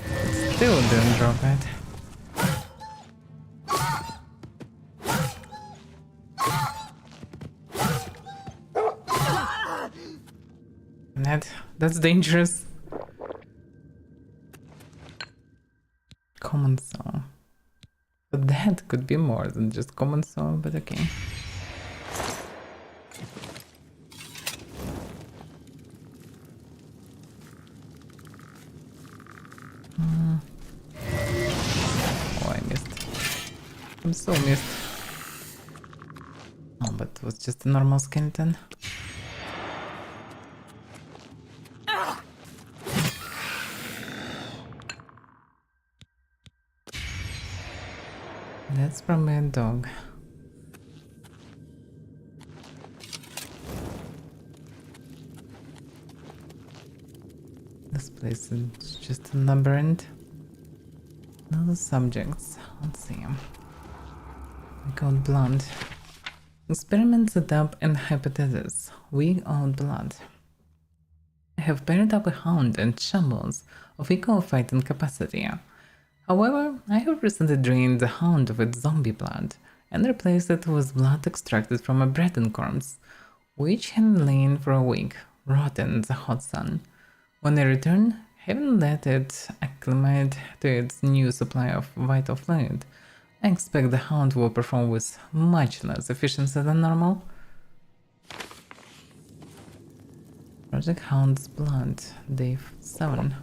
It still didn't drop it. That's dangerous. Common song. But that could be more than just common song, but okay. Oh, I missed. I'm so missed. Oh, but it was just a normal skeleton. That's probably a dog. This place is just a labyrinth. Another subjects. Let's see. We got blood. Experiment set up and hypothesis. We got blood. I have paired up a hound and shambles of equal fighting capacity. However, I have recently drained the hound of its zombie blood and replaced it with blood extracted from a Breton corpse, which had lain for a week, rotten in the hot sun. When I return, having let it acclimate to its new supply of vital fluid, I expect the hound will perform with much less efficiency than normal. Project Hound's Blood, Day 7.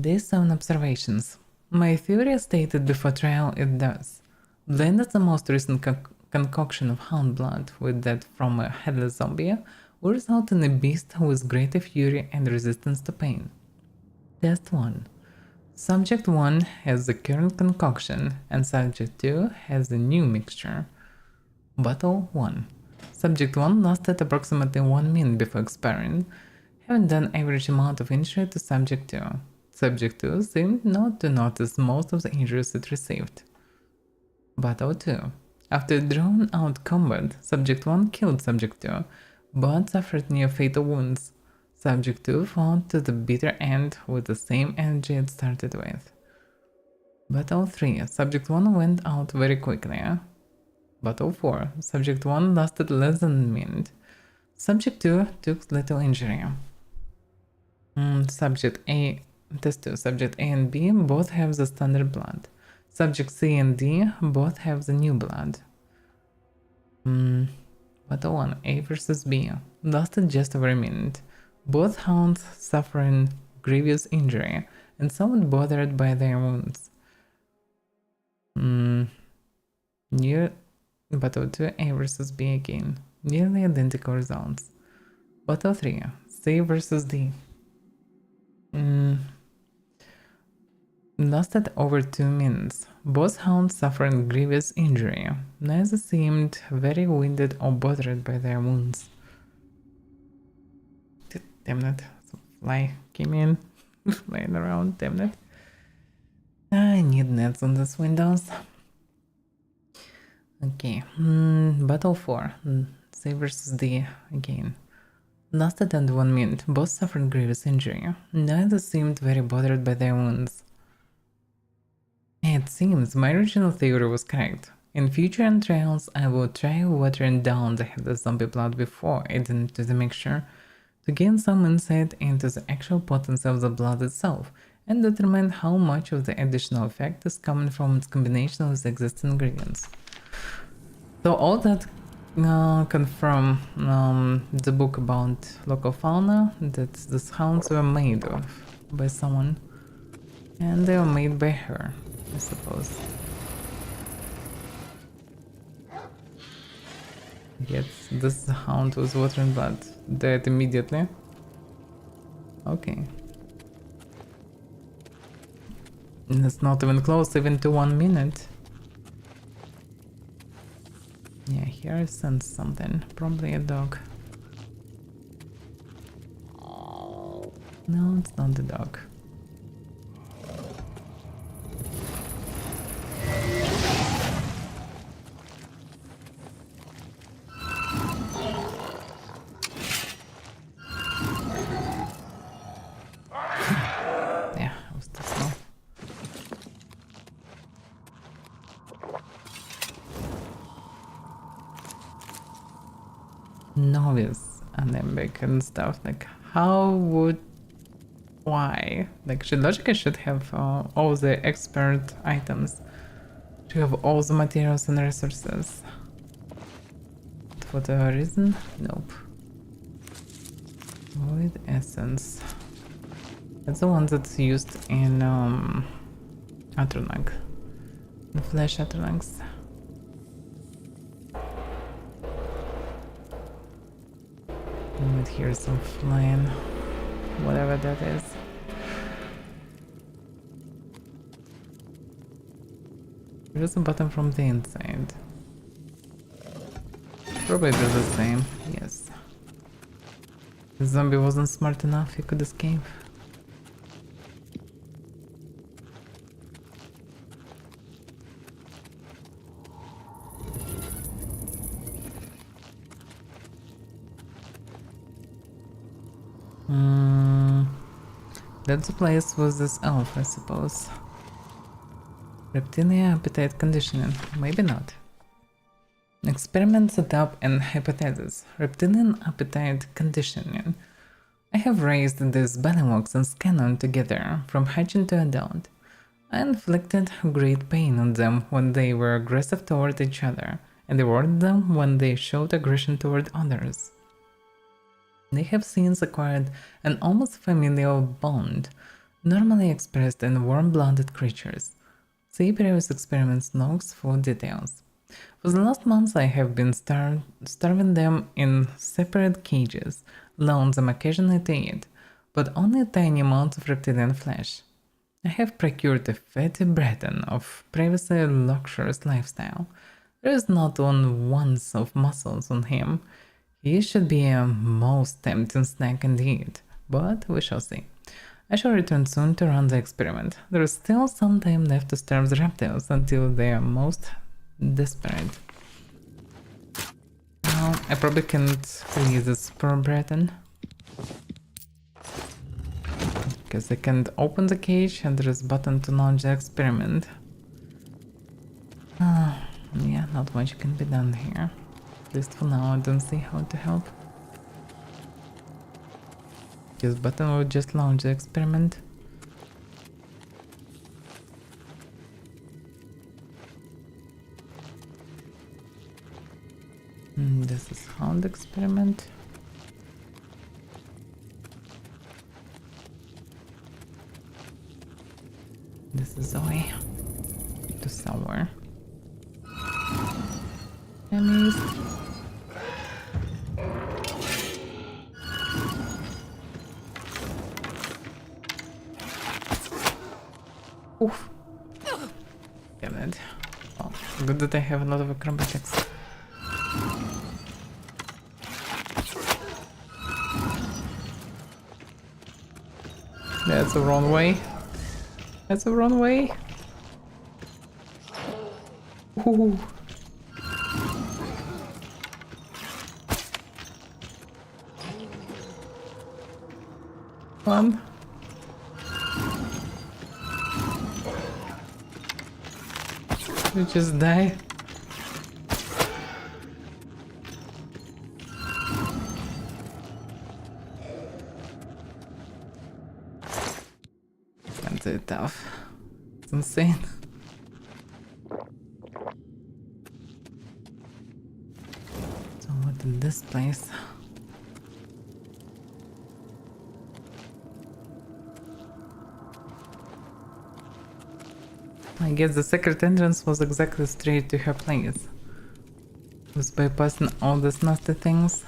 Day 7 observations. My theory stated before trial it does. Blended the most recent concoction of hound blood with that from a headless zombie will result in a beast with greater fury and resistance to pain. Test 1. Subject 1 has the current concoction and Subject 2 has the new mixture. Battle 1. Subject 1 lasted approximately 1 minute before expiring, having done average amount of injury to Subject 2. Subject 2 seemed not to notice most of the injuries it received. Battle 2. After drawn-out combat, Subject 1 killed Subject 2, but suffered near-fatal wounds. Subject 2 fought to the bitter end with the same energy it started with. Battle 3. Subject 1 went out very quickly. Battle 4. Subject 1 lasted less than a minute. Subject 2 took little injury. Subject A Test 2. Subject A and B both have the standard blood. Subject C and D both have the new blood. Battle 1. A versus B. Lasted just over a minute. Both hounds suffering grievous injury and somewhat bothered by their wounds. Near Battle 2. A versus B again. Nearly identical results. Battle 3. C versus D. Lasted over 2 minutes. Both hounds suffered grievous injury. Neither seemed very winded or bothered by their wounds. Damn it. Some fly came in. Flying around, damn it. I need nets on these windows. Okay. Battle 4. C versus D again. Lasted under 1 minute. Both suffered grievous injury. Neither seemed very bothered by their wounds. It seems my original theory was correct. In future trials, I will try watering down the headless zombie blood before adding to the mixture to gain some insight into the actual potency of the blood itself and determine how much of the additional effect is coming from its combination with existing ingredients. So all that confirm the book about local fauna, that these hounds were made of by someone, and they were made by her, I suppose. Yet this hound was water and blood. Dead immediately. Okay. And it's not even close even to 1 minute. Yeah, here I sense something. Probably a dog. No, it's not the dog. Yeah, I was too slow. Novice alembic and stuff, like how would, why, like logically should have all the expert items, should have all the materials and resources, but for whatever reason, nope. Void essence, that's the one that's used in Atronach, the flesh Atronachs. You might hear some flying, whatever that is. There's a button from the inside. Probably does the same, yes. The zombie wasn't smart enough, he could escape. That's the place with this elf, I suppose. Reptilia appetite conditioning, maybe not. Experiment setup and hypothesis. Reptilian appetite conditioning. I have raised these bullywugs and scanned them together from hatching to adult. I inflicted great pain on them when they were aggressive toward each other, and rewarded them when they showed aggression toward others. They have since acquired an almost familial bond, normally expressed in warm-blooded creatures. See previous experiments notes for details. For the last months I have been starving them in separate cages, allowing them occasionally to eat, but only tiny amounts of reptilian flesh. I have procured a fatty Breton of previously luxurious lifestyle. There is not one ounce of muscles on him. He should be a most tempting snack indeed, but we shall see. I shall return soon to run the experiment. There is still some time left to starve the reptiles until they are most desperate. Now, I probably can't release this poor Breton, because I can't open the cage and there is a button to launch the experiment. Yeah, not much can be done here. At least for now, I don't see how to help. This button will just launch the experiment. This is hound experiment. This is Zoe. To somewhere. Enemies. Oof. Damn it. Oh, good that I have a lot of acrobatics. That's the wrong way. That's the wrong way. Ooh. One. You just die. too tough. It's insane. So what in this place? I guess the secret entrance was exactly straight to her place. Was bypassing all these nasty things.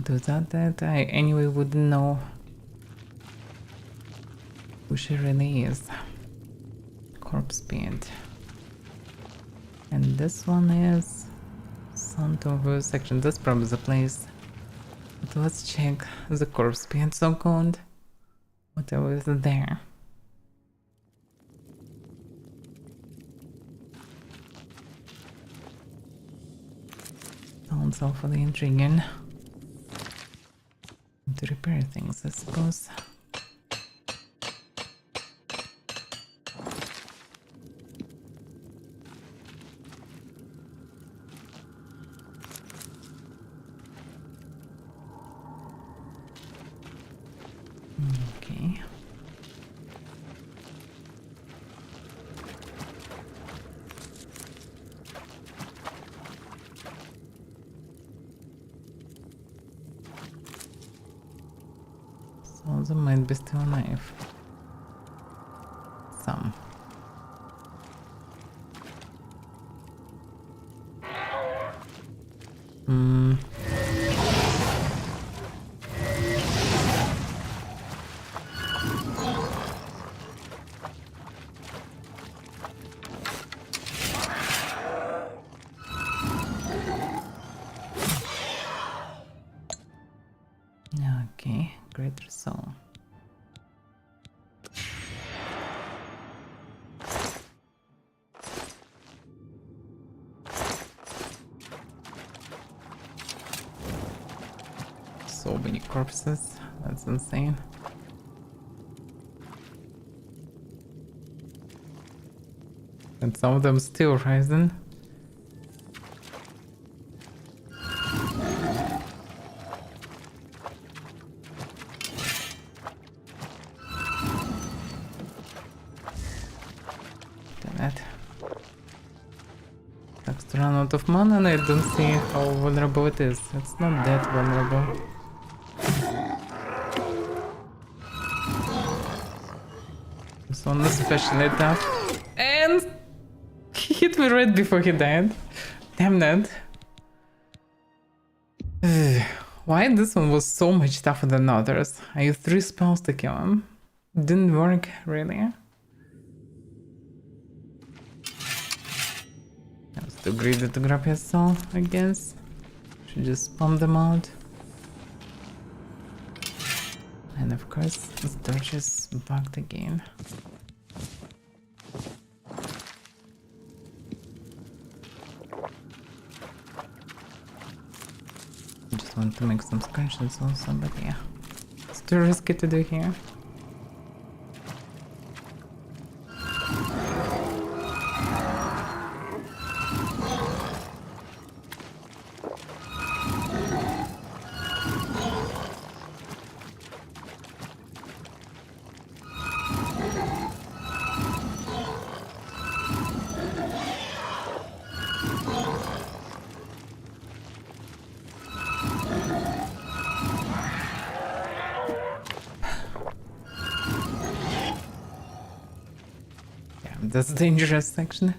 Without that, I anyway wouldn't know who she really is. Corpse paint. And this one is Sound over section. That's probably the place. But let's check the corpse paint so called. Whatever is there. Sounds awfully intriguing. To repair things, I suppose. Okay. So there might be still a knife. Some. Okay, greater soul. So many corpses, that's insane. And some of them still rising. Damn it. Sucks to run out of mana and I don't see how vulnerable it is. It's not that vulnerable. This one is especially tough. And he hit me right before he died. Damn that. Why this one was so much tougher than others? I used 3 spells to kill him. Didn't work, really. I was too greedy to grab his soul, I guess. Should just spam them out. And of course, this torch is bugged again. I just want to make some scratches also, but yeah. It's too risky to do here. That's a dangerous section.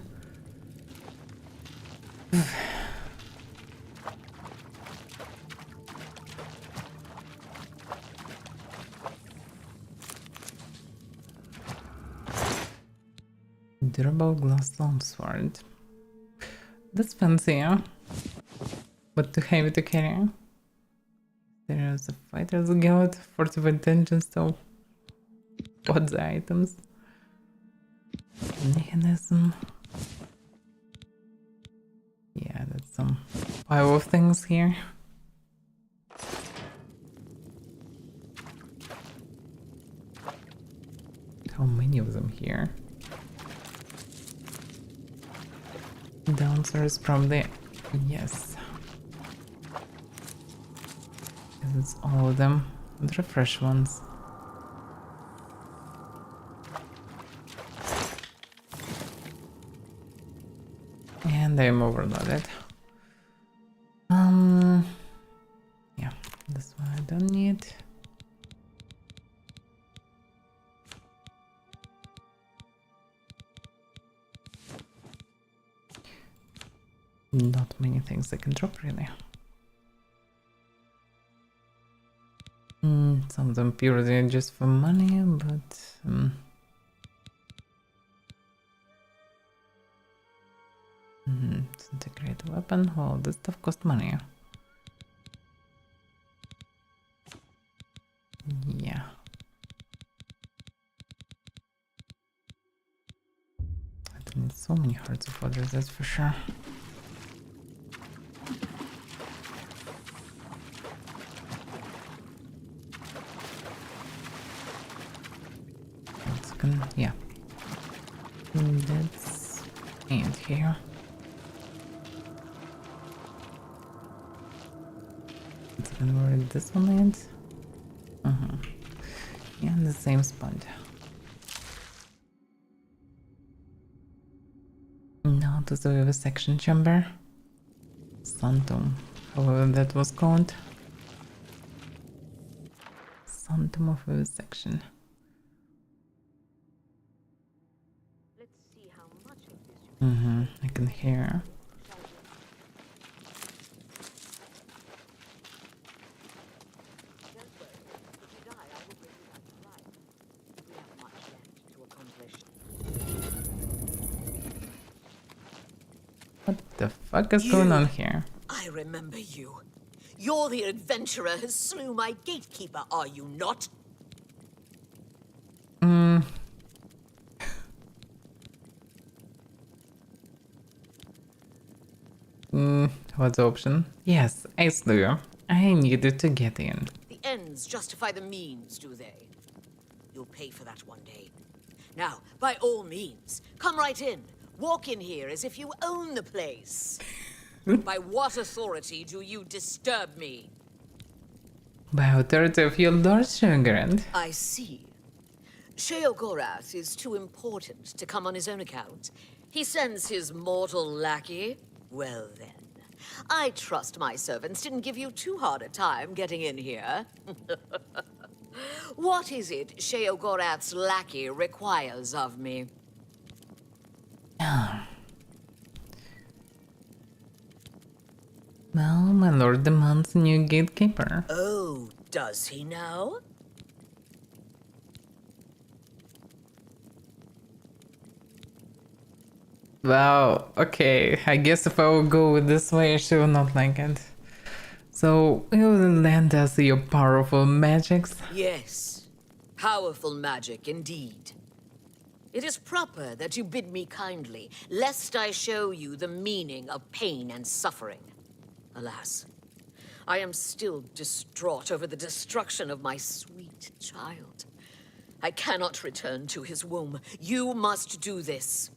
Durable glass longsword. That's fancy, yeah? But too heavy to carry. There is a fighter's guild, fortified dungeon, so what's the items? Mechanism. Yeah, that's some pile of things here. How many of them here? Downstairs probably. Yes. It's all of them. And refresh ones. And I'm overloaded. Yeah, this one I don't need. Not many things I can drop really. Some of them purely just for money, but integrate weapon. Well, this stuff costs money. Yeah. I don't need so many hearts of others, that's for sure. Yeah. That's and here. It's gonna where this one lands. Yeah, in the same spot. Now to the vivisection chamber. Sanctum, however that was called. Sanctum of vivisection. I can hear. What the fuck is going on here? I remember you. You're the adventurer who slew my gatekeeper, are you not? What's the option? Yes, I slew you. I needed to get in. The ends justify the means, do they? You'll pay for that one day. Now, by all means, come right in. Walk in here as if you own the place. By what authority do you disturb me? By authority of your lordship, Grand. I see. Sheogorath is too important to come on his own account. He sends his mortal lackey. Well then, I trust my servants didn't give you too hard a time getting in here. What is it Sheogorath's lackey requires of me? Well, my lord demands a new gatekeeper. Oh, does he now? Wow, okay. I guess if I would go with this way, she will not like it. So, you will lend us your powerful magics? Yes, powerful magic indeed. It is proper that you bid me kindly, lest I show you the meaning of pain and suffering. Alas, I am still distraught over the destruction of my sweet child. I cannot return to his womb. You must do this.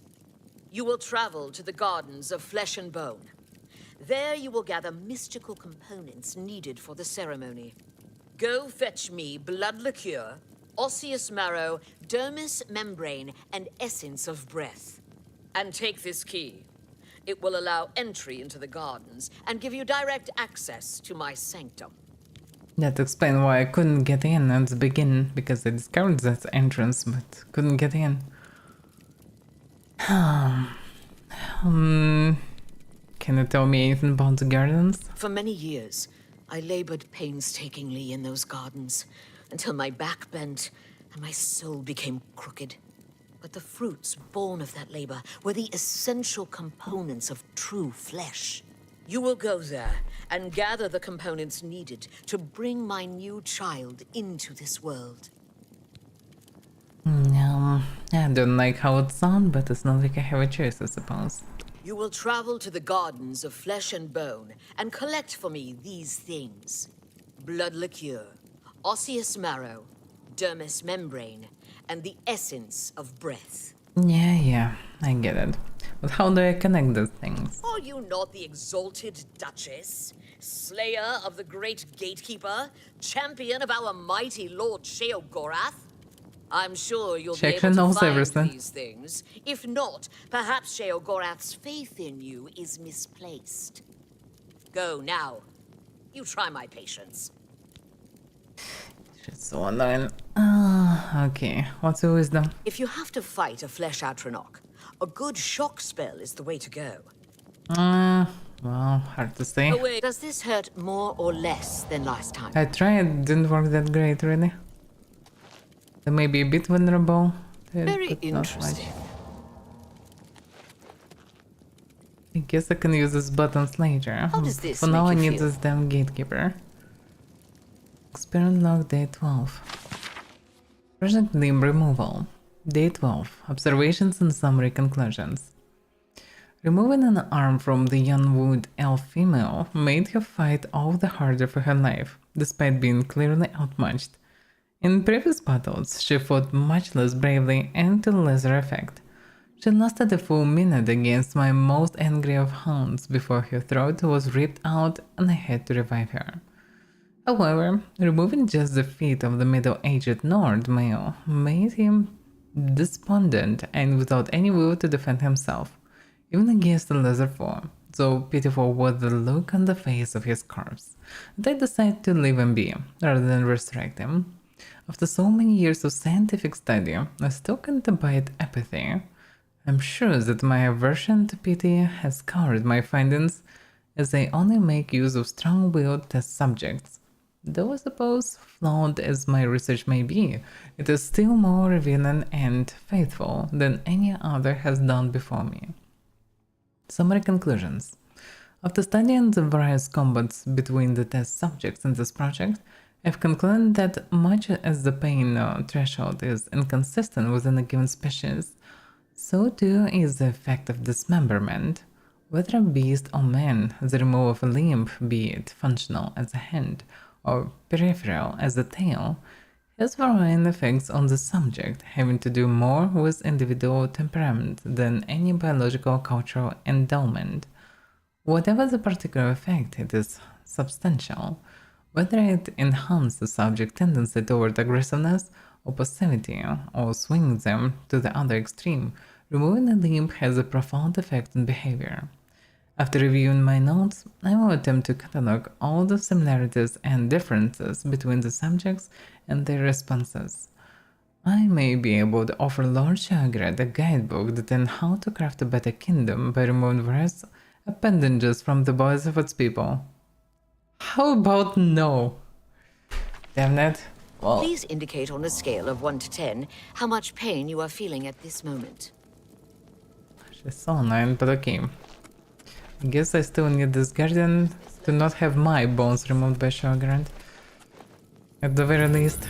You will travel to the Gardens of Flesh and Bone. There you will gather mystical components needed for the ceremony. Go fetch me blood liqueur, osseous marrow, dermis membrane, and essence of breath. And take this key. It will allow entry into the gardens and give you direct access to my sanctum. That explains why I couldn't get in at the beginning, because I discovered that entrance, but couldn't get in. Can you tell me anything about the gardens? For many years, I labored painstakingly in those gardens, until my back bent and my soul became crooked. But the fruits born of that labor were the essential components of true flesh. You will go there and gather the components needed to bring my new child into this world. I don't like how it sounds, but it's not like I have a choice, I suppose. You will travel to the Gardens of Flesh and Bone and collect for me these things: blood liqueur, osseous marrow, dermis membrane, and the essence of breath. Yeah, I get it. But how do I connect those things? Are you not the exalted Duchess? Slayer of the great gatekeeper, champion of our mighty Lord Sheogorath? I'm sure you'll be able to knows find everything. these things. If not, perhaps Sheogorath's faith in you is misplaced. Go now. You try my patience. She's so annoying. Okay, what's your wisdom? If you have to fight a flesh Atronach, a good shock spell is the way to go. Well, hard to say. Oh wait, does this hurt more or less than last time? I tried, didn't work that great, really. They may be a bit vulnerable. Very but not much. interesting. I guess I can use these buttons later. How does this For now, I make you need feel? this damn gatekeeper. Experience log day 12. Project limb removal. Day 12. Observations and summary conclusions. Removing an arm from the young wood elf female made her fight all the harder for her life, despite being clearly outmatched. In previous battles, she fought much less bravely and to lesser effect. She lasted a full minute against my most angry of hounds before her throat was ripped out and I had to revive her. However, removing just the feet of the middle-aged Nord male made him despondent and without any will to defend himself, even against a lesser foe. So pitiful was the look on the face of his corpse that I decided to leave him be, rather than resurrect him. After so many years of scientific study, I still can't abide apathy. I'm sure that my aversion to pity has covered my findings, as I only make use of strong-willed test subjects. Though I suppose, flawed as my research may be, it is still more revealing and faithful than any other has done before me. Summary conclusions. After studying the various combats between the test subjects in this project, I've concluded that much as the pain threshold is inconsistent within a given species, so too is the effect of dismemberment. Whether a beast or man, the removal of a limb, be it functional as a hand or peripheral as a tail, has varying effects on the subject, having to do more with individual temperament than any biological or cultural endowment. Whatever the particular effect, it is substantial. Whether it enhances the subject's tendency toward aggressiveness or passivity, or swings them to the other extreme, removing a limb has a profound effect on behavior. After reviewing my notes, I will attempt to catalog all the similarities and differences between the subjects and their responses. I may be able to offer Lord Shagrat a guidebook detailing how to craft a better kingdom by removing various appendages from the bodies of its people. How about no? Damn it. Well, Please indicate on a scale of 1 to 10 how much pain you are feeling at this moment. she's so annoying, but okay. I guess I still need this guardian to not have my bones removed by Shogran. At the very least.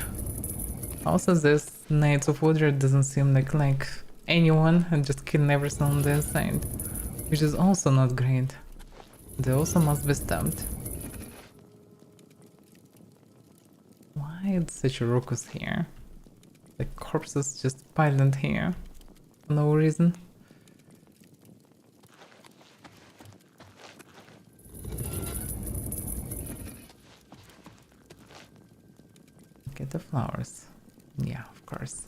Also, this Knights of Water doesn't seem like anyone and just killing everything on their side. Which is also not great. They also must be stabbed. Why is such a ruckus here? The corpses just piled here. For no reason. Get the flowers. Yeah, of course.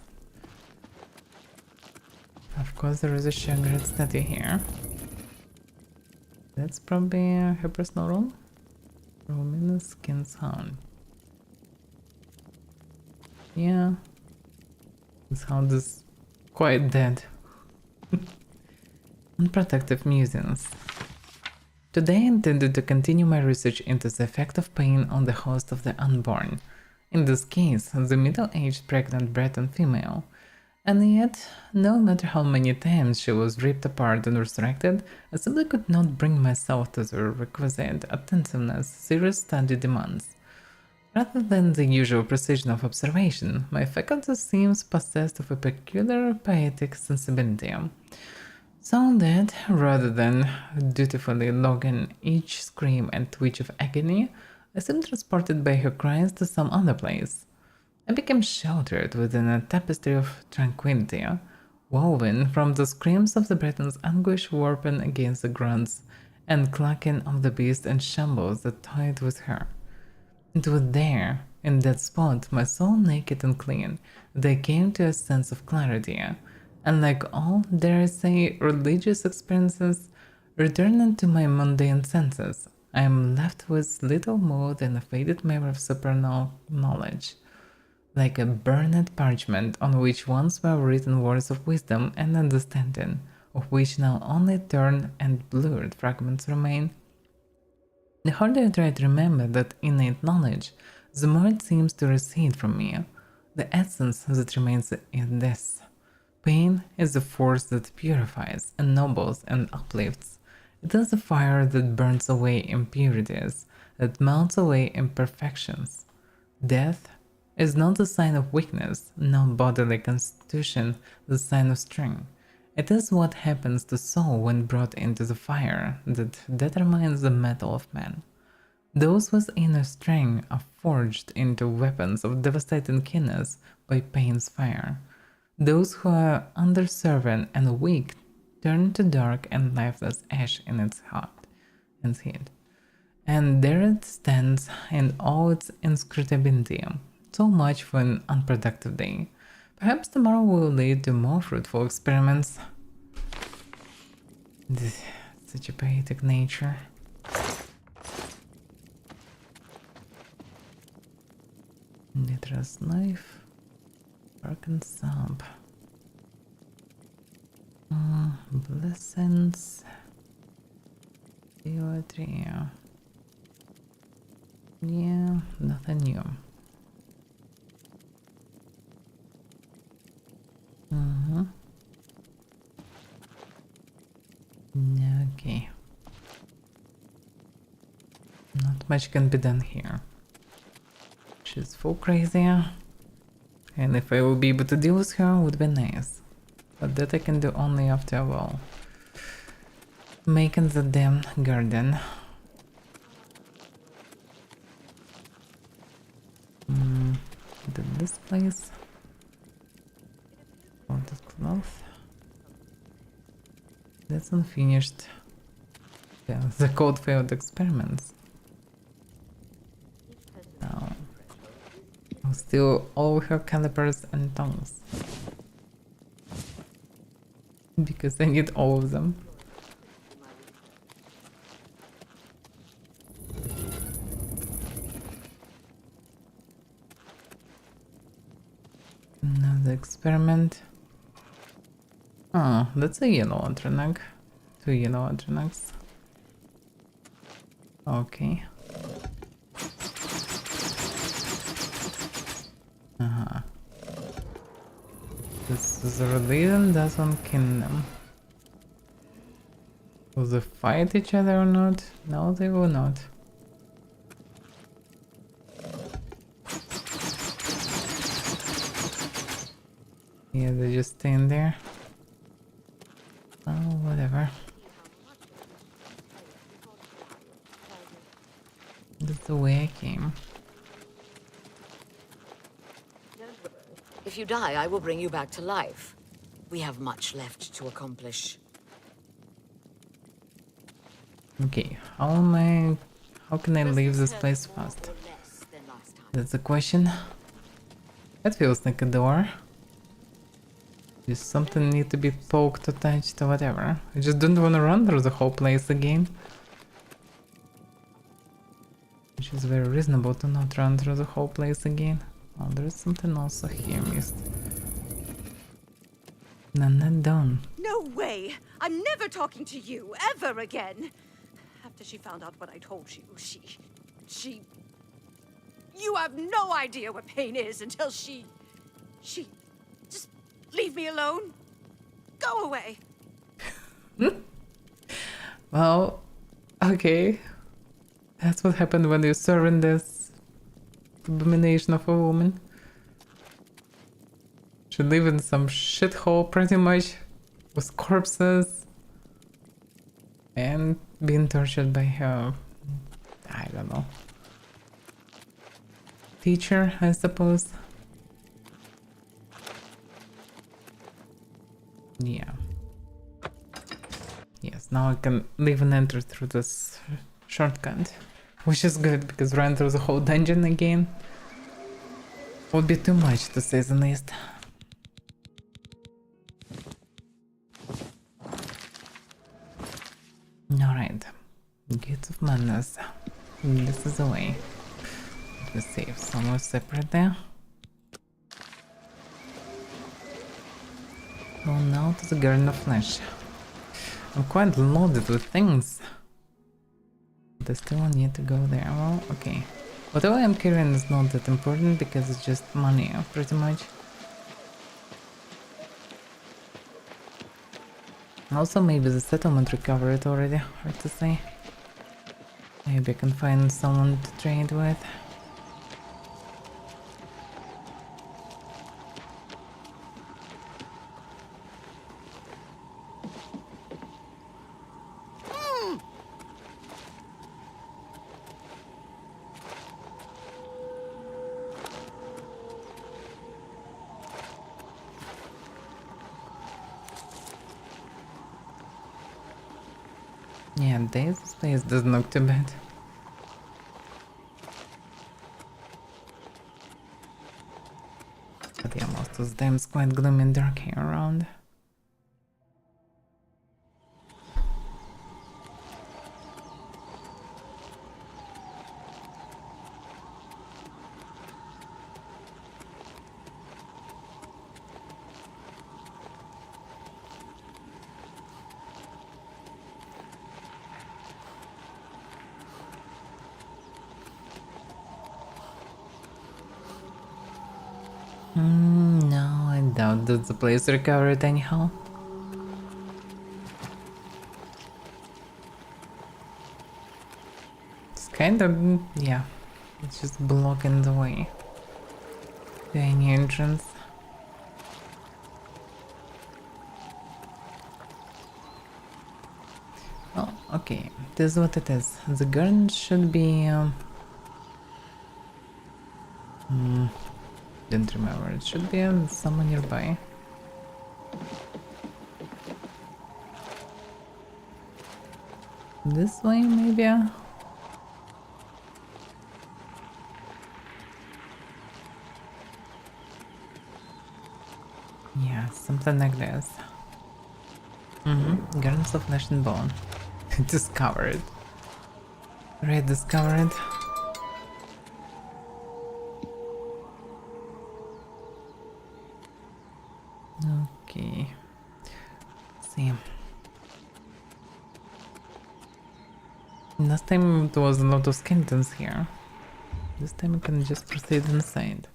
Of course there is a Shagrat statue here. That's probably her personal room. Roman skin sound. Yeah. This hound is quite dead. Unprotected museums. Today I intended to continue my research into the effect of pain on the host of the unborn. In this case, the middle-aged pregnant Breton female. And yet, no matter how many times she was ripped apart and resurrected, I simply could not bring myself to the requisite attentiveness serious study demands. Rather than the usual precision of observation, my faculty seems possessed of a peculiar poetic sensibility. So that, rather than dutifully logging each scream and twitch of agony, I seemed transported by her cries to some other place. I became sheltered within a tapestry of tranquility, woven from the screams of the Breton's anguish warping against the grunts and clucking of the beast and shambles that toyed with her. It was there, in that spot, my soul naked and clean, that I came to a sense of clarity, and like all, dare I say, religious experiences, returning to my mundane senses, I am left with little more than a faded memory of supernal knowledge, like a burned parchment on which once were written words of wisdom and understanding, of which now only torn and blurred fragments remain. The harder I try to remember that innate knowledge, the more it seems to recede from me. The essence that remains in this. Pain is the force that purifies, ennobles, and uplifts. It is the fire that burns away impurities, that melts away imperfections. Death is not the sign of weakness, no bodily constitution the sign of strength. It is what happens to soul when brought into the fire that determines the mettle of man. Those with inner strength are forged into weapons of devastating keenness by pain's fire. Those who are underserving and weak turn to dark and lifeless ash in its heat. And there it stands in all its inscrutability. So much for an unproductive day. Perhaps tomorrow will lead to more fruitful experiments. Such a poetic nature. Nitrous knife. Broken sub. Blessings. Theory. Yeah, nothing new. Okay. Not much can be done here. She's full crazy. And if I will be able to deal with her, would be nice. But that I can do only after a while. Making the damn garden. This place. Ordered cloth. That's unfinished. Yeah, the code failed experiments. Now, I'll steal all her calipers and tongues. Because I need all of them. Another experiment. Oh, that's a yellow Adrenag. 2 yellow Adrenags. Okay. This is related, that's one kingdom. Will they fight each other or not? No, they will not. Yeah, they just stand there. Oh, whatever. That's the way I came. If you die, I will bring you back to life. We have much left to accomplish. Okay, how can I leave this place fast? That's the question. That feels like a door. Does something need to be poked or touched or whatever? I just don't want to run through the whole place again. Which is very reasonable to not run through the whole place again. Oh, there's something also here missed. No, not done. No way! I'm never talking to you, ever again! After she found out what I told you, she... You have no idea what pain is until she... Just leave me alone. Go away. Well, okay. That's what happened when you serve this abomination of a woman. She live in some shithole pretty much, with corpses and being tortured by her, I don't know, teacher, I suppose. Yeah. Yes, now I can leave and enter through this shortcut. Which is good, because run through the whole dungeon again would be too much, to say the least. Alright. Gates of Madness. This is the way. Let me save somewhere separate there. Go now to the Garden of Flesh. I'm quite loaded with things. But I still need to go there. Well, okay. Whatever I'm carrying is not that important because it's just money, pretty much. Also, maybe the settlement recovered already, hard to say. Maybe I can find someone to trade with. Yeah, this place doesn't look too bad. But yeah, most of the time it's quite gloomy and dark here around. No, I doubt that the place recovered anyhow. It's kind of, yeah, it's just blocking the way to any entrance. Oh, okay, this is what it is. The garden should be... didn't remember. It should be somewhere nearby. This way, maybe? Yeah, something like this. Gardens of Flesh and Bone. Discovered. Rediscovered. Okay. Let's see. Last time there was a lot of skeletons here. This time I can just proceed inside.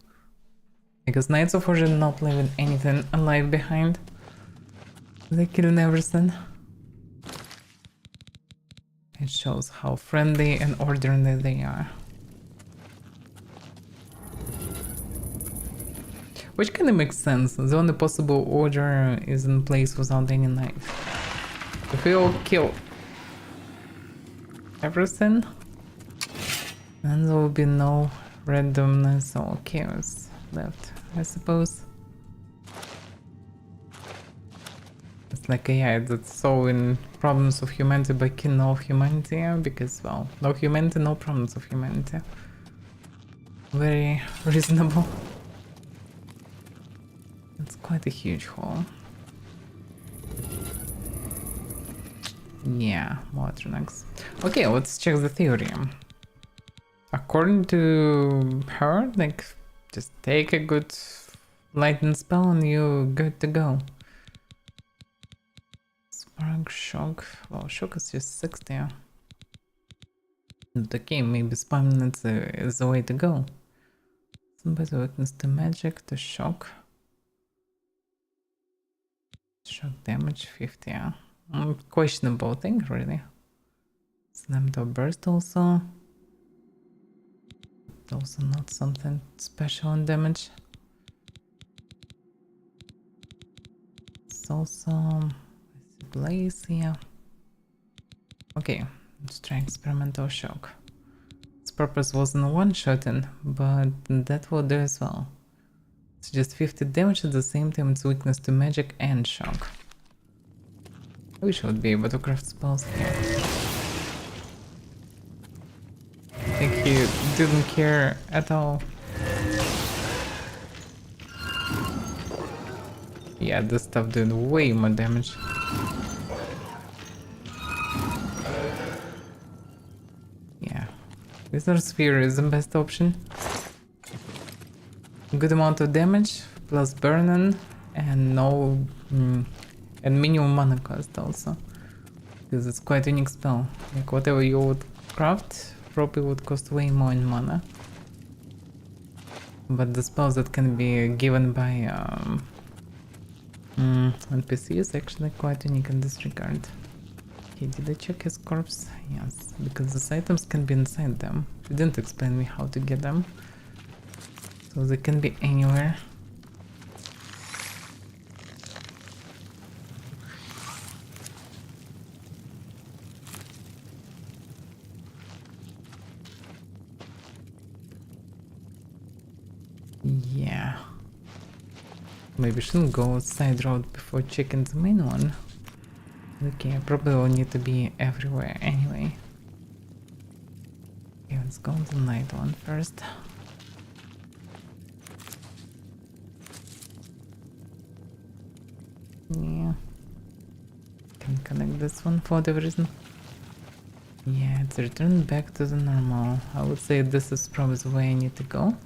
Because Knights of Order are not leaving anything alive behind. They killing everything. It shows how friendly and orderly they are. Which kind of makes sense. The only possible order is in place without any knife. If we all kill everything, then there will be no randomness or chaos left, I suppose. It's like AI that's solving problems of humanity by killing all of humanity, because, well, no humanity, no problems of humanity. Very reasonable. It's quite a huge hole. Yeah, more Tronax. Okay, let's check the theory. According to her, like, just take a good lightning spell and you're good to go. Spark, shock. Well, shock is just 60. But okay, maybe spamming is the way to go. Some better weakness to magic, to shock. Shock damage 50, yeah. Questionable thing, really. Slam door burst also. Also not something special in damage. It's also blaze, yeah. Okay, let's try experimental shock. Its purpose wasn't one-shotting, but that will do as well. It's just 50 damage at the same time it's weakness to magic and shock. I wish I would be able to craft spells here. Like he didn't care at all. Yeah, this stuff did way more damage. Yeah, Wizard Sphere is the best option. Good amount of damage, plus burning, and no... and minimum mana cost also. Because it's quite a unique spell. Like whatever you would craft, probably would cost way more in mana. But the spells that can be given by NPC is actually quite unique in this regard. Okay, did I check his corpse? Yes, because these items can be inside them. He didn't explain me how to get them. So they can be anywhere. Yeah. Maybe shouldn't go side road before checking the main one. Okay, I probably will need to be everywhere anyway. Okay, let's go to the night one first. Yeah. Can connect this one for whatever reason. Yeah, it's returned back to the normal. I would say this is probably the way I need to go.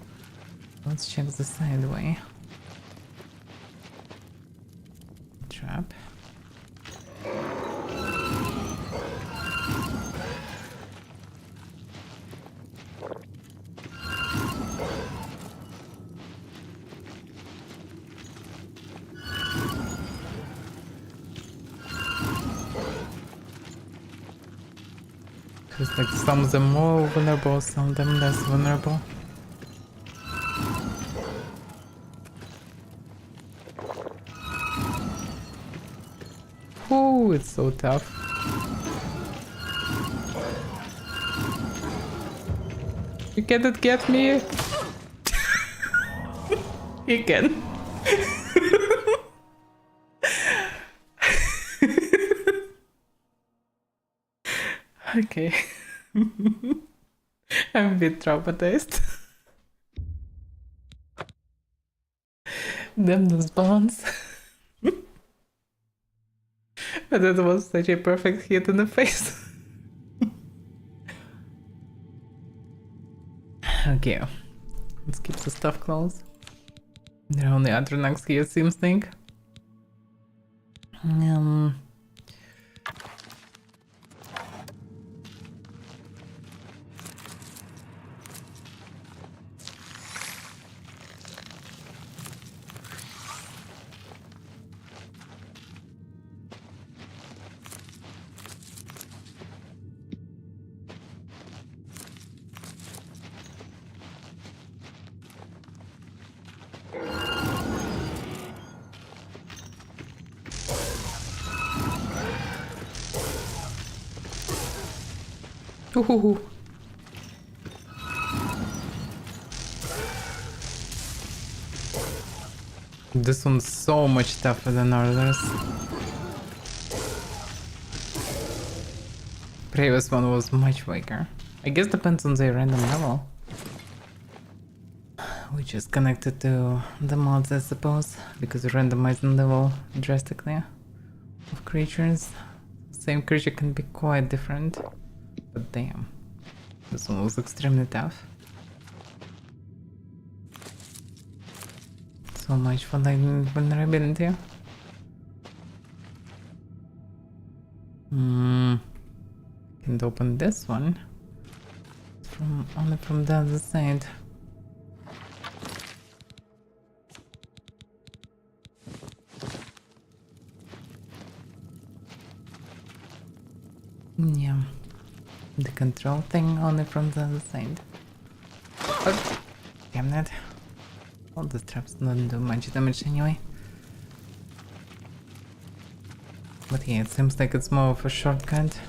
Let's check the side way. Trap. Just like some of them more vulnerable, some of them less vulnerable. Oh, it's so tough. You cannot get me. You can. Okay. I'm a bit traumatized. Damn those bones. But that was such a perfect hit in the face. Okay. Let's keep the stuff close. There are only other knocks here, seems think. Ooh. This one's so much tougher than others. Previous one was much weaker. I guess depends on the random level. Which is connected to the mods, I suppose, because you randomize the level drastically of creatures. Same creature can be quite different. But damn, this one was extremely tough. So much for like vulnerability. Can't open this one. Only from the other side. Yeah. The control thing only from the other side. Oh, damn it. All the traps don't do much damage anyway. But yeah, it seems like it's more of a shortcut.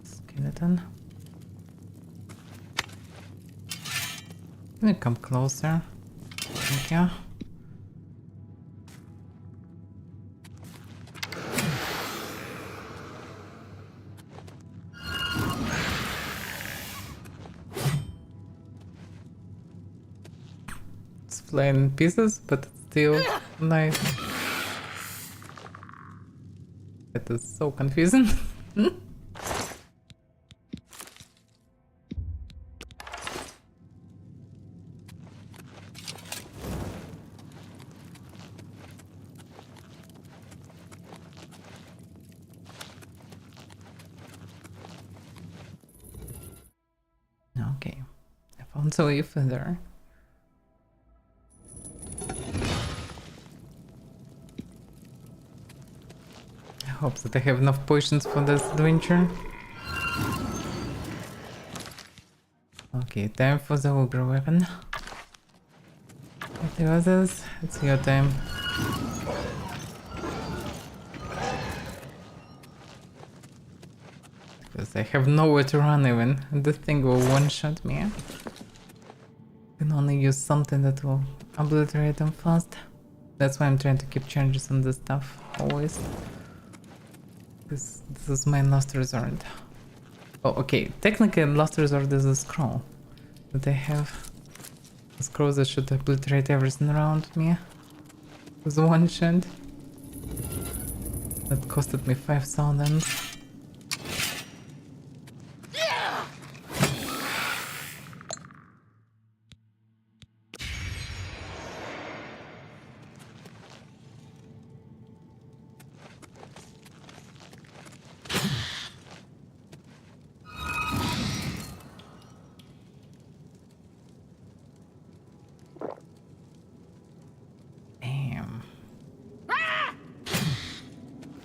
Skeleton. Can you come closer? Thank you. It's flying in pieces, but it's still nice. It is so confusing. Okay, I found a way further. I hope that I have enough potions for this adventure. Okay, time for the ogre weapon. The others, it's your time. Because I have nowhere to run even, and this thing will one-shot me. I can only use something that will obliterate them fast. That's why I'm trying to keep charges on this stuff, always. Because this is my last resort. Oh, okay, technically last resort is a scroll that I have. A scroll that should obliterate everything around me. With one shot. That costed me 5,000.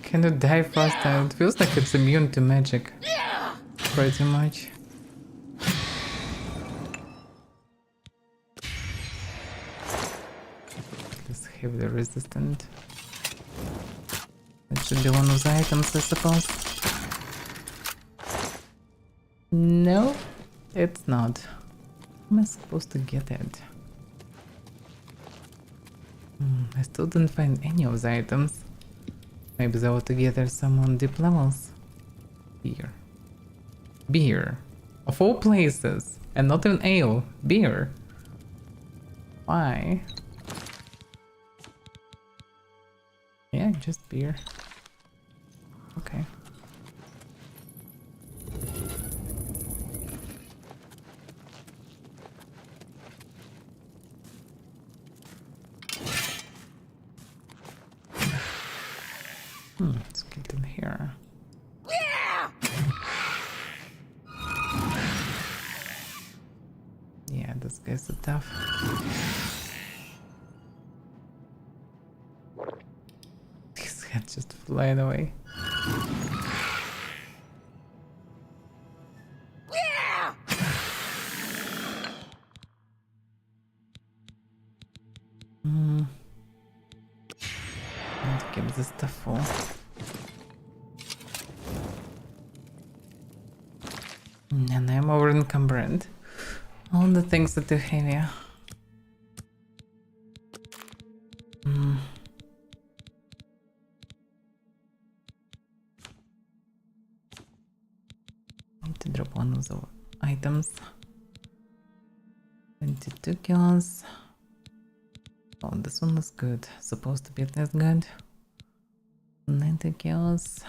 Can you die faster? It feels like it's immune to magic. Pretty much. It's heavily resistant. That should be one of the items, I suppose. No, it's not. How am I supposed to get it? I still didn't find any of the items. Maybe they were together some on deep levels. Beer. Beer. Of all places. And not even ale. Beer. Why? Yeah, just beer. Okay. Let's get in here. Yeah, this guy's so tough. His head just flying away. Let's keep this stuff full. And I'm over encumbered. All the things that are heavy. Need to drop one of the items. 22 kills. Oh, this one is good. Supposed to be this good. 90 kills.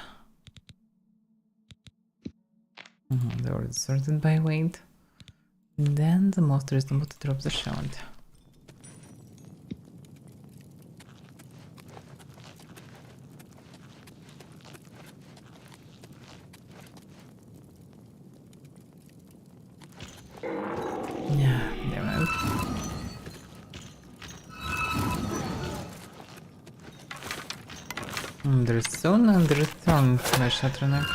They were sorted by weight. Then the most reasonable to drop the shot. Yeah, damn it. There's soon and return my Shatranek.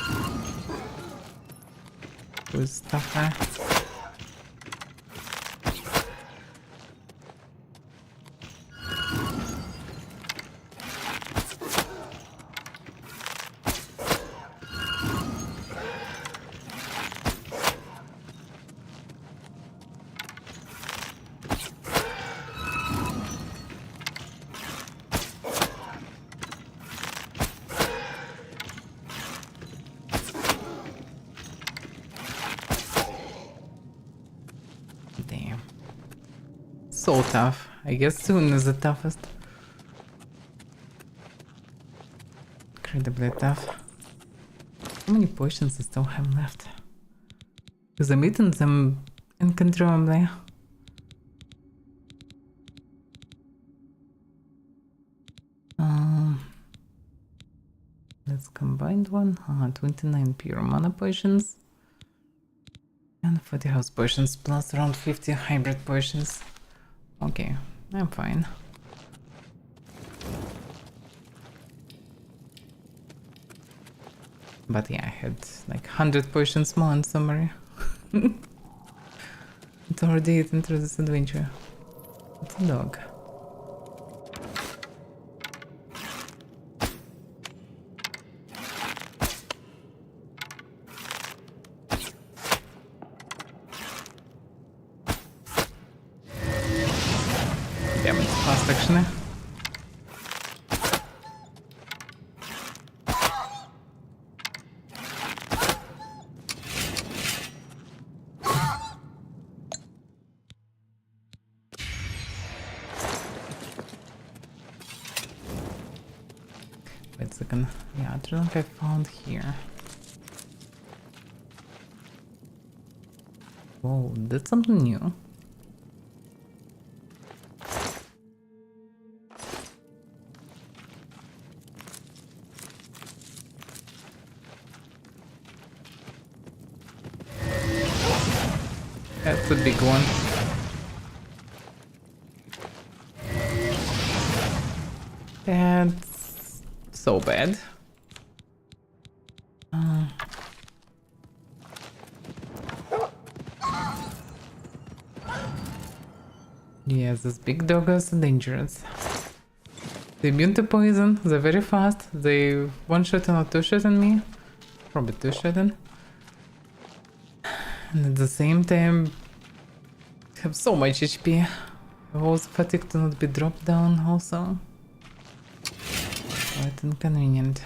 With stuff there. so tough. I guess soon is the toughest. Incredibly tough. How many potions I still have left? Because I'm eating them uncontrollably. Let's combine one. 29 pure mana potions. And 40 house potions plus around 50 hybrid potions. Okay, I'm fine. But yeah, I had like 100 potions more in summary. It's already eaten through this adventure. It's a dog. Damn, it's fast actually. Wait a second. Yeah, I don't think I found here. Whoa, that's something new. That's a big one. That's so bad. Yes, these big doggos are dangerous. They're immune to poison, they're very fast, they one-shotting or two-shotting me. Probably two-shotting. And at the same time, have so much HP. I've also fatigue to not be dropped down also. Quite inconvenient.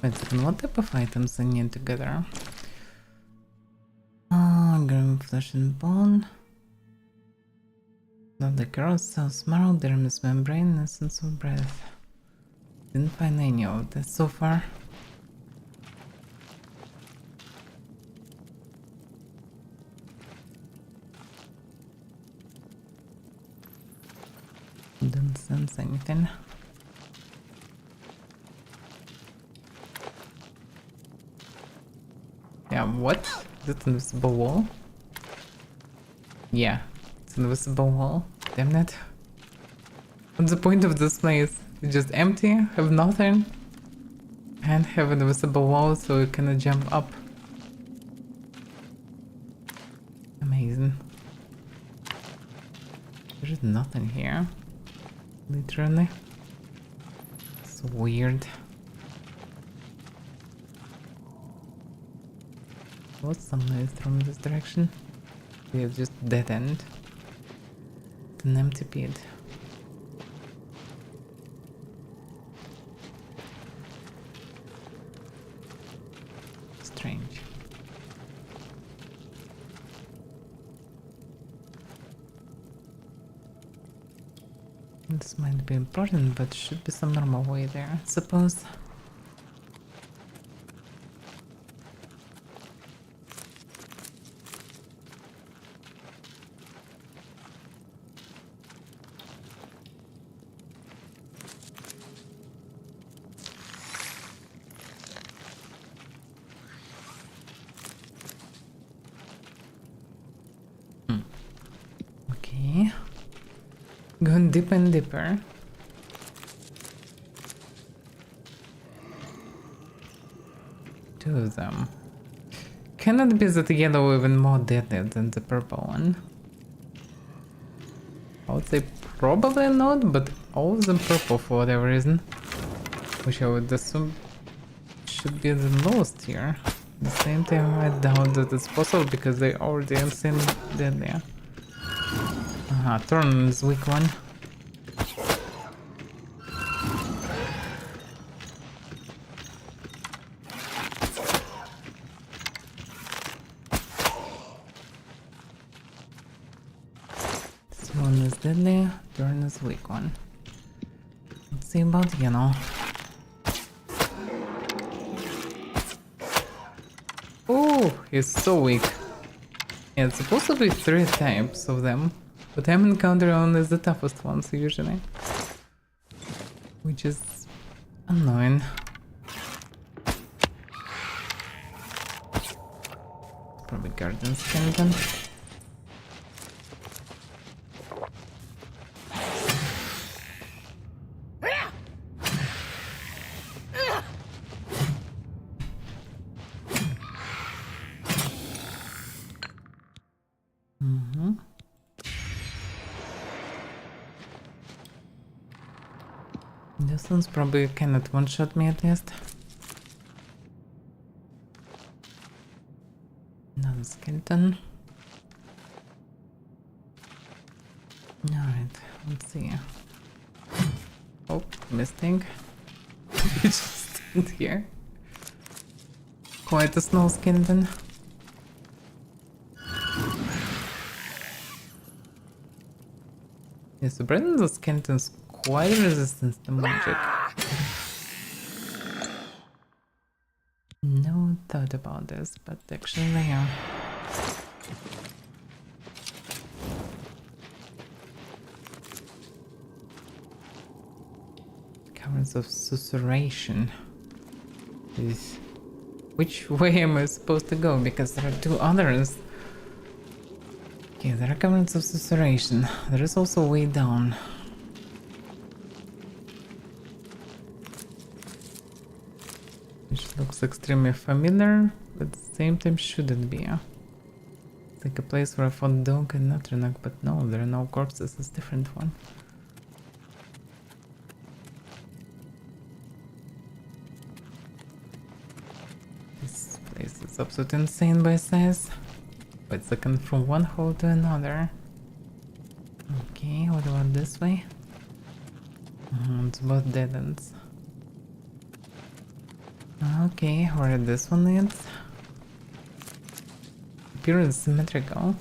Wait a second, what type of items I need together? Grim Flesh and Bone. Not the Carousel, Smarl, Dermis Membrane, Essence of Breath. Didn't find any of this so far. Don't sense anything. Yeah, what? Is it invisible wall? Yeah, it's an invisible wall. Damn it. What's the point of this place? It's just empty, have nothing, and have an invisible wall so you cannot jump up. Amazing. There is nothing here. Literally. It's weird. What's some noise from this direction? We have just dead end. An empty pit. Strange. This might be important, but should be some normal way there, I suppose. Okay. Going deeper and deeper. Two of them. Cannot be that yellow even more deadly than the purple one. I would say probably not, but all of them purple for whatever reason. Which I would assume should be the lowest tier. At the same time, I doubt that it's possible because they already insane deadly. Aha, Thorn is weak one. This one is deadly, Thorn is weak one. Let's see about yellow. Oh, he's so weak. Yeah, it's supposed to be 3 types of them, but I'm encountering only the toughest ones usually. Which is annoying. Probably Guardian Skeleton. This one's probably cannot one-shot me at least. Another skeleton. Alright, let's see. Oh, missing. You just stand here. Quite a small skeleton. Yeah, so the skeleton's quite resistant to magic. No thought about this, but actually they are. Currents of susurration. Which way am I supposed to go? Because there are 2 others. Okay, there are currents of susurration. There is also a way down. Which looks extremely familiar, but at the same time shouldn't be. It's like a place where I fought dog and Natranak, but no, there are no corpses, it's a different one. This place is absolutely insane by size. But it's looking from one hole to another. Okay, what about this way? It's both dead ends. Okay, where this one leads? Appears symmetrical.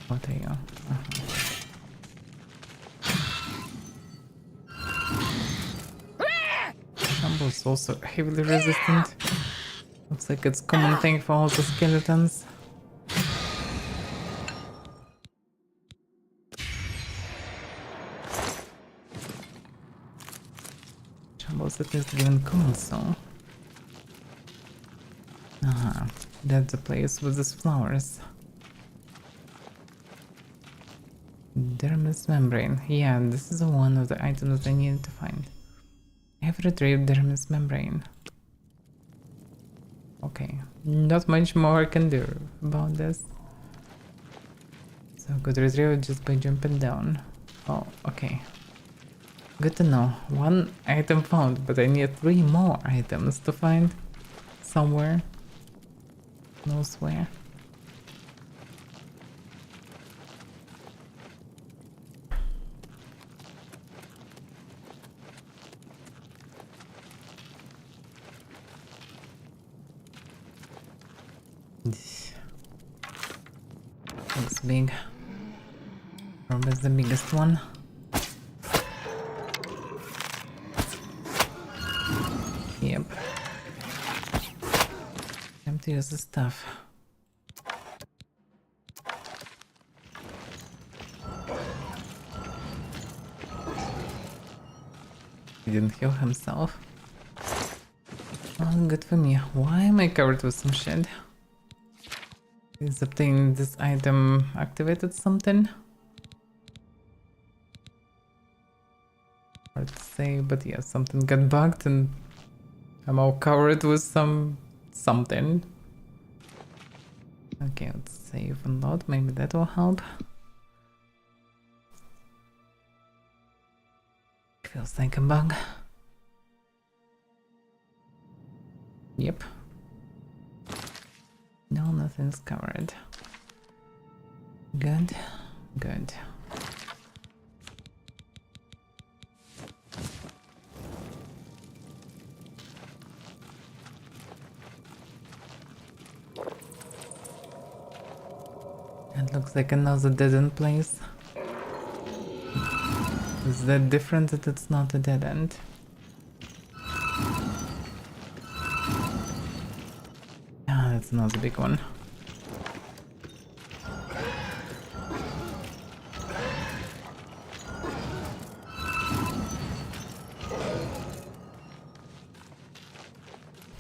What are you? Shambles also heavily resistant. Looks like it's a common thing for all the skeletons. Shambles at least given common soul. Aha, that's the place with these flowers. Dermis membrane. Yeah, this is one of the items that I needed to find. I have retrieved Dermis membrane. Okay, not much more I can do about this. So I could retrieve it just by jumping down. Oh, okay. Good to know. 1 item found, but I need 3 more items to find somewhere. Knows where. Looks big. Probably the biggest one. Yep. Time to use the stuff. He didn't heal himself. Well, good for me. Why am I covered with some shit? Is obtaining this item activated something? Hard to say, but yeah, something got bugged and I'm all covered with something. Okay, let's save and load. Maybe that will help. Feels like a bug. Yep. No, nothing's covered. Good. Good. It looks like another dead-end place. Is that different that it's not a dead end? Ah, that's another big one.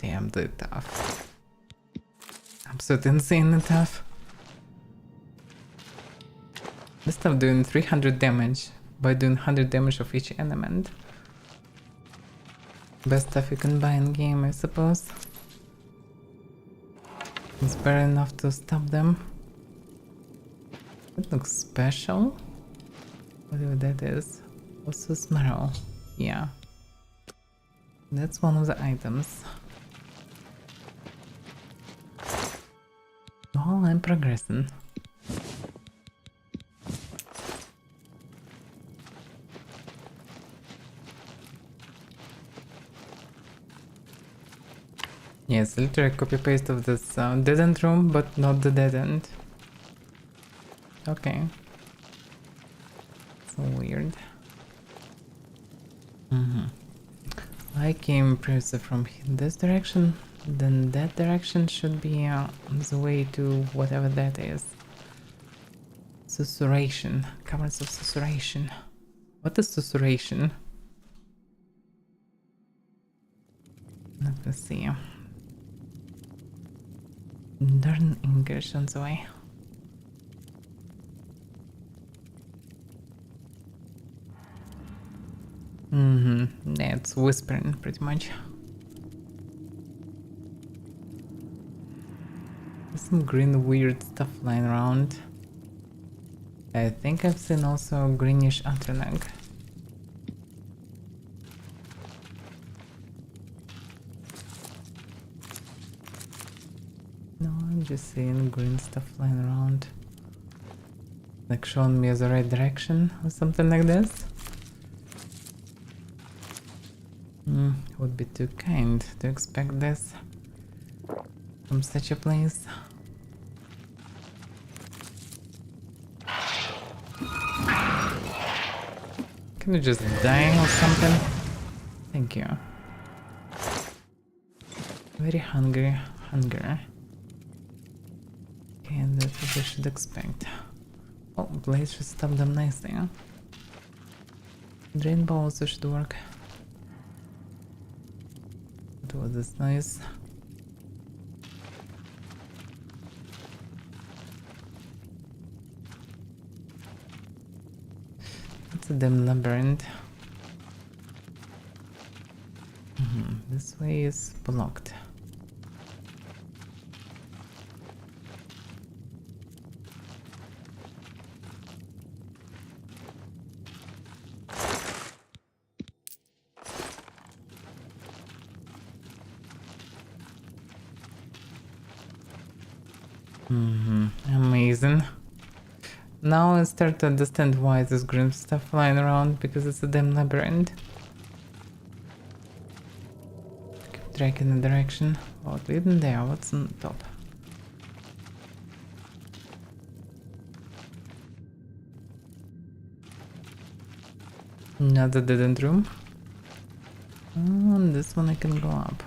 Damn, they're tough. Absolutely insanely tough. This stuff doing 300 damage by doing 100 damage of each element. Best stuff you can buy in game, I suppose. It's better enough to stop them. That looks special. Whatever that is. Also smell. Yeah. That's one of the items. Oh, I'm progressing. Yes, literally copy paste of this dead end room, but not the dead end. Okay. So weird. I came previously from this direction, then that direction should be the way to whatever that is. Susurration. Cameras of susurration. What is susurration? Let me see. Learn English on the way. Yeah, it's whispering pretty much. There's some green weird stuff lying around. I think I've seen also greenish Atronach. No, I'm just seeing green stuff lying around. Like showing me the right direction or something like this. Would be too kind to expect this from such a place. Can you just die or something? Thank you. Very hungry. Okay, and that's what I should expect. Oh, Blaze should stop them nicely, huh? Drain ball also should work. What was this noise? It's a damn labyrinth. This way is blocked. Amazing. Now I start to understand why there's green stuff flying around, because it's a damn labyrinth. Keep tracking the direction. What isn't there? What's on top? Another dead end room. On this one I can go up.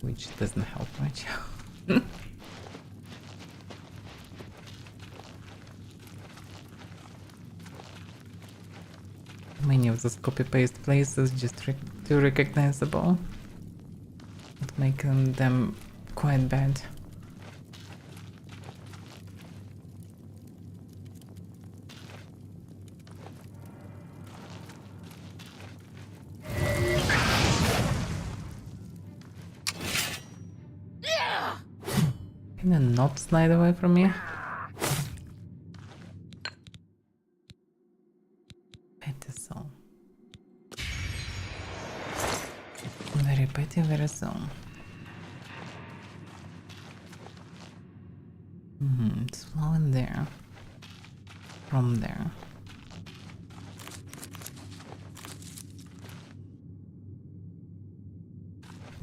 Which doesn't help much. Many of those copy-paste places just too recognizable. Not making them quite bad. Can you not slide away from me? Petty soul. Very petty, very soul. It's flowing there. From there.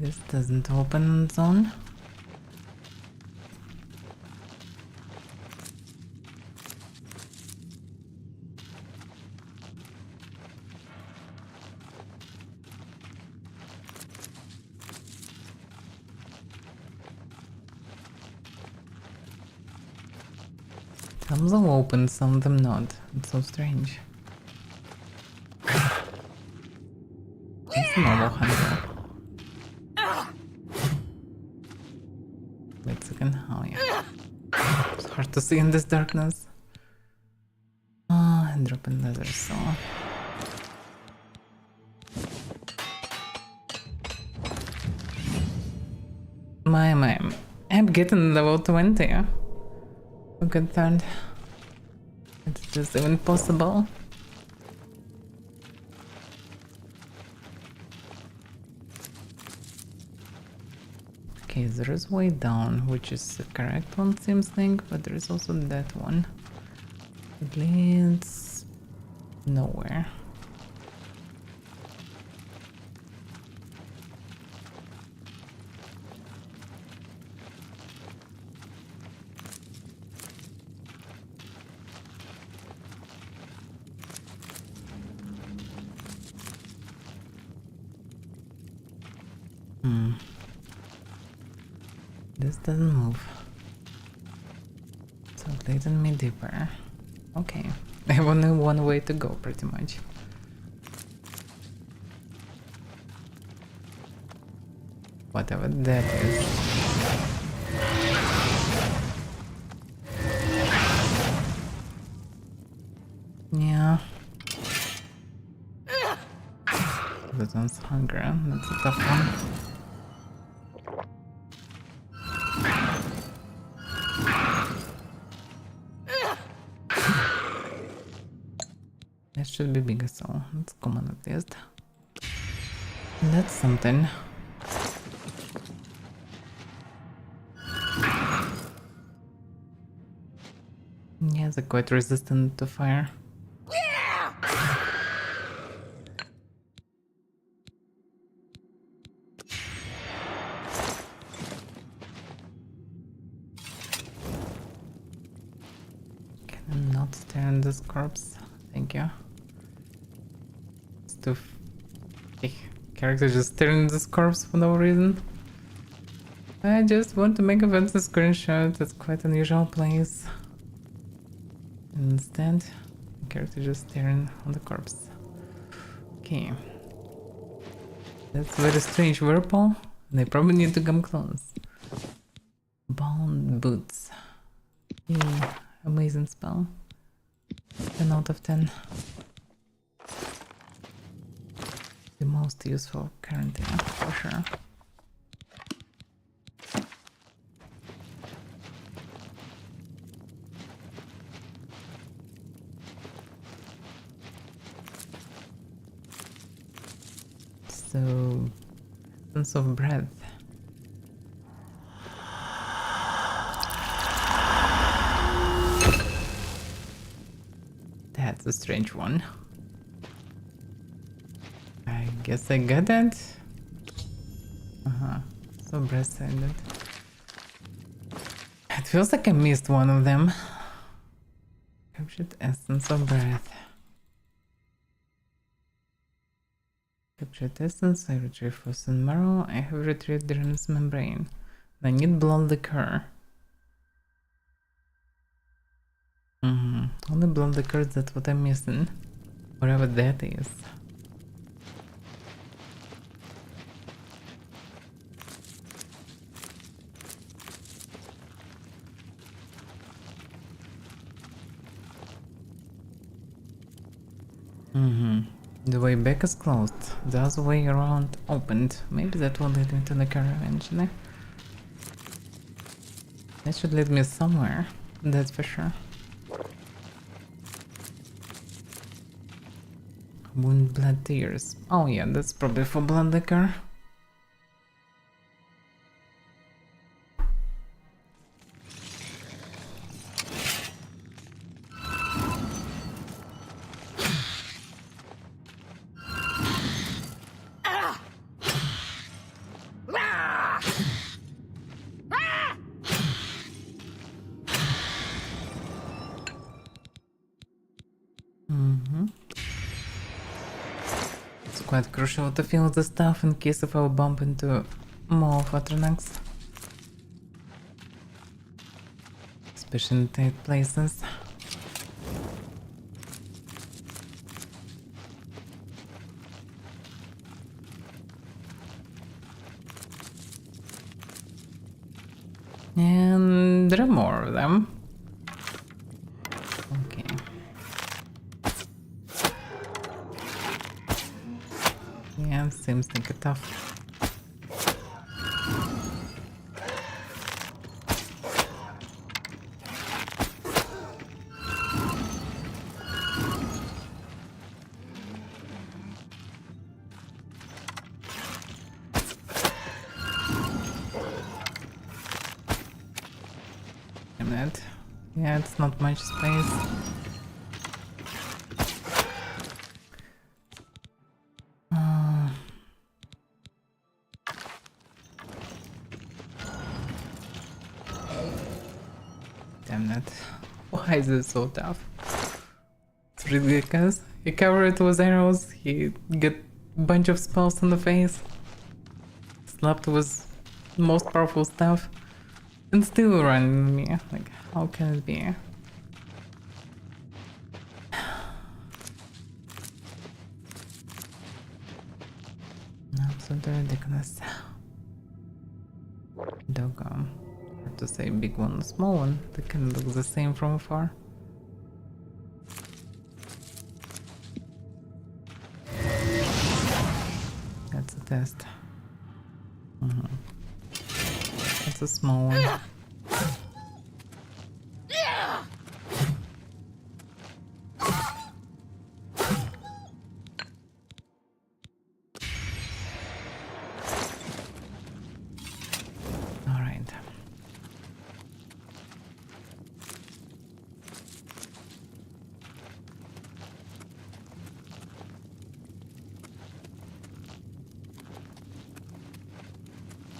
This doesn't open on its own. Some of them open, some of them not. It's so strange. It's a normal hunter. Wait a second, oh yeah. It's hard to see in this darkness. And dropping leather, so... My, I'm getting level 20. A good third. It's just even possible. Okay, there is way down, which is the correct one seems like, but there is also that one. It leads nowhere. This doesn't move. So it leads me deeper. Okay. I have only one way to go, pretty much. Whatever that is. Yeah. That one's hunger. That's a tough one. That should be bigger, so let's common at least. That's something. Yeah, they're quite resistant to fire. Can I not stare at this corpse? Thank you. Character just staring at this corpse for no reason. I just want to make a fancy screenshot. It's quite an unusual place. And instead, the character just staring on the corpse. Okay. That's very strange whirlpool. They probably need to come close. Bound boots. Yeah, amazing spell. 10 out of 10. The most useful currently, for sure. So, sense of breath. That's a strange one. I guess I got that. So breath-sided. It feels like I missed one of them. Captured essence of breath. Captured essence, I retrieve frozen marrow. I have retrieved the Ren's membrane. I need blood liquor. Only blood liquor, that's what I'm missing. Whatever that is. The way back is closed. The other way around opened. Maybe that will lead me to the car eventually. That should lead me somewhere, that's for sure. Wound blood tears. Oh yeah, that's probably for blood liquor. It's quite crucial to fill the stuff in case if I'll bump into more bottlenecks. Especially in tight places. And there are more of them. Okay. Yeah, seems like a tough. Yeah, it's not much space. Damn it. Why is it so tough? It's ridiculous. He covered it with arrows, he get a bunch of spells on the face, slapped with most powerful stuff, and still running me. Like, how can it be? Absolutely ridiculous. Doggone. Hard to say big one or small one. They can look the same from afar. That's a test. That's a small one.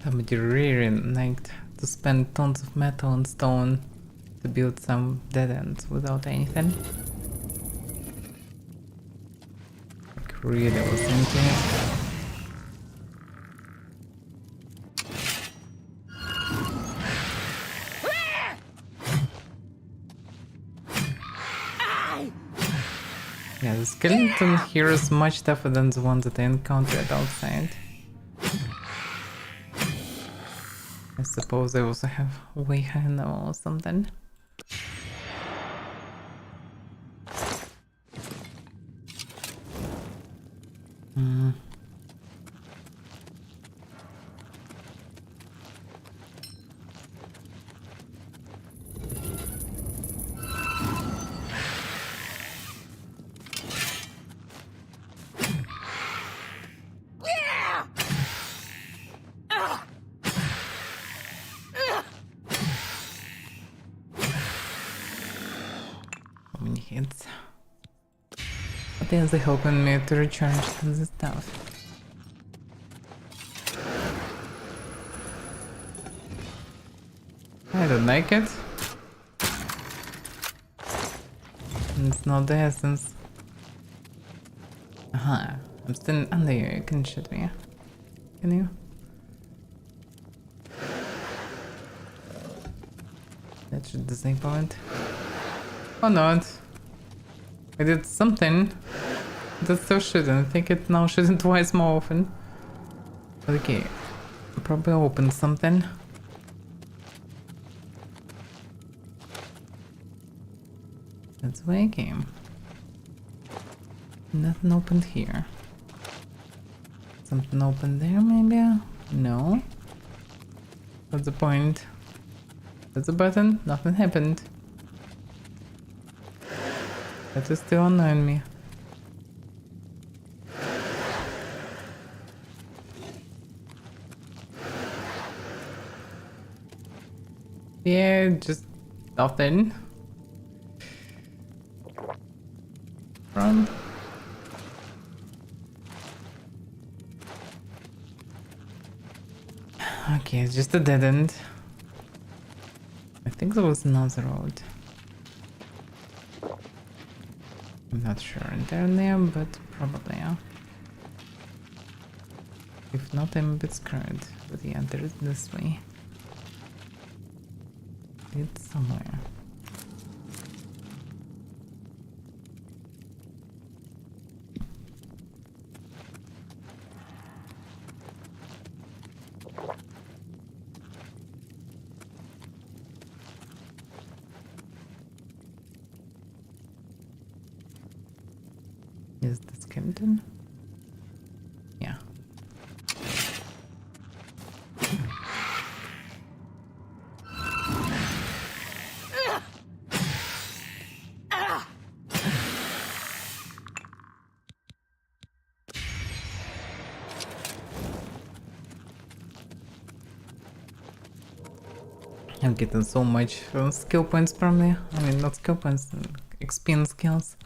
Somebody really liked to spend tons of metal and stone to build some dead ends without anything. Like really was into it. Yeah, the skeleton here is much tougher than the one that I encountered outside. I suppose I also have way high level or something. Hits. But they're helping me to recharge the stuff. I don't like it. It's not the essence. Aha, I'm still under you, you can shoot me. Can you? That should disable it. Or not. I did something that still shouldn't. I think it now shouldn't twice more often. Okay, probably opened something. That's where I came. Nothing opened here. Something open there maybe? No. What's the point? That's a button. Nothing happened. That is still annoying me. Yeah, just nothing. Run. Okay, it's just a dead end. I think there was another road. I'm not sure entirely, but probably, yeah. If not, I'm a bit scared. But yeah, there is this way. It's somewhere. Is the skeleton? Yeah. I'm getting so much skill points from there. I mean, not skill points, experience skills.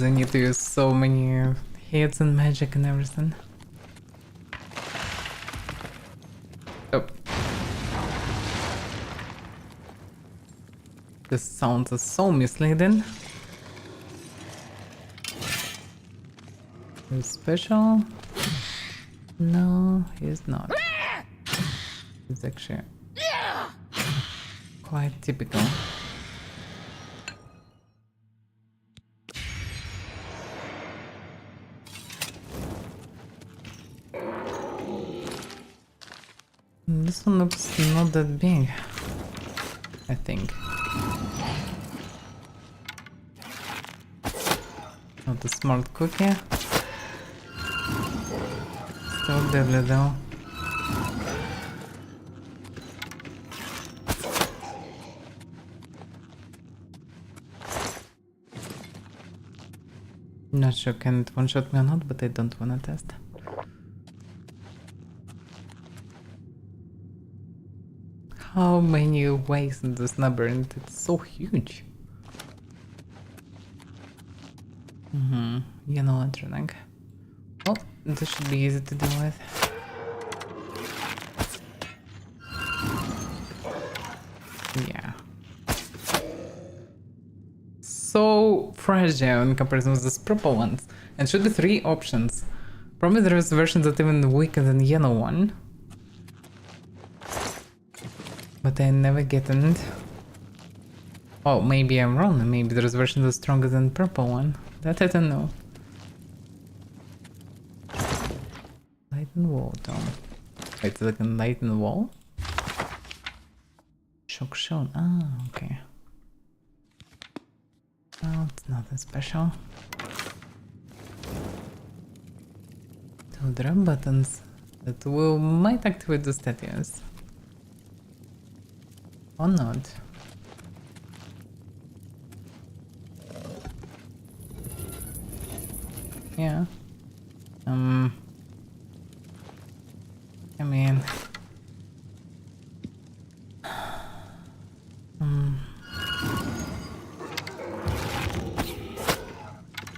I need to use so many hits and magic and everything. Oh. This sounds so misleading. He's special? No, he's not. He's actually quite typical. This one looks not that big, I think. Not a smart cookie. Still deadly though. Not sure can it one-shot me or not, but I don't wanna test. How many ways in this labyrinth? It's so huge. Yellow lantern. Well, this should be easy to deal with. Yeah. So fragile in comparison with these purple ones. And should be 3 options. Probably there is a version that's even weaker than the yellow one. But I never get it. Oh, maybe I'm wrong. Maybe there's a version that's stronger than the purple one. That I don't know. Light in the wall, Tom. Wait, so I can light in the wall? Shock shown. Ah, okay. Well, it's nothing special. So there are buttons that might activate the statues. Or not. Yeah. I mean...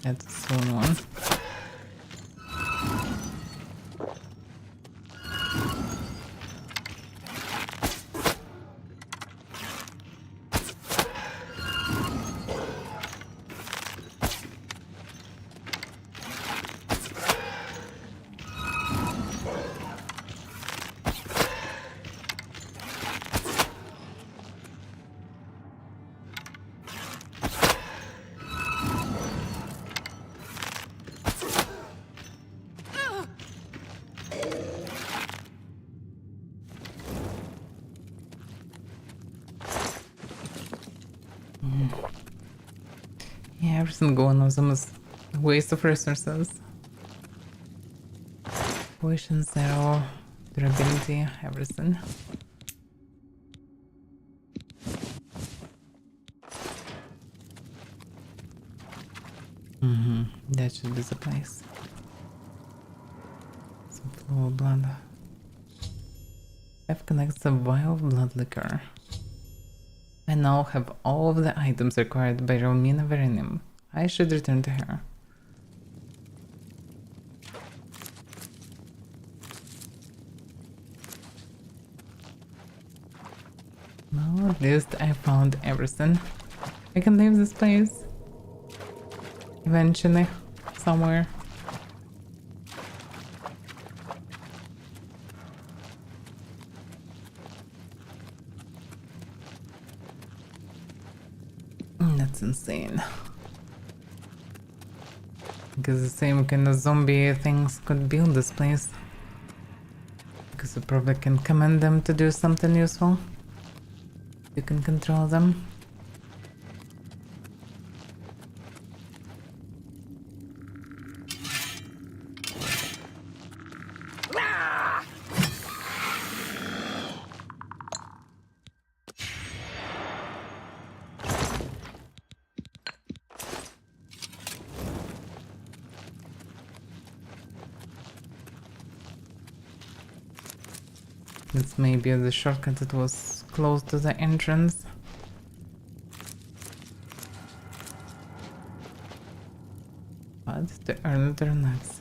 That's the soon one. Yeah, everything going on is almost a waste of resources. Potion zero, durability, everything. That should be the place. Some flow of blood. I've collected a vial of blood liquor. I now have all of the items required by Romina Verinim. I should return to her. Well, at least I found everything. I can leave this place. Eventually. Somewhere. That's insane. Because the same kind of zombie things could build this place. Because you probably can command them to do something useful. You can control them. This may be the shortcut that was close to the entrance. But to earn their nuts.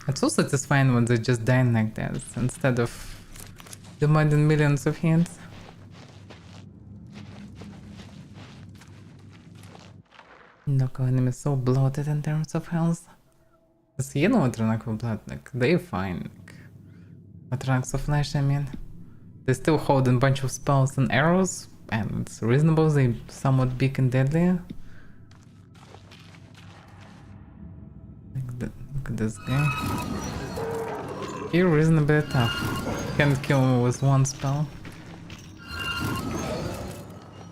It's so satisfying when they just die like that instead of demanding millions of hits. Look, enemy is so bloated in terms of health. Because you know what rank of blood, like, they're fine. Like, what ranks of flesh, I mean. They still hold a bunch of spells and arrows, and it's reasonable, they somewhat big and deadly. Look at this guy. He's reasonably tough. Can't kill him with one spell.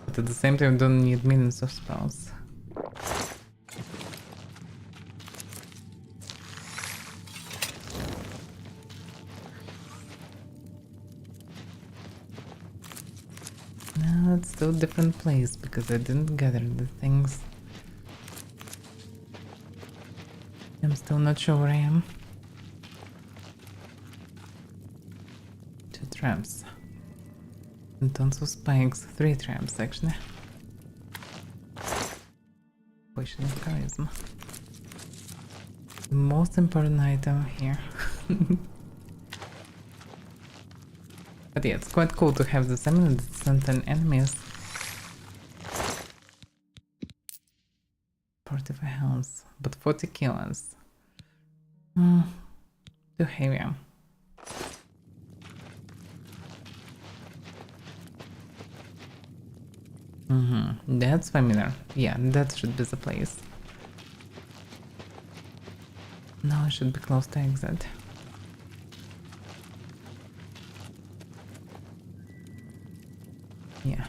But at the same time, don't need millions of spells. Now it's still a different place because I didn't gather the things. I'm still not sure where I am. 2 traps. And tons of spikes. 3 traps actually. Potion of charisma. The most important item here. But yeah, it's quite cool to have the stamina that sent enemies. 45 health, but 40 kills. Too heavy. That's familiar. Yeah, that should be the place. Now I should be close to exit. Yeah.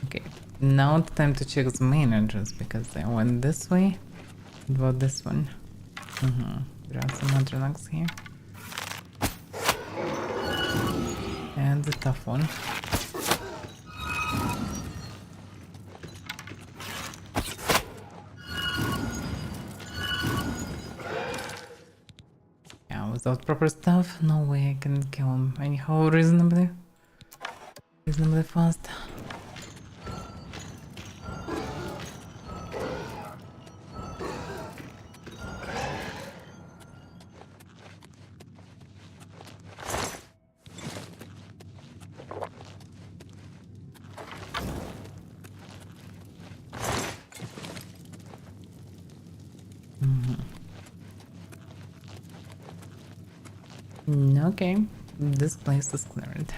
Okay, now it's time to check the main entrance because I went this way. About this one. There are some other knocks here. And the tough one. Yeah, without proper stuff, no way I can kill him anyhow reasonably fast. Okay, this place is cleared.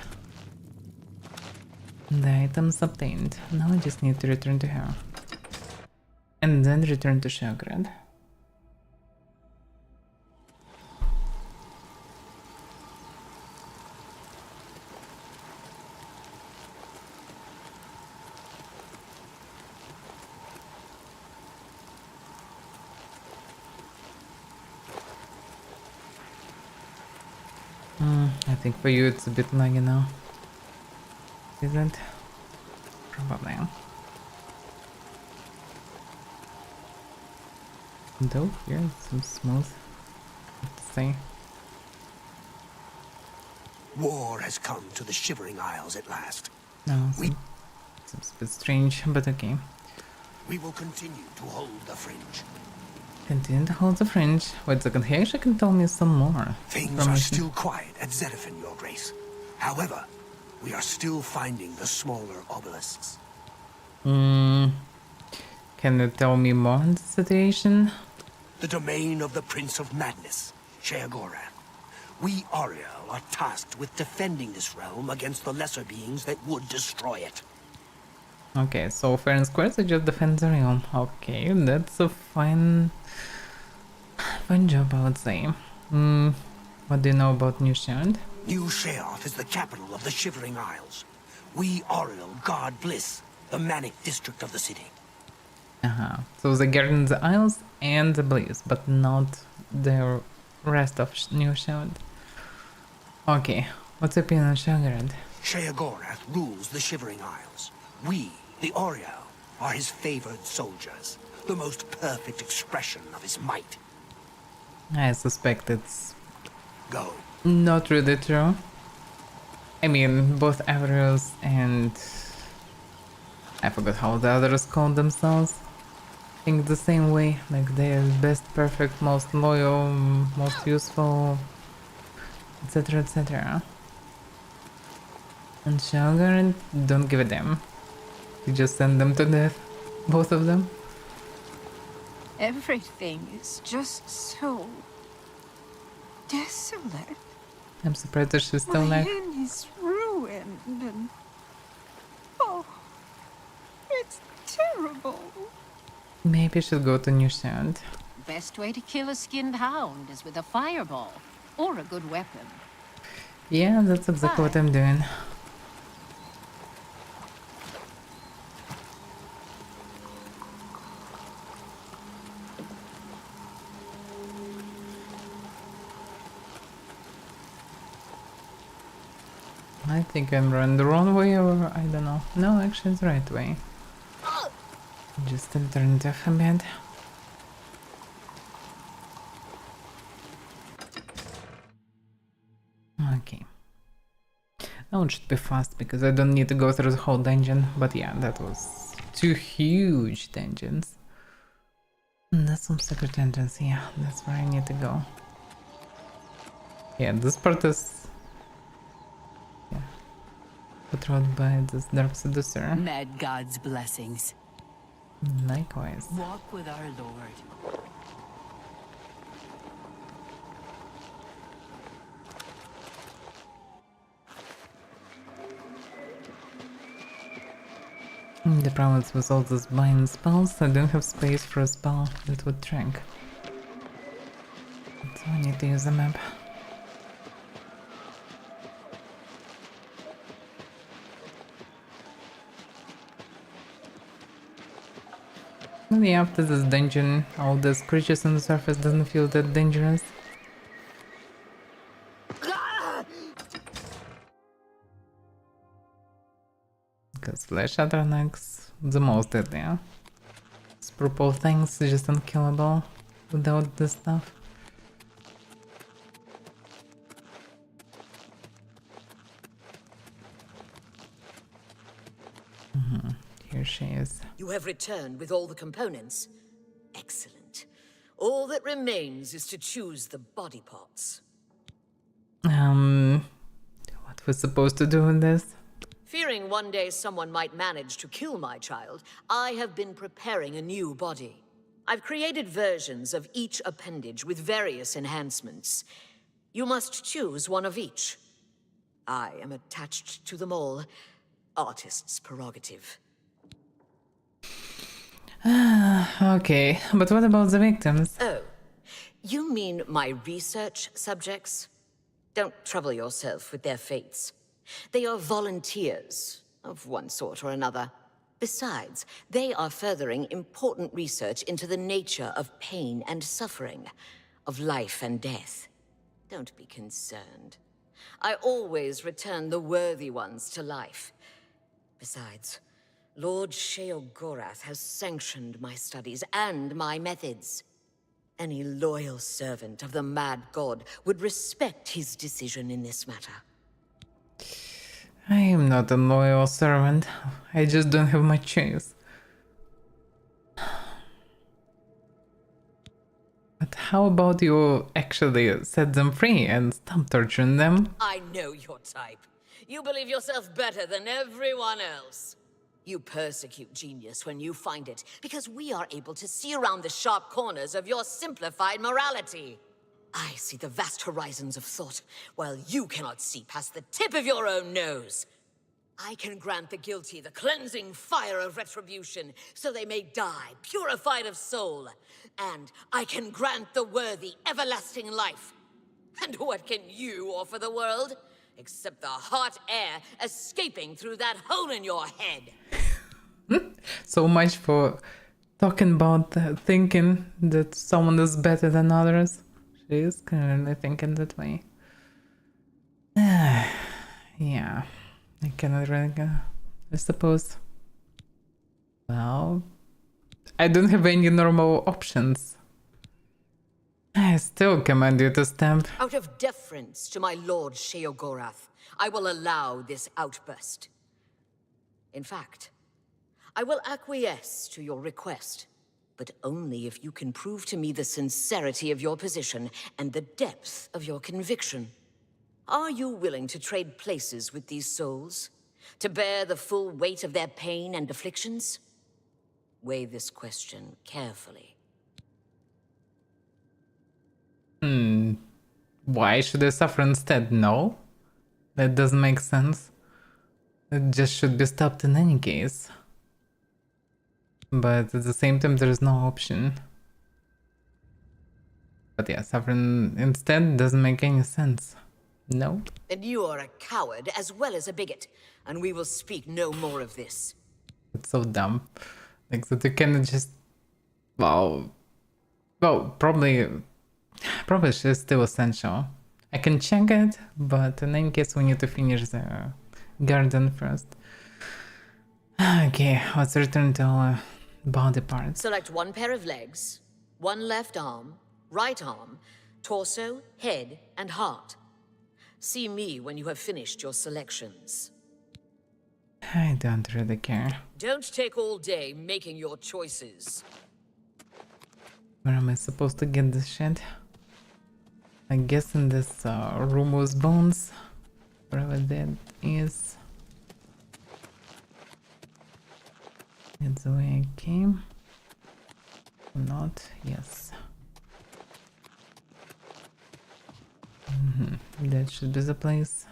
The items obtained. Now I just need to return to her. And then return to Shellgrad. I think for you it's a bit laggy now. Isn't? Probably. Though here it's so smooth. I have to say. War has come to the Shivering Isles at last. No, seems a bit strange, but okay. We will continue to hold the fringe. Continue to hold the fringe. Wait a second, he actually can tell me some more. Things are still quiet at Zedifin, Your Grace. However, we are still finding the smaller obelisks. Can you tell me more on the situation? The domain of the Prince of Madness, Sheagoran. We Ariel are tasked with defending this realm against the lesser beings that would destroy it. Okay, so fair and square, so just defend the realm. Okay, that's a fine job, I would say. What do you know about New Sheoth? New Sheoth is the capital of the Shivering Isles. We Ariel guard Bliss, the manic district of the city. So they guard the Isles and the Bliss, but not the rest of New Sheoth. Okay, what's your opinion on Sheogorath? Sheagorath rules the Shivering Isles. We, the Oriel, are his favored soldiers, the most perfect expression of his might. I suspect it's Go. not really true. I mean, both Avaira and I forgot how the others called themselves. Think the same way, like they're best, perfect, most loyal, most useful, etc, etc. And Sheogorath don't give a damn. You just send them to death, both of them. Everything is just so desolate. I'm surprised that she's still My alive. inn is ruined and oh, it's terrible. Maybe I should go to New Sheoth. Best way to kill a skinned hound is with a fireball or a good weapon. Yeah, that's exactly what I'm doing. I think I'm running the wrong way, or I don't know. No, actually it's the right way. Just alternative a bit. Okay. That one should be fast because I don't need to go through the whole dungeon. But yeah, that was 2 huge dungeons. That's some secret entrance, yeah, that's where I need to go. Yeah, this part is patrolled by this dark seducer. Mad God's blessings. Likewise. Walk with our Lord. The problem is with all these blind spells, I don't have space for a spell that would track. So I need to use the map. Maybe after this dungeon, all these creatures on the surface doesn't feel that dangerous. Because flesh attacks the most deadly, yeah? These purple things are just unkillable without this stuff. Here she is. You have returned with all the components. Excellent. All that remains is to choose the body parts. What we're supposed to do with this? Fearing one day someone might manage to kill my child, I have been preparing a new body. I've created versions of each appendage with various enhancements. You must choose one of each. I am attached to them all. Artist's prerogative. Okay, but what about the victims? Oh, you mean my research subjects? Don't trouble yourself with their fates. They are volunteers, of one sort or another. Besides, they are furthering important research into the nature of pain and suffering, of life and death. Don't be concerned. I always return the worthy ones to life. Besides, Lord Sheogorath has sanctioned my studies and my methods. Any loyal servant of the Mad God would respect his decision in this matter. I am not a loyal servant. I just don't have my choice. But how about you actually set them free and stop torturing them? I know your type. You believe yourself better than everyone else. You persecute genius when you find it, because we are able to see around the sharp corners of your simplified morality. I see the vast horizons of thought, while you cannot see past the tip of your own nose. I can grant the guilty the cleansing fire of retribution, so they may die, purified of soul. And I can grant the worthy everlasting life. And what can you offer the world? Except the hot air escaping through that hole in your head. So much for talking about thinking that someone is better than others. She is currently thinking that way. Yeah, I cannot really go. I suppose. Well, I don't have any normal options. I still command you to stamp. Out of deference to my lord Sheogorath, I will allow this outburst. In fact, I will acquiesce to your request, but only if you can prove to me the sincerity of your position and the depth of your conviction. Are you willing to trade places with these souls? To bear the full weight of their pain and afflictions? Weigh this question carefully. Why should I suffer instead? No? That doesn't make sense. It just should be stopped in any case. But at the same time, there is no option. But yeah, suffering instead doesn't make any sense. No? Then you are a coward as well as a bigot, and we will speak no more of this. It's so dumb. Like that you cannot just... Well, probably she's still essential. I can check it, but in any case we need to finish the garden first. Okay, let's return to our body parts. Select one pair of legs, one left arm, right arm, torso, head, and heart. See me when you have finished your selections. I don't really care. Don't take all day making your choices. Where am I supposed to get this shit? I guess in this room with bones. Wherever that is. That's the way I came. Not, yes. That should be the place.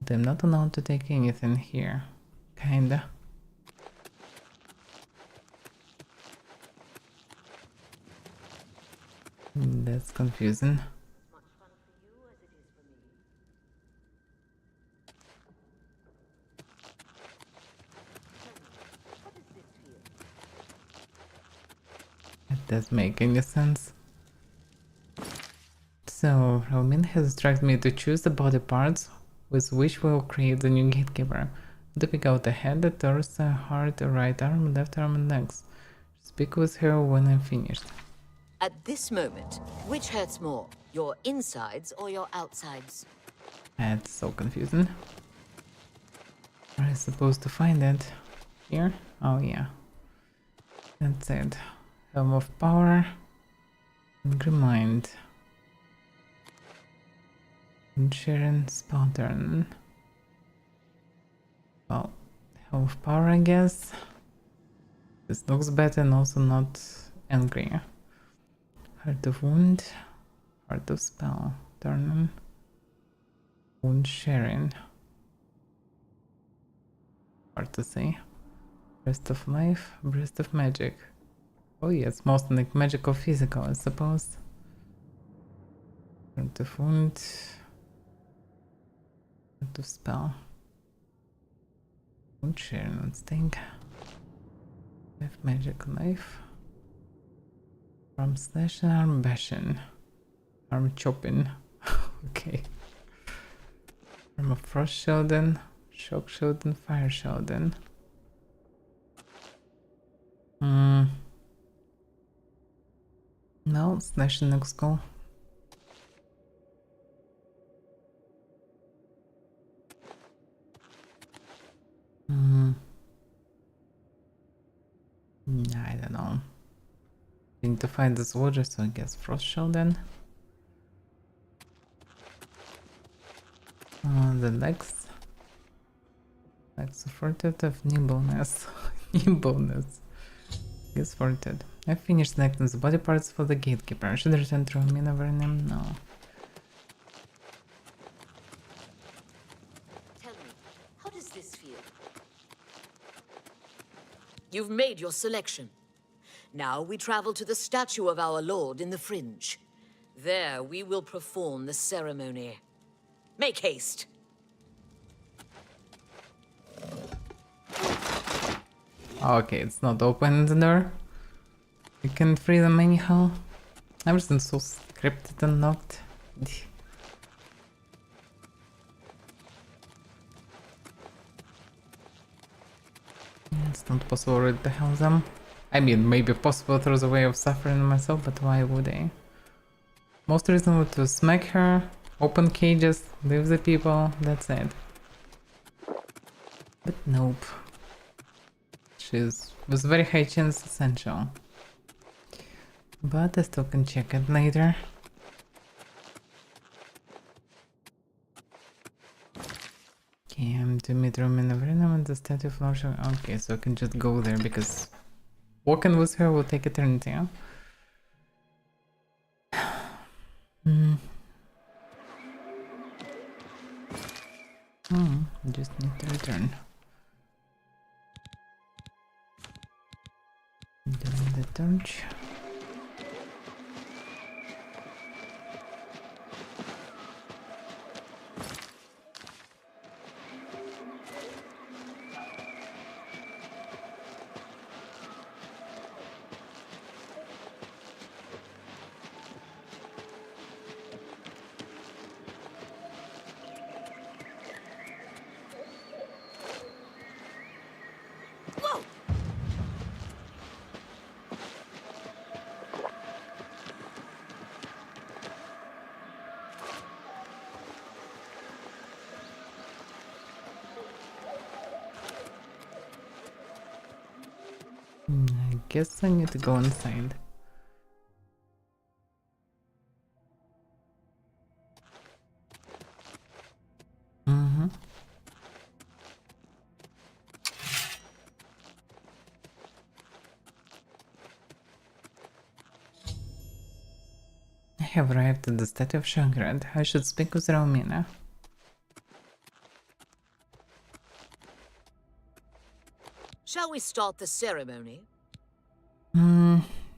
But I'm not allowed to take anything here. Kinda. That's confusing. It doesn't make any sense. So, Romin has instructed me to choose the body parts with which we'll create the new gatekeeper. To pick out the head, the torso, heart, the right arm, left arm, and legs. Speak with her when I'm finished. At this moment, which hurts more, your insides or your outsides? That's so confusing. Where am I supposed to find it? Here? Oh yeah. That's it. Helm of Power. Remind. Insurance pattern. Well, Helm of Power, I guess. This looks better and also not angry. Heart of Wound. Heart of Spell. Turn. Wound sharing. Hard to say. Breast of Life. Breast of Magic. Oh yes, mostly like magical physical, I suppose. Heart of Wound. Heart of Spell. Wound sharing and sting. Life magic life. Arm slash and arm bashing. Arm chopping. Okay. Arm of frost shielding. Shock Shodan, Fire Shodan. No, slash next go. I don't know. Need to find this water, so I guess Frost Shodan. The legs. Legs afforded of nimbleness. Nimbleness. Guess afforded. I finished selecting the body parts for the gatekeeper. I should return to Romina Vernim? No. Tell me, how does this feel? You've made your selection. Now we travel to the statue of our lord in the fringe. There we will perform the ceremony. Make haste! Okay, it's not open the door. You can free them anyhow. Everything's so scripted and locked. It's not possible to read the hell them. I mean, maybe possible through the way of suffering myself, but why would I? Most reasonable to smack her, open cages, leave the people, that's it. But nope. She's with very high chance essential. But I still can check it later. Okay, I'm to meet Roman Avaira and the statue of Lord. Okay, so I can just go there because walking with her will take eternity, huh? Just need to return. Doing the torch. I guess I need to go inside. I have arrived at the statue of Shangrad. I should speak with Romina. Shall we start the ceremony?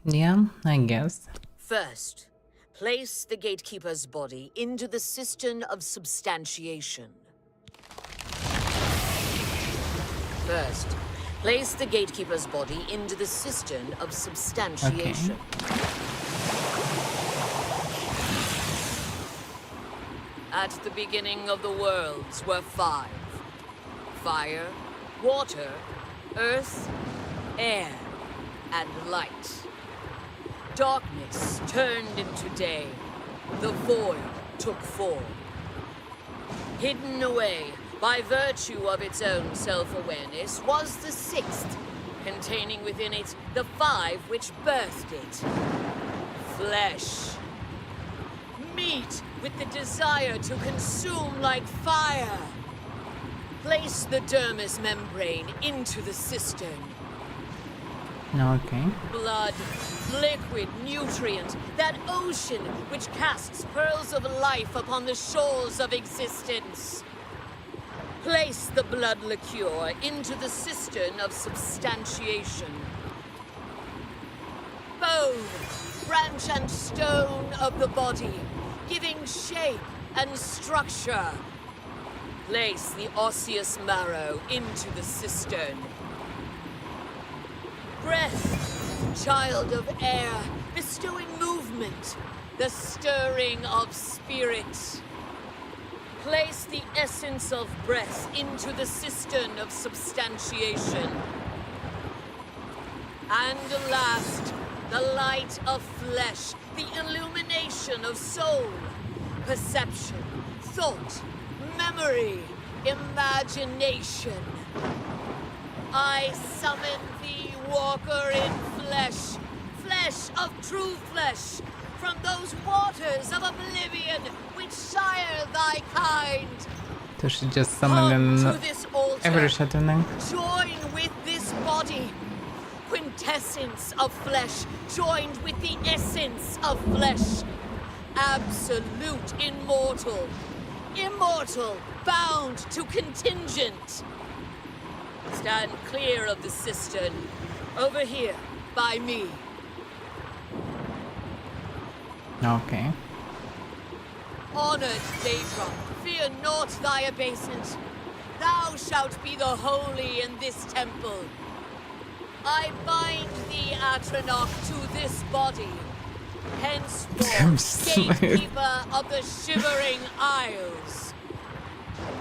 Yeah, I guess. First, place the gatekeeper's body into the cistern of substantiation. First, place the gatekeeper's body into the cistern of substantiation. At the beginning of the worlds were 5. Fire, water, earth, air, and light. Darkness turned into day. The void took form. Hidden away by virtue of its own self-awareness was the 6th, containing within it the 5 which birthed it. Flesh. Meat with the desire to consume like fire. Place the dermis membrane into the cistern. Okay. Blood, liquid, nutrient, that ocean which casts pearls of life upon the shores of existence. Place the blood liqueur into the cistern of substantiation. Bone, branch and stone of the body, giving shape and structure. Place the osseous marrow into the cistern. Breath, child of air, bestowing movement, the stirring of spirit. Place the essence of breath into the cistern of substantiation. And last, the light of flesh, the illumination of soul, perception, thought, memory, imagination. I summon thee, walker in flesh, flesh of true flesh, from those waters of oblivion which sire thy kind. So she just summoned Come an to this altar. every shattering. Join with this body. Quintessence of flesh joined with the essence of flesh. Absolute immortal. Immortal bound to contingent. Stand clear of the cistern. Over here, by me. Okay. Honored Daedra, fear not thy abasement. Thou shalt be the holy in this temple. I bind thee, Atronach, to this body. Henceforth, gatekeeper of the Shivering Isles.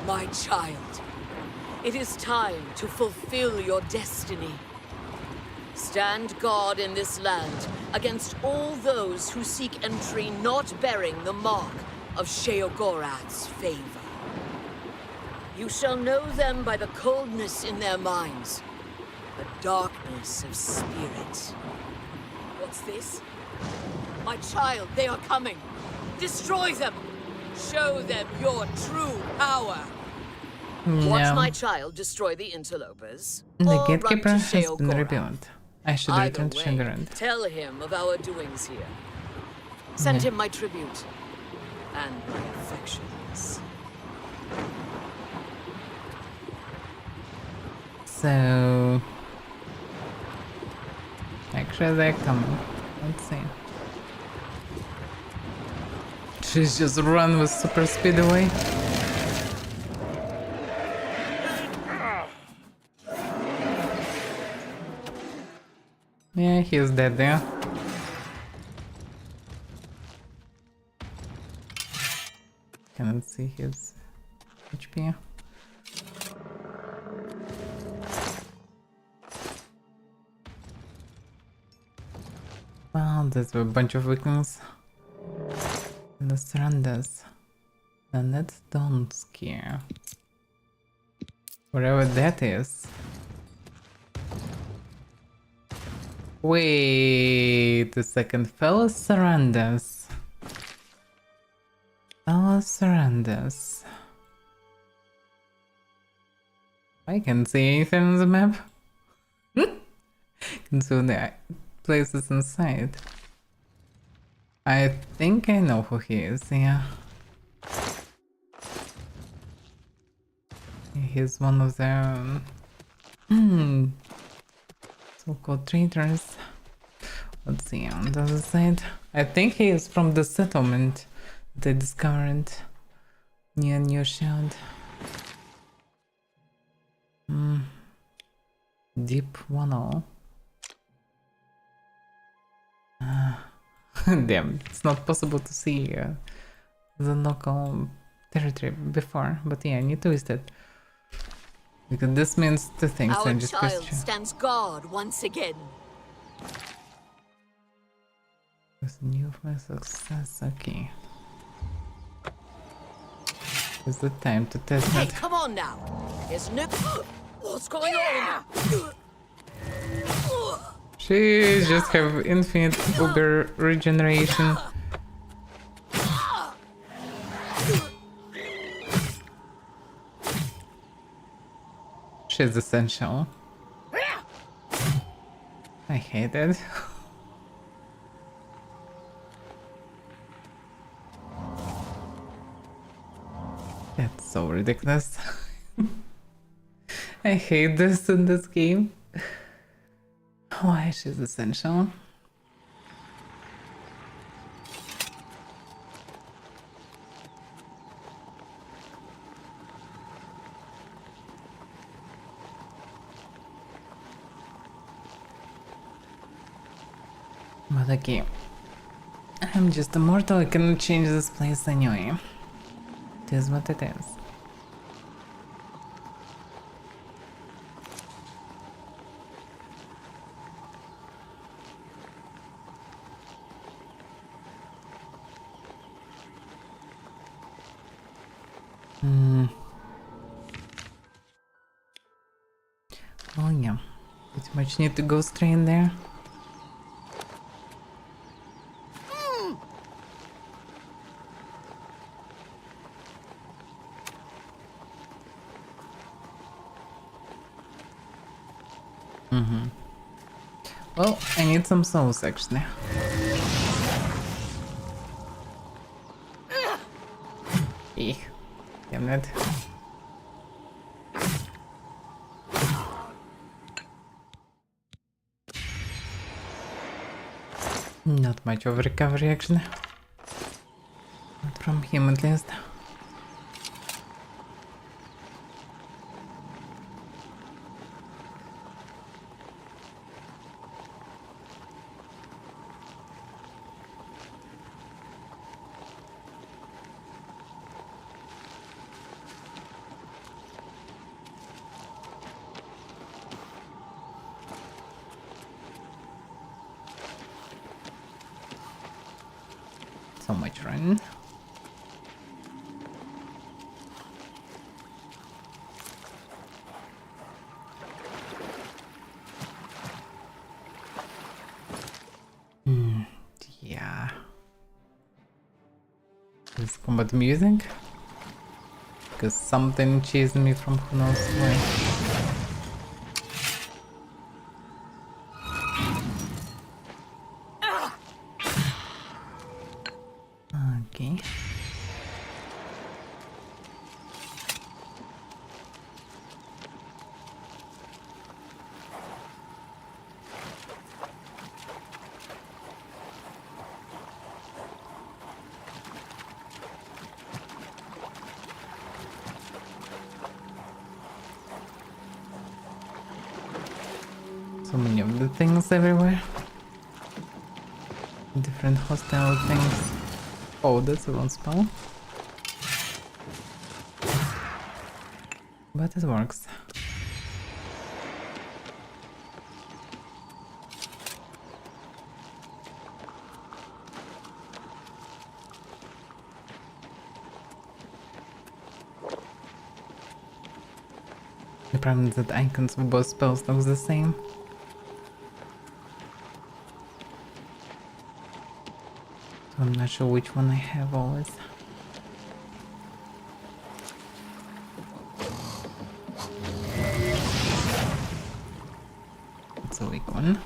My child, it is time to fulfill your destiny. Stand guard in this land against all those who seek entry not bearing the mark of Sheogorath's favor. You shall know them by the coldness in their minds, the darkness of spirit. What's this? My child, they are coming. Destroy them. Show them your true power. Watch my child destroy the interlopers. The gatekeeper has been rebuilt. I should return to Shangaran. Tell him of our doings here. Send him my tribute and my affections. So actually they're coming. Let's see. She's just run with super speed away. Yeah, he's dead there. Cannot see his HP. Well, there's a bunch of weakness. The surrenders. And that's don't scare. Wherever that is. Wait a second, fellow surrenders. Fellow surrenders. I can't see anything on the map. Can see the places inside. I think I know who he is, yeah. He's one of the so-called traitors. Let's see on the other side. I think he is from the settlement they discovered near New Shield. Deep 1-0. Damn, it's not possible to see the local territory before, but yeah, I need to twist it. Because this means two things. Our I just child stands guard once again. With new for success, okay. It's the time to test Hey, it. come on now. There's no... What's going on? She just have infinite uber regeneration. She's essential. I hate it. That's so ridiculous. I hate this in this game. Why she's essential? But okay, I'm just a mortal, I cannot change this place anyway. It is what it is. Oh yeah, pretty much need to go straight in there. Well, I need some souls actually. Damn it. Not much of recovery actually. Not from him at least. So much running. Yeah. This combat music? Because something chasing me from who knows where. Okay. So many of the things everywhere. Different hostile things. Oh, that's a wrong spell. But it works. The problem is that icons of both spells look the same. So I'm not sure which one I have always. It's a weak one.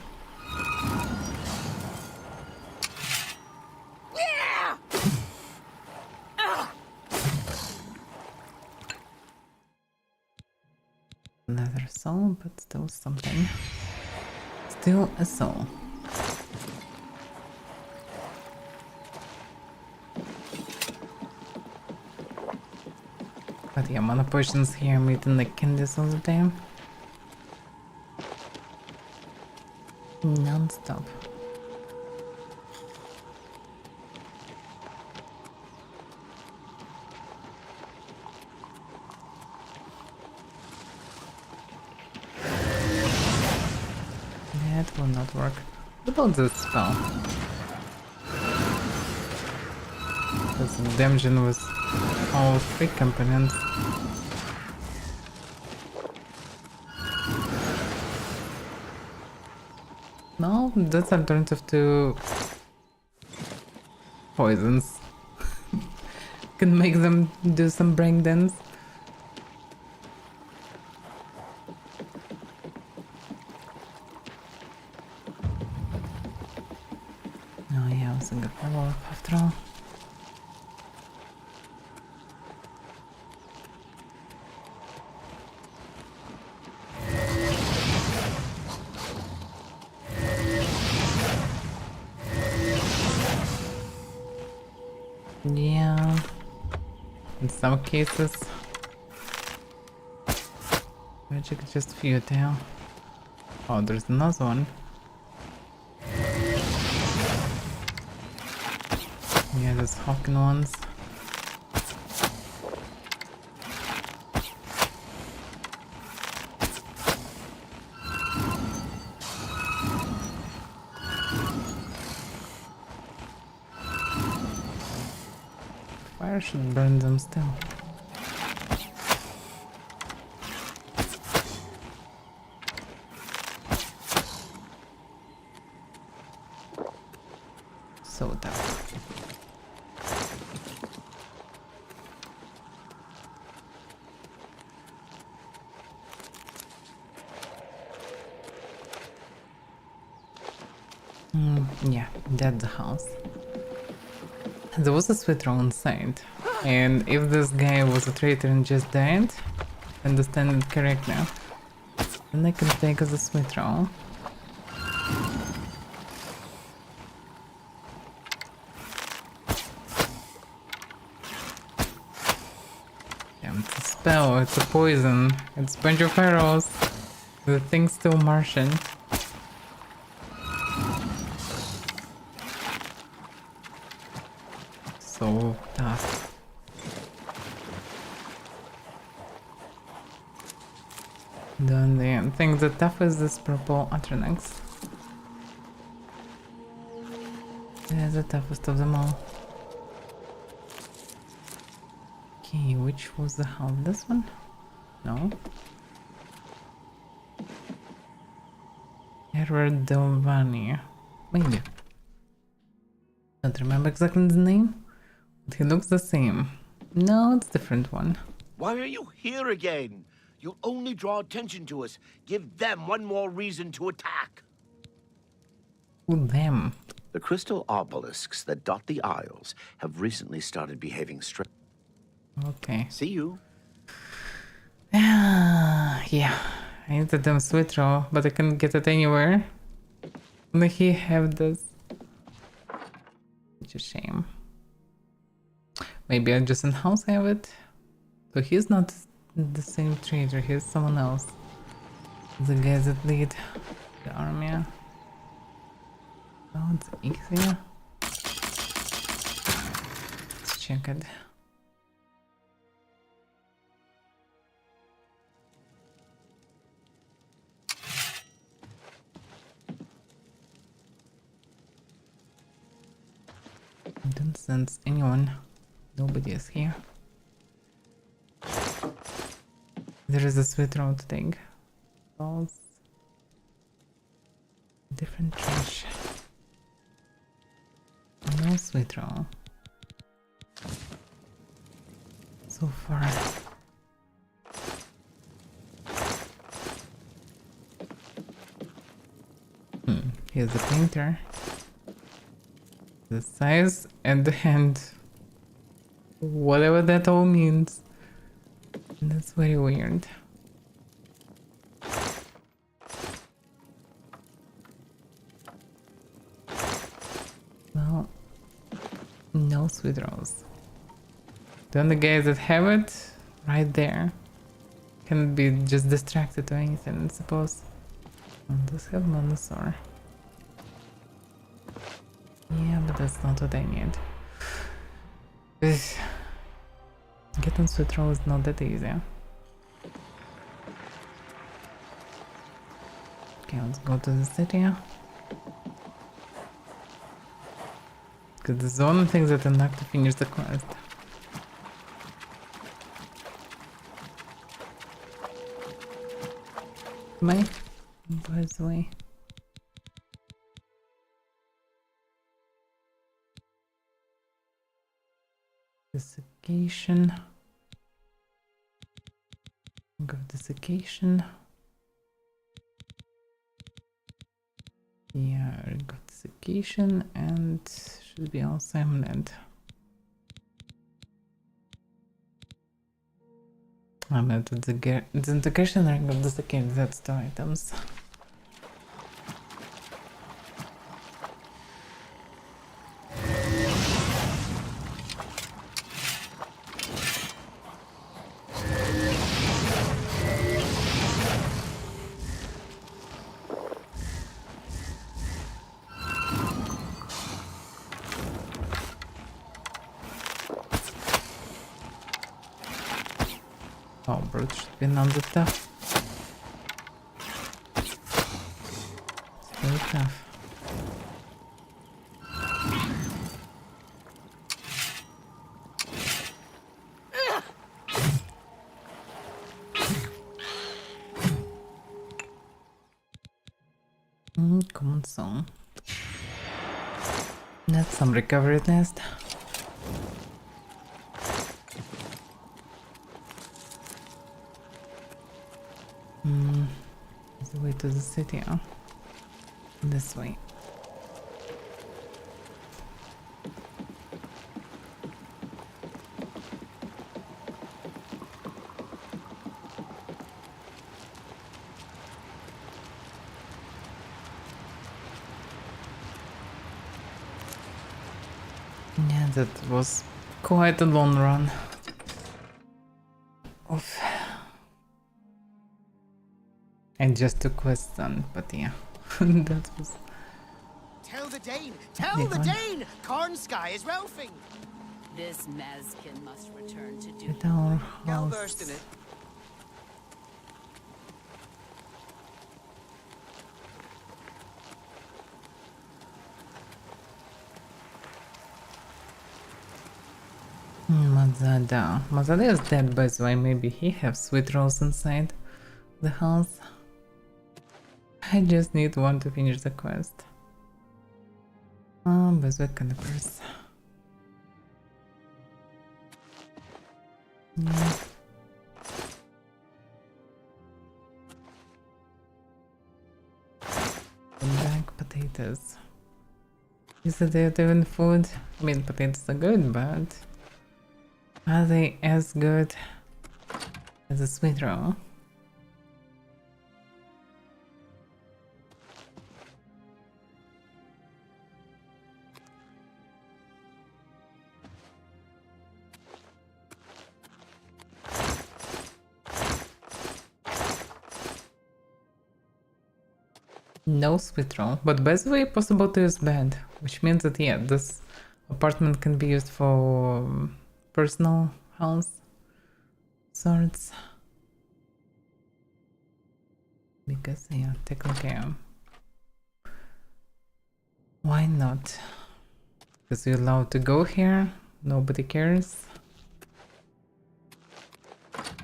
Another soul, but still something. Still a soul. But yeah, mana potions here I'm eating like candies all the time. Non-stop. That will not work. What about this spell? Because the dungeon was all 3 components. No, that's alternative to poisons. Can make them do some brain dance. Oh yeah, I was a good level up after all. Yeah, in some cases, magic is just futile. Oh, there's another one. Yeah, there's Hawking ones. Fire should burn them still. So tough. Yeah, that's the house. There was a sweet roll inside, and if this guy was a traitor and just died, understand it correct now, then I can take as a sweet roll. Damn, it's a spell, it's a poison, it's a bunch of arrows. The thing's still Martian. So tough. Then the thing the tough is this purple Atronex. Yeah, the toughest of them all. Okay, which was the house? This one? No. Edward Delvani. Maybe. Don't remember exactly the name. But he looks the same. No, it's a different one. Why are you here again? You'll only draw attention to us. Give them one more reason to attack. Who them? The crystal obelisks that dot the Isles have recently started behaving strange. Okay. See you. Yeah. I needed them sweet roll, but I couldn't get it anywhere. Only he have this. Which is a shame. Maybe I just in-house have it. So he's not the same trader, he's someone else. The guys that lead the army. Oh, it's easier. Let's check it. I don't sense anyone. Nobody is here. There is a sweet road thing. Balls. Different trash. No sweet roll. So far. Here's the painter. The size and the hand. Whatever that all means. That's very weird. Well, no sweet rolls. Then the guys that have it, right there, cannot be just distracted or anything, I suppose. Does have Monosaur. Yeah, but that's not what I need. Getting sweet roll is not that easy. Okay, let's go to the city. Because this is the only thing that unlocked to finish the quest. By the way. Desiccation. Go desiccation. Yeah, I got desiccation and should be all samened. I'm at the integration and I got desiccated, that's the items. Oh, brute should be not the tough. It's very tough. Common song. That's some recovery nest. Is the way to the city, huh? This way. Yeah, that was quite a long run. Oof. And just two quests done, but yeah, that was. Tell the Dane! Tell the Dane! Cornsky is Ralphing! This Mazkin must return to duty. At our Gal house. versed in it. Mazada. Mazada is dead, by the way. Maybe he has sweet rolls inside the house. I just need one to finish the quest. Bezwick Canopers. Yeah. Back potatoes. Is it even food? I mean, potatoes are good, but are they as good as a sweet roll? No sweet roll, but best way possible to use bed, which means that yeah, this apartment can be used for personal house sorts. Because yeah, technically, why not? Because you're allowed to go here, nobody cares.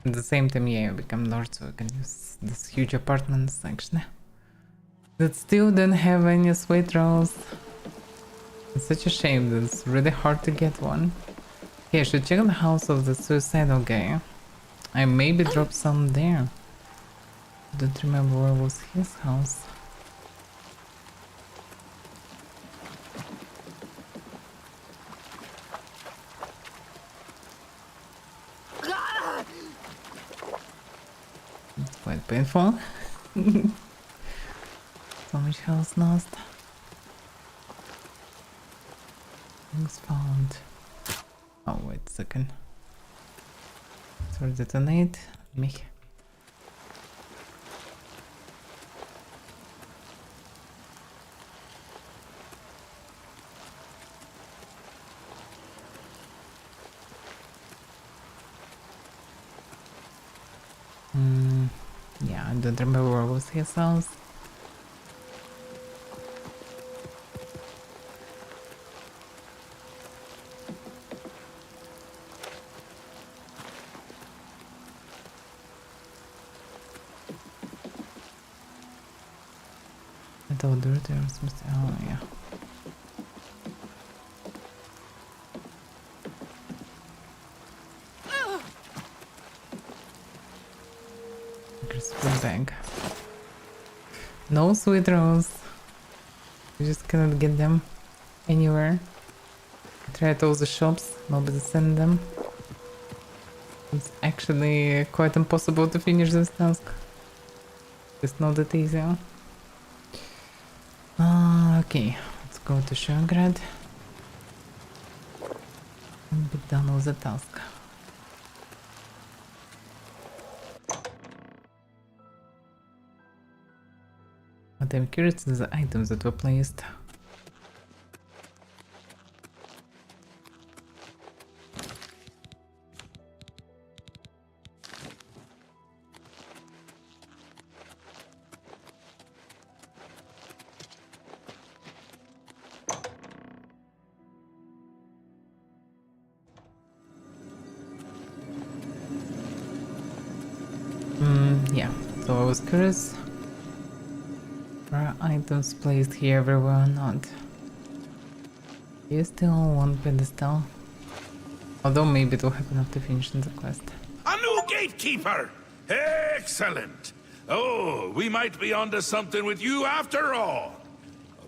At the same time, yeah, you become lord, so you can use this huge apartment section. That still don't have any sweet rolls. It's such a shame that it's really hard to get one. Okay, I should check the house of the suicidal guy. I maybe dropped some there. Don't remember where was his house. It's quite painful. So much health lost. Things found. Oh, wait a second. Sorry, detonate. Me. Yeah, I don't remember where was his house. Oh yeah. Food bag. No sweet rolls. You just cannot get them anywhere. I tried all the shops, nobody sent them. It's actually quite impossible to finish this task. It's not that easy. Okay, let's go to Shograd and be done with the task. But I'm curious to the items that were placed. Yeah, so I was curious There are items placed here everywhere or not. You still on one pedestal. Although maybe it will happen after finishing the quest. A new gatekeeper! Excellent! Oh, we might be onto something with you after all.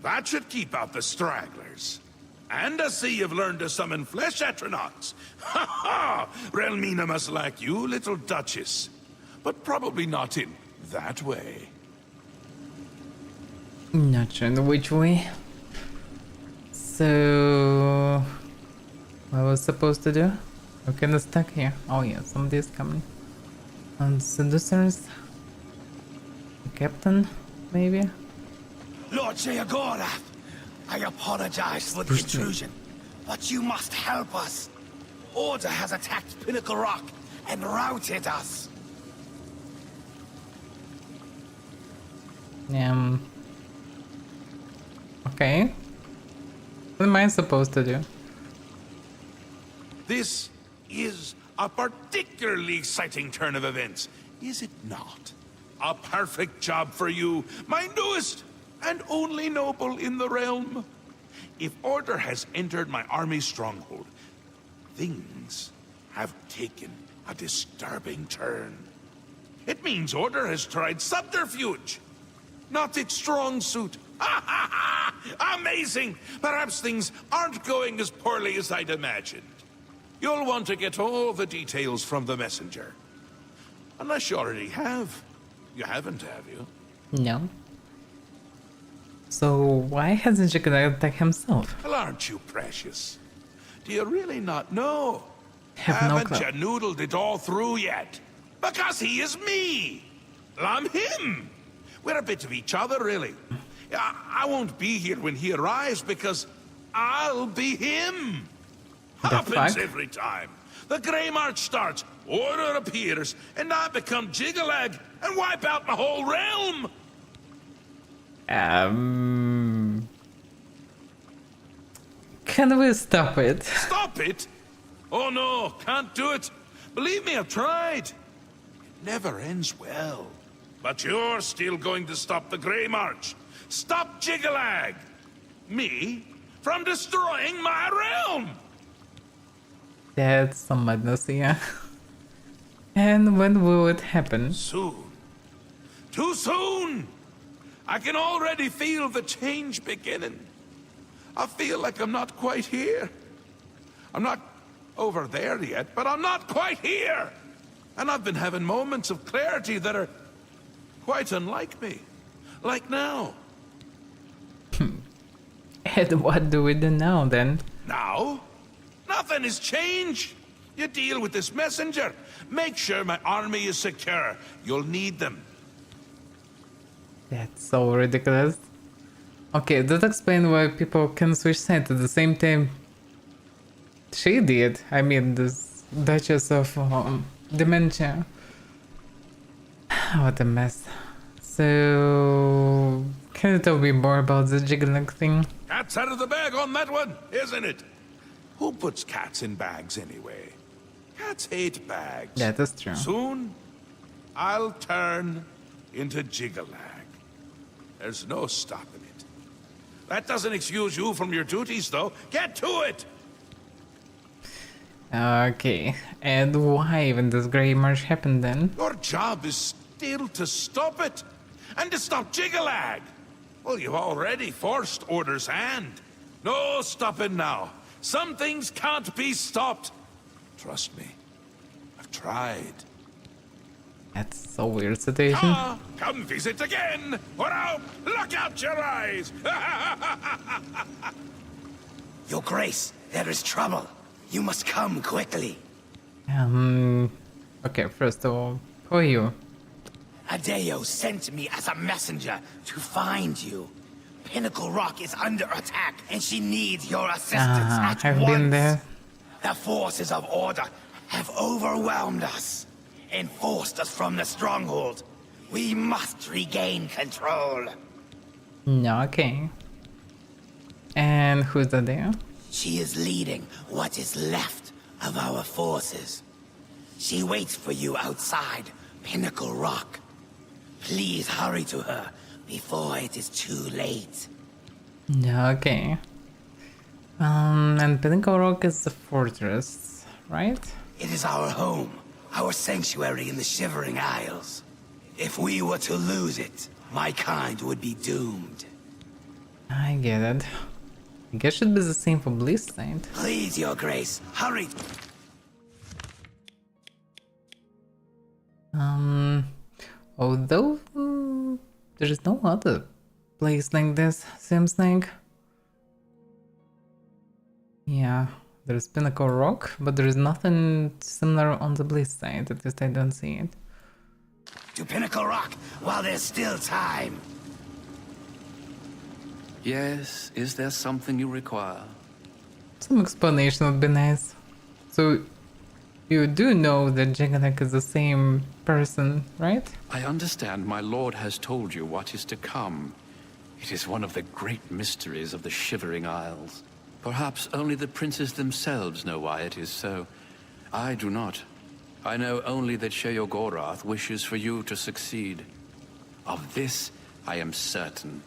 That should keep out the stragglers. And I see you've learned to summon flesh atronachs. Ha ha! Relmina must like you, little Duchess. But probably not in that way. Not sure in which way. So... what I was supposed to do? We're kinda stuck here. Oh yeah, somebody's coming. And seducers? The captain, maybe? Lord Sheogorath, I apologize for the intrusion, but you must help us. Order has attacked Pinnacle Rock and routed us. Okay. What am I supposed to do? This is a particularly exciting turn of events, is it not? A perfect job for you, my newest and only noble in the realm. If Order has entered my army's stronghold, things have taken a disturbing turn. It means Order has tried subterfuge, not its strong suit. Ha ha ha! Amazing! Perhaps things aren't going as poorly as I'd imagined. You'll want to get all the details from the messenger. Unless you already have. You haven't, have you? No. So why hasn't Jigsaw attacked himself? Well, aren't you precious? Do you really not know? Have no Haven't you noodled it all through yet? Because he is me. I'm him. We're a bit of each other, really. I won't be here when he arrives because I'll be him. Happens every time. The Grey March starts, Order appears, and I become Jiggalag and wipe out my whole realm. Can we stop it? Stop it? Oh no, can't do it. Believe me, I've tried. It never ends well. But you're still going to stop the Grey March. Stop Jiggalag. Me from destroying my realm. That's some madness, yeah. And when will it happen? Soon. Too soon! I can already feel the change beginning. I feel like I'm not quite here. I'm not over there yet, but I'm not quite here! And I've been having moments of clarity that are quite unlike me. Like now. And what do we do now, then? Now? Nothing has changed. You deal with this messenger. Make sure my army is secure. You'll need them. That's so ridiculous. Okay, that explains why people can switch sides at the same time. She did. I mean, this Duchess of Dementia. What a mess. So, can you tell me more about the Jiggalag thing? Cat's out of the bag on that one, isn't it? Who puts cats in bags anyway? Cats hate bags. That is true. Soon, I'll turn into Jiggalag. There's no stopping it. That doesn't excuse you from your duties, though. Get to it! Okay, and why even this Grey March happened then? Your job is still to stop it. And to stop Jiggalag. Well, you've already forced Order's hand. No stopping now. Some things can't be stopped. Trust me. I've tried. That's so weird situation. Come visit again, or I'll look out your eyes. Your Grace, there is trouble. You must come quickly. Okay, first of all, who are you? Adeo sent me as a messenger to find you. Pinnacle Rock is under attack, and she needs your assistance at I've once. been there. The forces of Order have overwhelmed us and forced us from the stronghold. We must regain control. Okay. And who's that there? She is leading what is left of our forces. She waits for you outside Pinnacle Rock. Please hurry to her before it is too late. Okay. And Pinnacle Rock is the fortress, right? It is our home, our sanctuary in the Shivering Isles. If we were to lose it, my kind would be doomed. I get it. I guess it should be the same for Bliss Saint. Please, Your Grace, hurry! Although there is no other place like this, seems like. Yeah, there's Pinnacle Rock, but there is nothing similar on the Bliss side, at least I don't see it. To Pinnacle Rock, while there's still time. Yes, is there something you require? Some explanation would be nice. So, you do know that Jaganek is the same person, right? I understand my lord has told you what is to come. It is one of the great mysteries of the Shivering Isles. Perhaps only the princes themselves know why it is so. I do not. I know only that Sheogorath wishes for you to succeed. Of this, I am certain.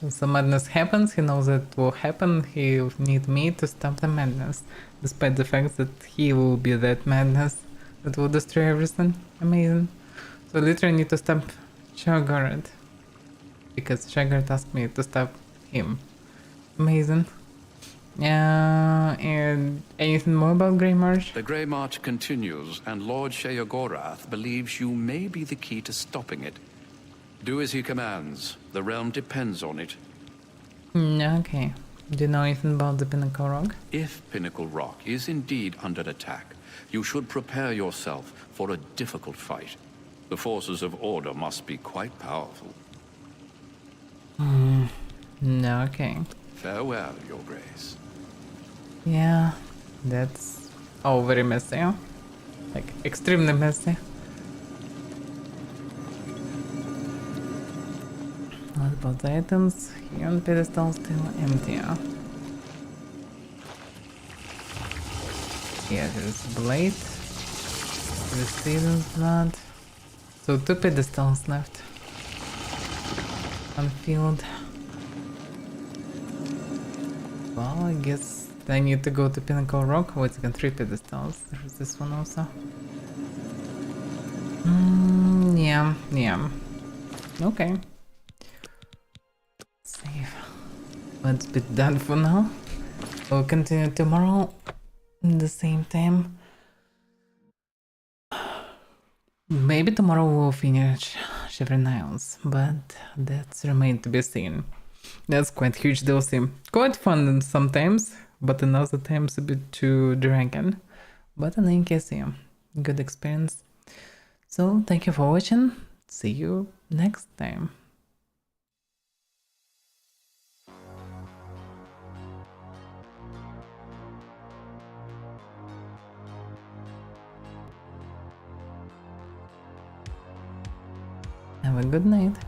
So some madness happens, he knows it will happen, he will need me to stop the madness. Despite the fact that he will be that madness that will destroy everything. Amazing. So literally need to stop Sheogorath. Because Sheogorath asked me to stop him. Amazing. And anything more about Grey March? The Grey March continues, and Lord Sheogorath believes you may be the key to stopping it. Do as he commands. The realm depends on it. Okay. Do you know anything about the Pinnacle Rock? If Pinnacle Rock is indeed under attack, you should prepare yourself for a difficult fight. The forces of order must be quite powerful. Okay. Farewell, Your Grace. Yeah, that's all very messy. Huh? Like, extremely messy. What about the items? Here on pedestal still empty. Huh? Yeah, there's blade. There's Steven's blood. So 2 pedestals left. Unfilled. Well, I guess I need to go to Pinnacle Rock. Wait a second, 3 pedestals. There's this one also. Yeah. Okay. Save. Let's be done for now. We'll continue tomorrow at the same time. Maybe tomorrow we'll finish Shivering Isles, but that's remains to be seen. That's quite huge DLC. Quite fun sometimes, but in other times a bit too dragging. But in any case, yeah, good experience. So thank you for watching. See you next time. Have a good night.